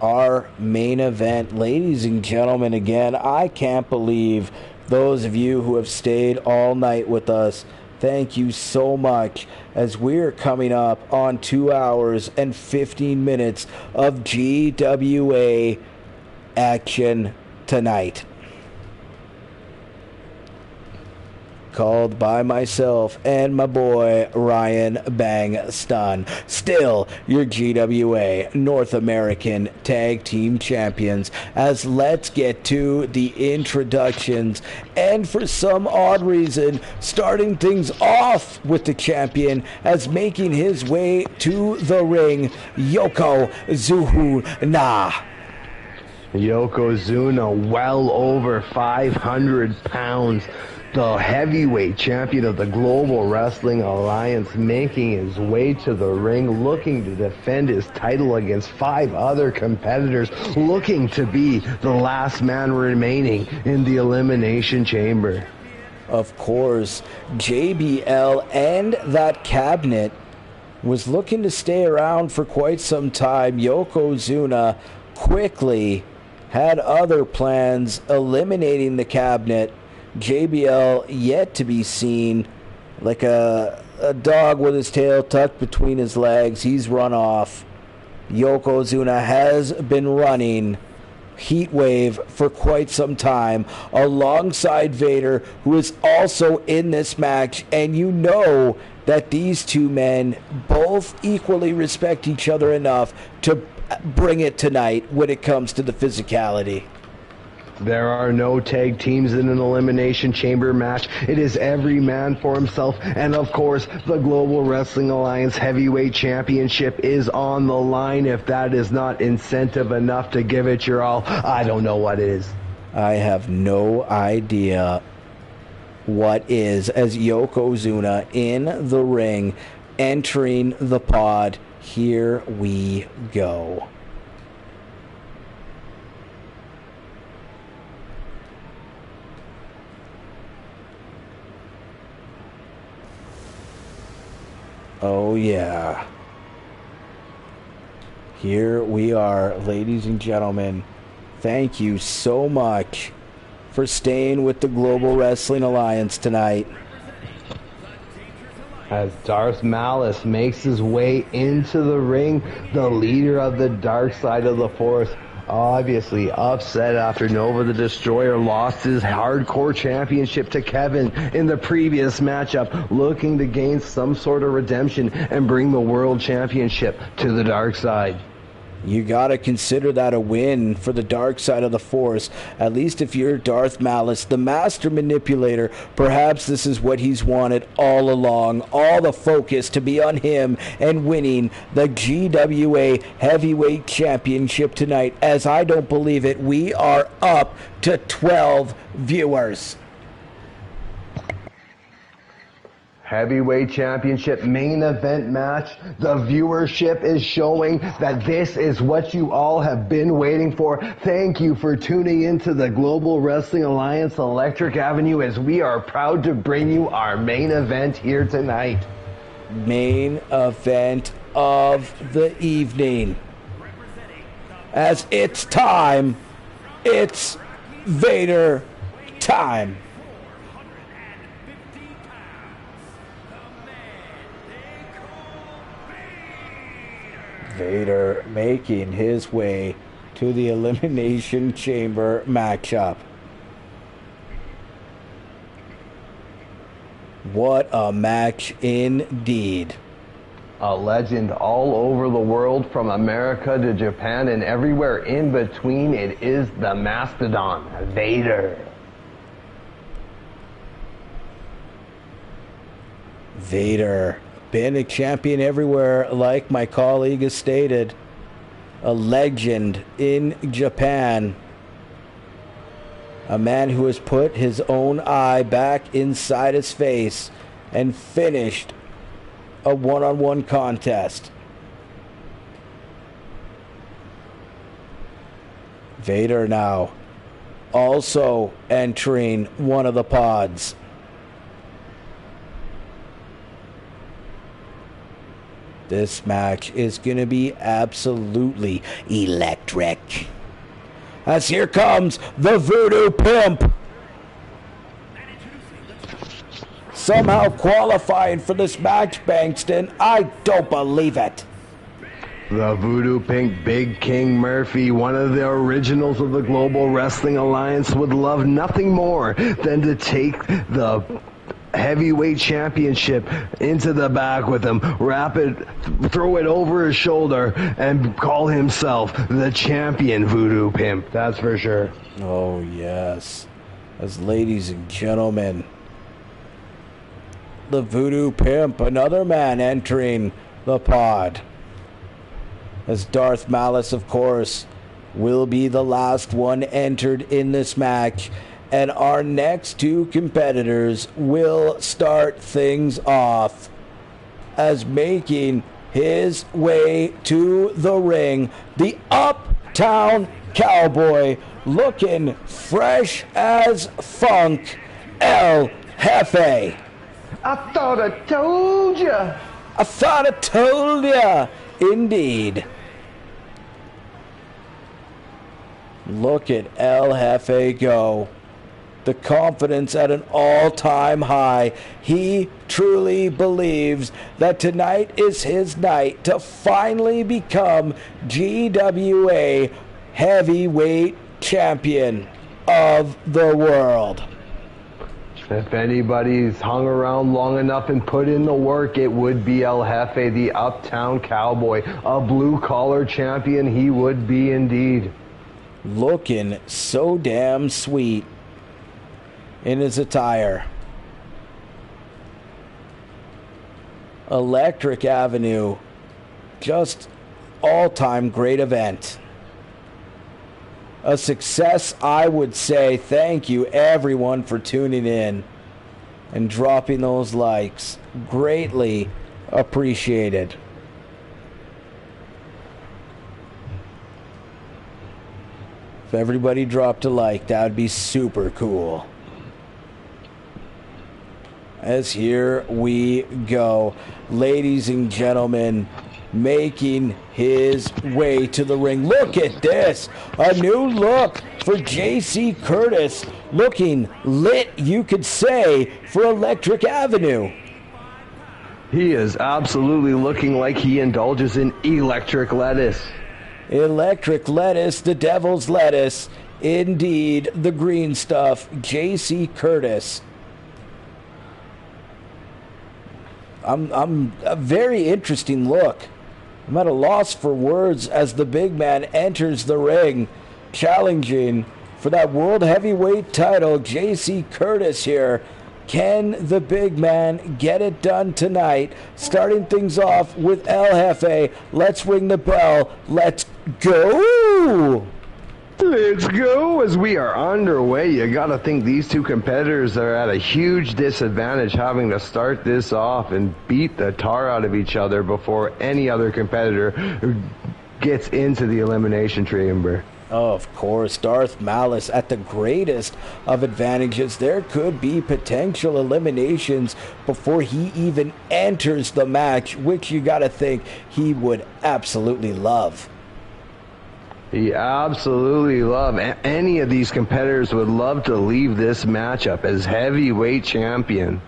Our main event, ladies and gentlemen, again, I can't believe those of you who have stayed all night with us. Thank you so much, as we're coming up on 2 hours and 15 minutes of GWA action tonight. Called by myself and my boy Ryan Bang Stun. Still your GWA North American Tag Team Champions. As let's get to the introductions. And for some odd reason, starting things off with the champion as making his way to the ring, Yokozuna. Yokozuna, well over 500 pounds. The heavyweight champion of the Global Wrestling Alliance, making his way to the ring, looking to defend his title against 5 other competitors, looking to be the last man remaining in the Elimination Chamber. Of course, JBL and that cabinet was looking to stay around for quite some time. Yokozuna quickly had other plans, eliminating the cabinet. JBL yet to be seen, like a dog with his tail tucked between his legs. He's run off. Yokozuna has been running Heatwave for quite some time alongside Vader, who is also in this match. And you know that these two men both equally respect each other enough to bring it tonight when it comes to the physicality. There are no tag teams in an Elimination Chamber match. It is every man for himself. And of course, the Global Wrestling Alliance Heavyweight Championship is on the line. If that is not incentive enough to give it your all, I don't know what is. I have no idea what is, as Yokozuna in the ring, entering the pod. Here we go. Oh, yeah. Here we are, ladies and gentlemen. Thank you so much for staying with the Global Wrestling Alliance tonight. As Darth Malice makes his way into the ring, the leader of the dark side of the force, obviously upset after Nova the Destroyer lost his hardcore championship to Kevin in the previous matchup, looking to gain some sort of redemption and bring the world championship to the dark side. You gotta consider that a win for the dark side of the force. At least if you're Darth Malice, the master manipulator, perhaps this is what he's wanted all along. All the focus to be on him and winning the GWA Heavyweight Championship tonight. As I don't believe it, we are up to 12 viewers. Heavyweight Championship main event match. The viewership is showing that this is what you all have been waiting for. Thank you for tuning into the Global Wrestling Alliance Electric Avenue, as we are proud to bring you our main event here tonight. Main event of the evening. As it's time, it's Vader time. Vader making his way to the Elimination Chamber matchup. What a match indeed. A legend all over the world, from America to Japan and everywhere in between. It is the Mastodon, Vader. Vader. Been a champion everywhere, like my colleague has stated. A legend in Japan. A man who has put his own eye back inside his face and finished a one-on-one contest. Vader now also entering one of the pods. This match is going to be absolutely electric. As here comes the Voodoo Pimp. Somehow qualifying for this match, Bankston. I don't believe it. The Voodoo Pimp, Big King Murphy, one of the originals of the Global Wrestling Alliance, would love nothing more than to take the heavyweight championship into the back with him, wrap it, throw it over his shoulder, and call himself the champion Voodoo Pimp. That's for sure. Oh, yes. As ladies and gentlemen, the Voodoo Pimp, another man entering the pod. As Darth Malice, of course, will be the last one entered in this match. And our next two competitors will start things off, as making his way to the ring, the Uptown Cowboy, looking fresh as funk, El Jefe. I thought I told ya. I thought I told ya. Indeed. Look at El Jefe go. The confidence at an all-time high. He truly believes that tonight is his night to finally become GWA Heavyweight Champion of the world. If anybody's hung around long enough and put in the work, it would be El Jefe, the Uptown Cowboy. A blue-collar champion he would be indeed. Looking so damn sweet in his attire. Electric Avenue, just all-time great event. a success, I would say. Thank you, everyone, for tuning in and dropping those likes. Greatly appreciated. If everybody dropped a like, that would be super cool. As here we go, ladies and gentlemen, making his way to the ring. Look at this, a new look for J.C. Curtis, looking lit, you could say, for Electric Avenue. He is absolutely looking like he indulges in electric lettuce. Electric lettuce, the devil's lettuce, indeed, the green stuff, J.C. Curtis. I'm a very interesting look. I'm at a loss for words as the big man enters the ring, challenging for that World Heavyweight title. J.C. Curtis here. Can the big man get it done tonight? Starting things off with El Jefe. Let's ring the bell. Let's go! Let's go as we are underway. You gotta think these two competitors are at a huge disadvantage, having to start this off and beat the tar out of each other before any other competitor gets into the elimination chamber. Oh, of course, Darth Malice at the greatest of advantages. There could be potential eliminations before he even enters the match, which you gotta think he would absolutely love. He absolutely love. Any of these competitors would love to leave this matchup as heavyweight champion.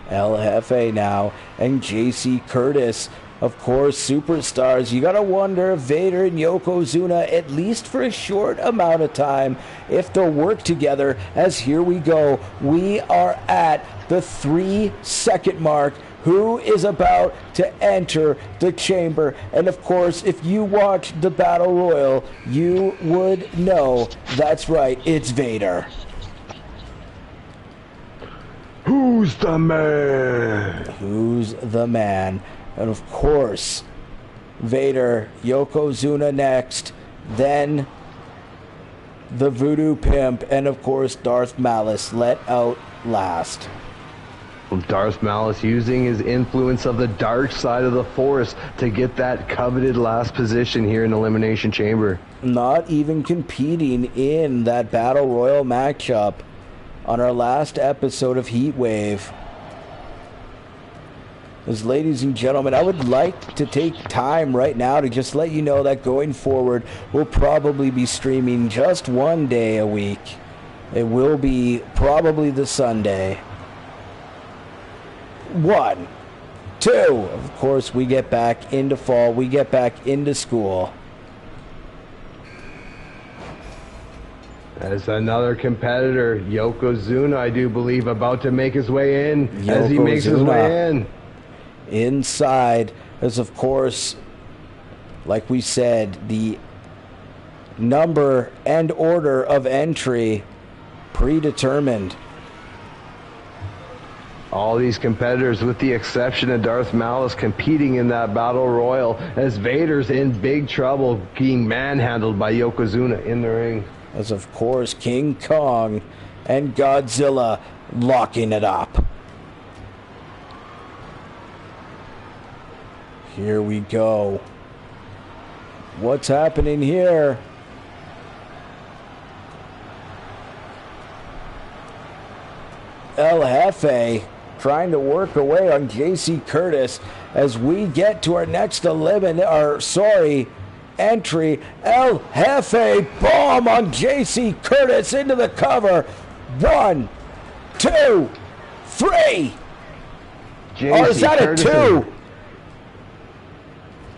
El Jefe now, and J.C. Curtis, of course, superstars. You gotta wonder if Vader and Yokozuna, at least for a short amount of time, if they'll work together. As here we go, we are at the 3-second mark. Who is about to enter the chamber? And of course, if you watch the Battle Royal, you would know that's right, it's Vader. Who's the man? Who's the man? And of course, Vader, Yokozuna next, then the Voodoo Pimp, and of course Darth Malice let out last. Darth Malice using his influence of the dark side of the Force to get that coveted last position here in Elimination Chamber. Not even competing in that Battle Royal matchup on our last episode of Heatwave. As ladies and gentlemen, I would like to take time right now to just let you know that going forward, we'll probably be streaming just one day a week. It will be probably the Sunday. 1, 2, of course, we get back into fall, we get back into school. As another competitor, Yokozuna, I do believe, about to make his way in. As he makes his way in. Inside, as of course, like we said, the number and order of entry predetermined. All these competitors, with the exception of Darth Malice, competing in that Battle Royal, as Vader's in big trouble being manhandled by Yokozuna in the ring. As of course, King Kong and Godzilla locking it up. Here we go. What's happening here? El Jefe trying to work away on J.C. Curtis as we get to our next entry. El Jefe bomb on J.C. Curtis into the cover. 1, 2, 3. Or is that a 2?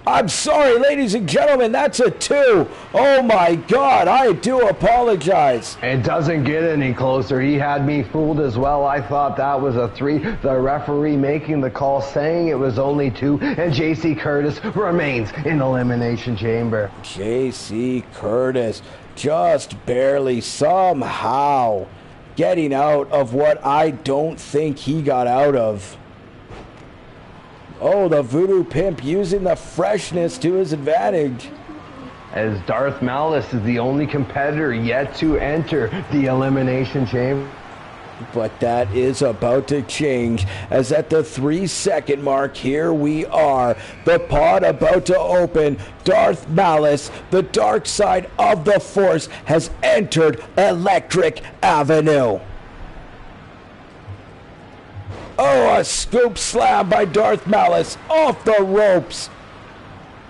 I'm sorry, ladies and gentlemen, that's a 2. Oh my God, I do apologize. It doesn't get any closer. He had me fooled as well. I thought that was a 3. The referee making the call saying it was only 2, and J.C. Curtis remains in the Elimination Chamber. J.C. Curtis just barely somehow getting out of what I don't think he got out of. Oh, the Voodoo Pimp using the freshness to his advantage. as Darth Malice is the only competitor yet to enter the Elimination Chamber. But that is about to change, as at the 3-second mark, here we are. The pod about to open. Darth Malice, the dark side of the Force, has entered Electric Avenue. Oh, a scoop slam by Darth Malice off the ropes.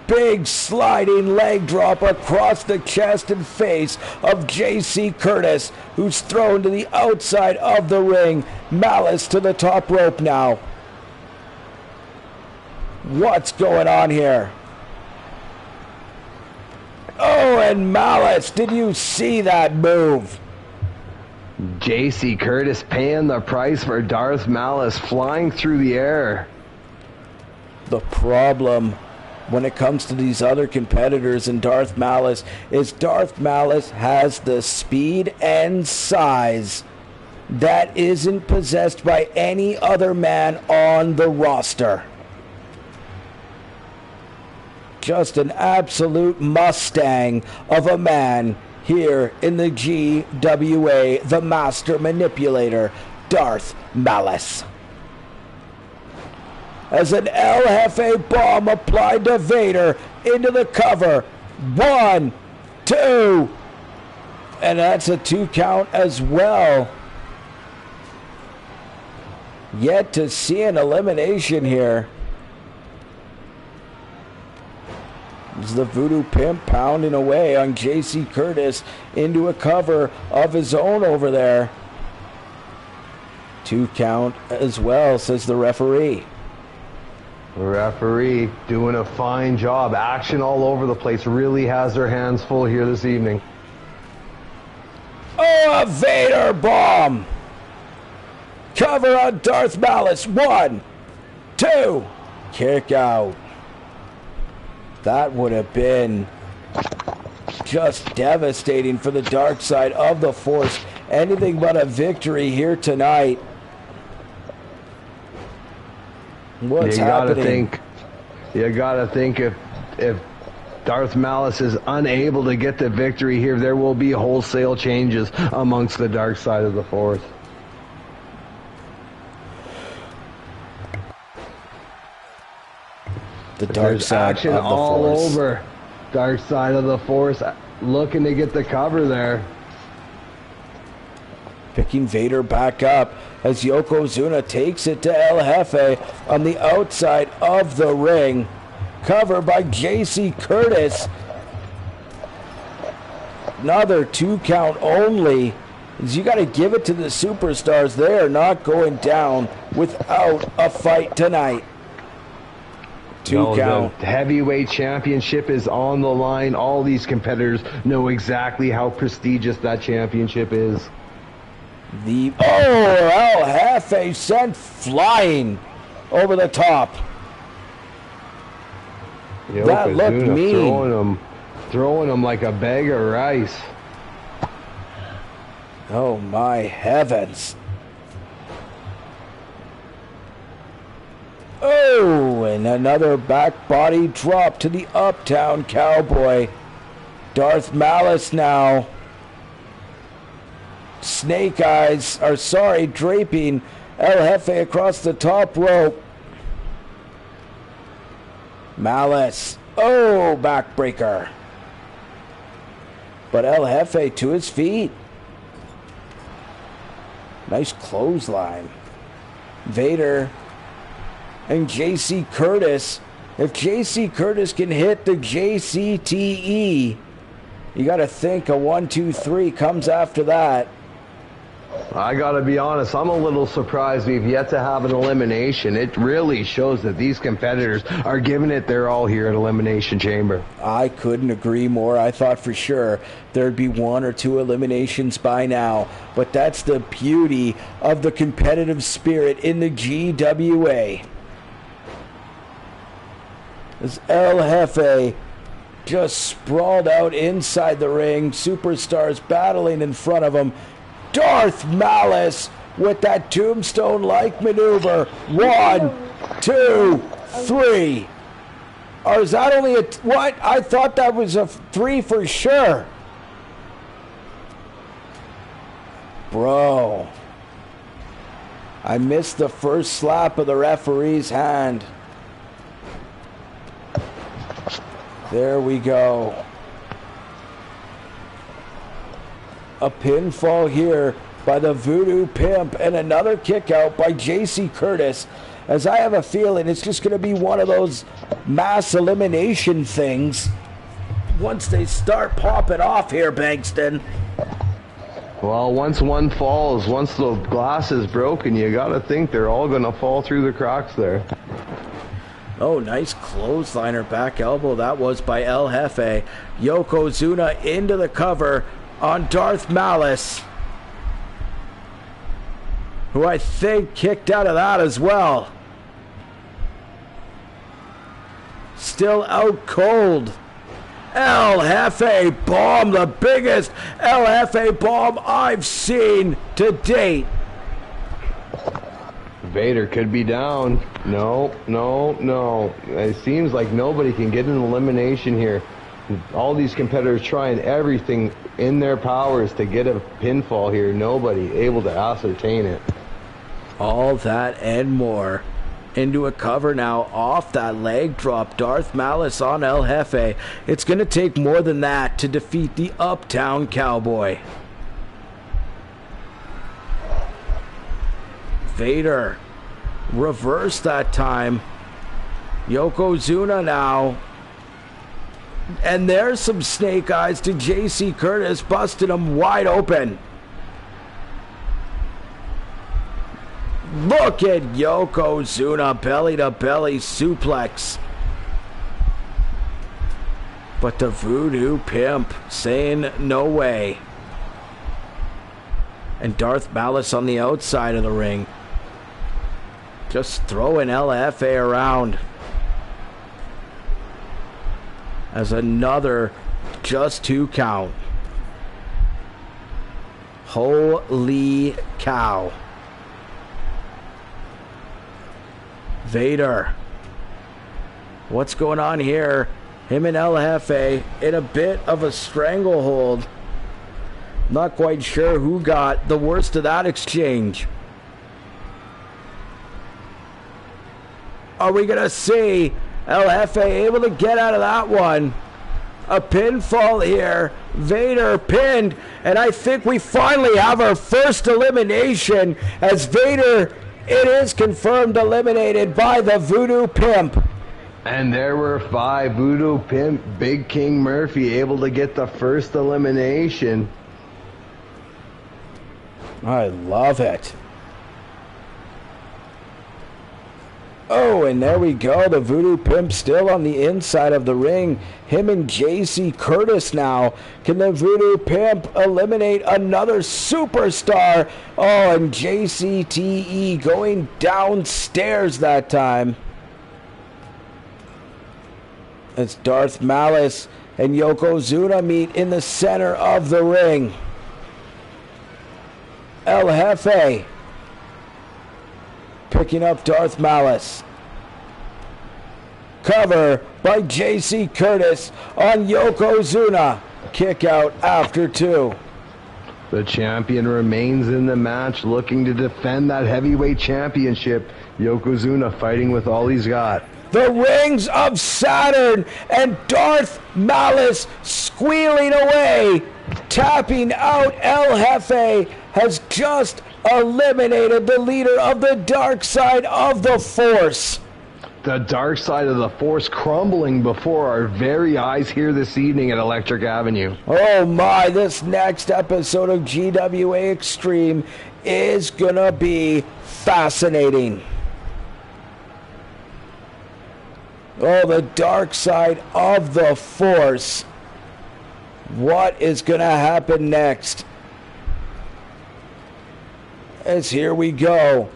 Big sliding leg drop across the chest and face of J.C. Curtis, who's thrown to the outside of the ring. Malice to the top rope now. What's going on here? Oh, and Malice, did you see that move? J.C. Curtis paying the price for Darth Malice, flying through the air. The problem when it comes to these other competitors and Darth Malice is Darth Malice has the speed and size that isn't possessed by any other man on the roster. Just an absolute Mustang of a man here in the GWA, the Master Manipulator, Darth Malice. As an El Jefe bomb applied to Vader into the cover. 1, 2. And that's a 2 count as well. Yet to see an elimination here. This is the Voodoo Pimp pounding away on J.C. Curtis into a cover of his own over there. 2 count as well, says the referee. Referee doing a fine job. Action all over the place. Really has their hands full here this evening. Oh, a Vader bomb. Cover on Darth Malice. 1, 2. Kick out. That would have been just devastating for the dark side of the Force. Anything but a victory here tonight. What's happening? You gotta think if Darth Malice is unable to get the victory here, there will be wholesale changes amongst the dark side of the Force. The dark side action of the all Force. over. Dark side of the Force looking to get the cover there. Picking Vader back up as Yokozuna takes it to El Jefe on the outside of the ring. Cover by J.C. Curtis. Another 2 count only. You got to give it to the superstars. They are not going down without a fight tonight. 2 count. The heavyweight championship is on the line. All these competitors know exactly how prestigious that championship is. El Jefe sent flying over the top. That looked mean. Throwing him like a bag of rice. Oh my heavens. Oh, and another back body drop to the Uptown Cowboy. Darth Malice now. Draping El Jefe across the top rope. Malice. Oh, backbreaker. But El Jefe to his feet. Nice clothesline. Vader and J.C. Curtis. If J.C. Curtis can hit the JCTE, you got to think a 1, 2, 3 comes after that. I gotta be honest, I'm a little surprised we've yet to have an elimination. It really shows that these competitors are giving it their all here at Elimination Chamber. I couldn't agree more. I thought for sure there'd be 1 or 2 eliminations by now. But that's the beauty of the competitive spirit in the GWA. As El Jefe just sprawled out inside the ring, superstars battling in front of him. Darth Malice with that tombstone-like maneuver. 1, 2, 3. Or is that only a... What? I thought that was a 3 for sure. Bro. I missed the first slap of the referee's hand. There we go. A pinfall here by the Voodoo Pimp and another kick out by J.C. Curtis, as I have a feeling it's just going to be one of those mass elimination things once they start popping off here, Bankston. Well, once one falls, once the glass is broken, you got to think they're all going to fall through the cracks there. Oh, nice clothesliner back elbow. That was by El Jefe. Yokozuna into the cover on Darth Malice, who I think kicked out of that as well. Still out cold. El Jefe bomb, the biggest El Jefe bomb I've seen to date. Vader could be down. No. It seems like nobody can get an elimination here. All these competitors trying everything in their powers to get a pinfall here. Nobody able to ascertain it. All that and more. Into a cover now off that leg drop. Darth Malice on El Jefe. It's going to take more than that to defeat the Uptown Cowboy. Vader reverse that time. Yokozuna now. And there's some snake eyes to J.C. Curtis, busting him wide open. Look at Yokozuna, belly to belly suplex. But the Voodoo Pimp saying no way. And Darth Malice on the outside of the ring, just throwing El Jefe around. As another just 2 count. Holy cow. Vader. What's going on here? Him and El Jefe in a bit of a stranglehold. Not quite sure who got the worst of that exchange. Are we going to see El Jefe able to get out of that one? A pinfall here. Vader pinned. And I think we finally have our first elimination, as Vader, it is confirmed, eliminated by the Voodoo Pimp. And there were 5. Voodoo Pimp, Big King Murphy able to get the first elimination. I love it. Oh, and there we go. The Voodoo Pimp still on the inside of the ring. Him and J.C. Curtis now. Can the Voodoo Pimp eliminate another superstar? Oh, and JCTE going downstairs that time. It's Darth Malice and Yokozuna meet in the center of the ring. El Jefe picking up Darth Malice. Cover by J.C. Curtis on Yokozuna. Kick out after 2. The champion remains in the match, looking to defend that heavyweight championship. Yokozuna fighting with all he's got. The rings of Saturn, and Darth Malice squealing away, tapping out. El Jefe has just eliminated the leader of the dark side of the Force. The dark side of the Force crumbling before our very eyes here this evening at Electric Avenue. Oh my, this next episode of GWA Extreme is gonna be fascinating. Oh, the dark side of the Force. What is gonna happen next? As here we go.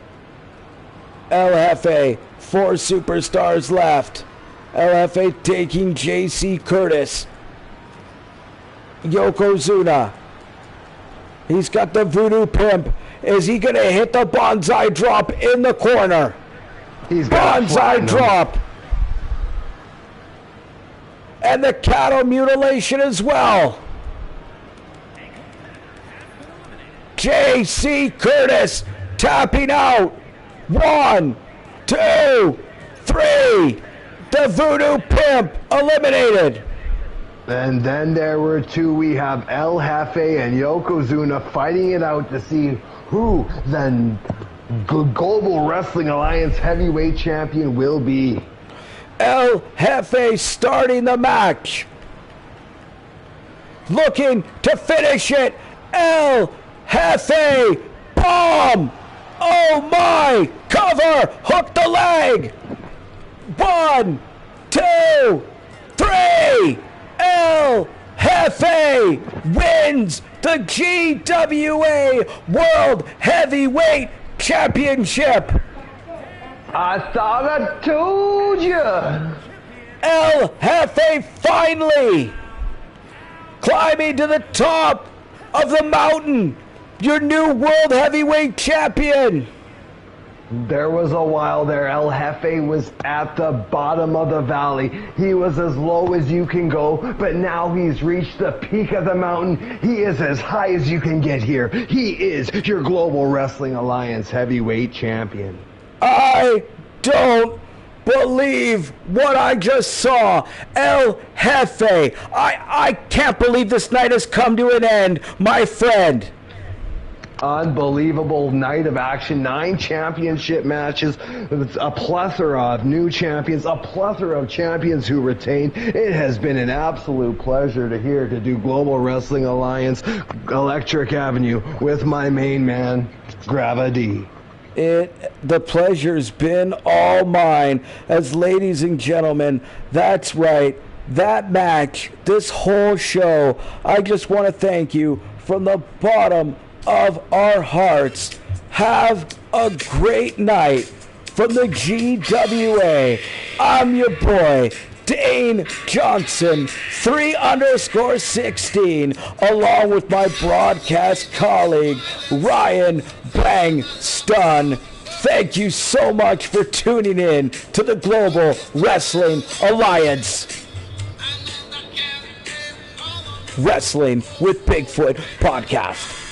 El Jefe, 4 superstars left. El Jefe taking J.C. Curtis. Yokozuna. He's got the Voodoo Pimp. Is he going to hit the bonsai drop in the corner? He's got bonsai drop. and the cattle mutilation as well. J.C. Curtis tapping out. 1, 2, 3. The Voodoo Pimp eliminated. And then there were two. We have El Jefe and Yokozuna fighting it out to see who the Global Wrestling Alliance Heavyweight Champion will be. El Jefe starting the match. Looking to finish it. El Jefe bomb. Oh my. Cover. Hook the leg. 1, 2, 3. El Jefe wins the GWA World Heavyweight Championship. I thought I told you. El Jefe finally climbing to the top of the mountain. Your new World Heavyweight Champion. There was a while there, El Jefe was at the bottom of the valley. He was as low as you can go, but now he's reached the peak of the mountain. He is as high as you can get here. He is your Global Wrestling Alliance Heavyweight Champion. I don't believe what I just saw. El Jefe, I can't believe this night has come to an end, my friend. Unbelievable night of action, 9 championship matches, a plethora of new champions, a plethora of champions who retained. It has been an absolute pleasure to do Global Wrestling Alliance Electric Avenue with my main man, Gravity. The pleasure's been all mine. As ladies and gentlemen, that's right, that match, this whole show, I just want to thank you from the bottom of our hearts. Have a great night from the GWA. I'm your boy, Dane Johnson, 3_16, along with my broadcast colleague, Ryan Bang Stun. Thank you so much for tuning in to the Global Wrestling Alliance Wrestling with Bigfoot podcast.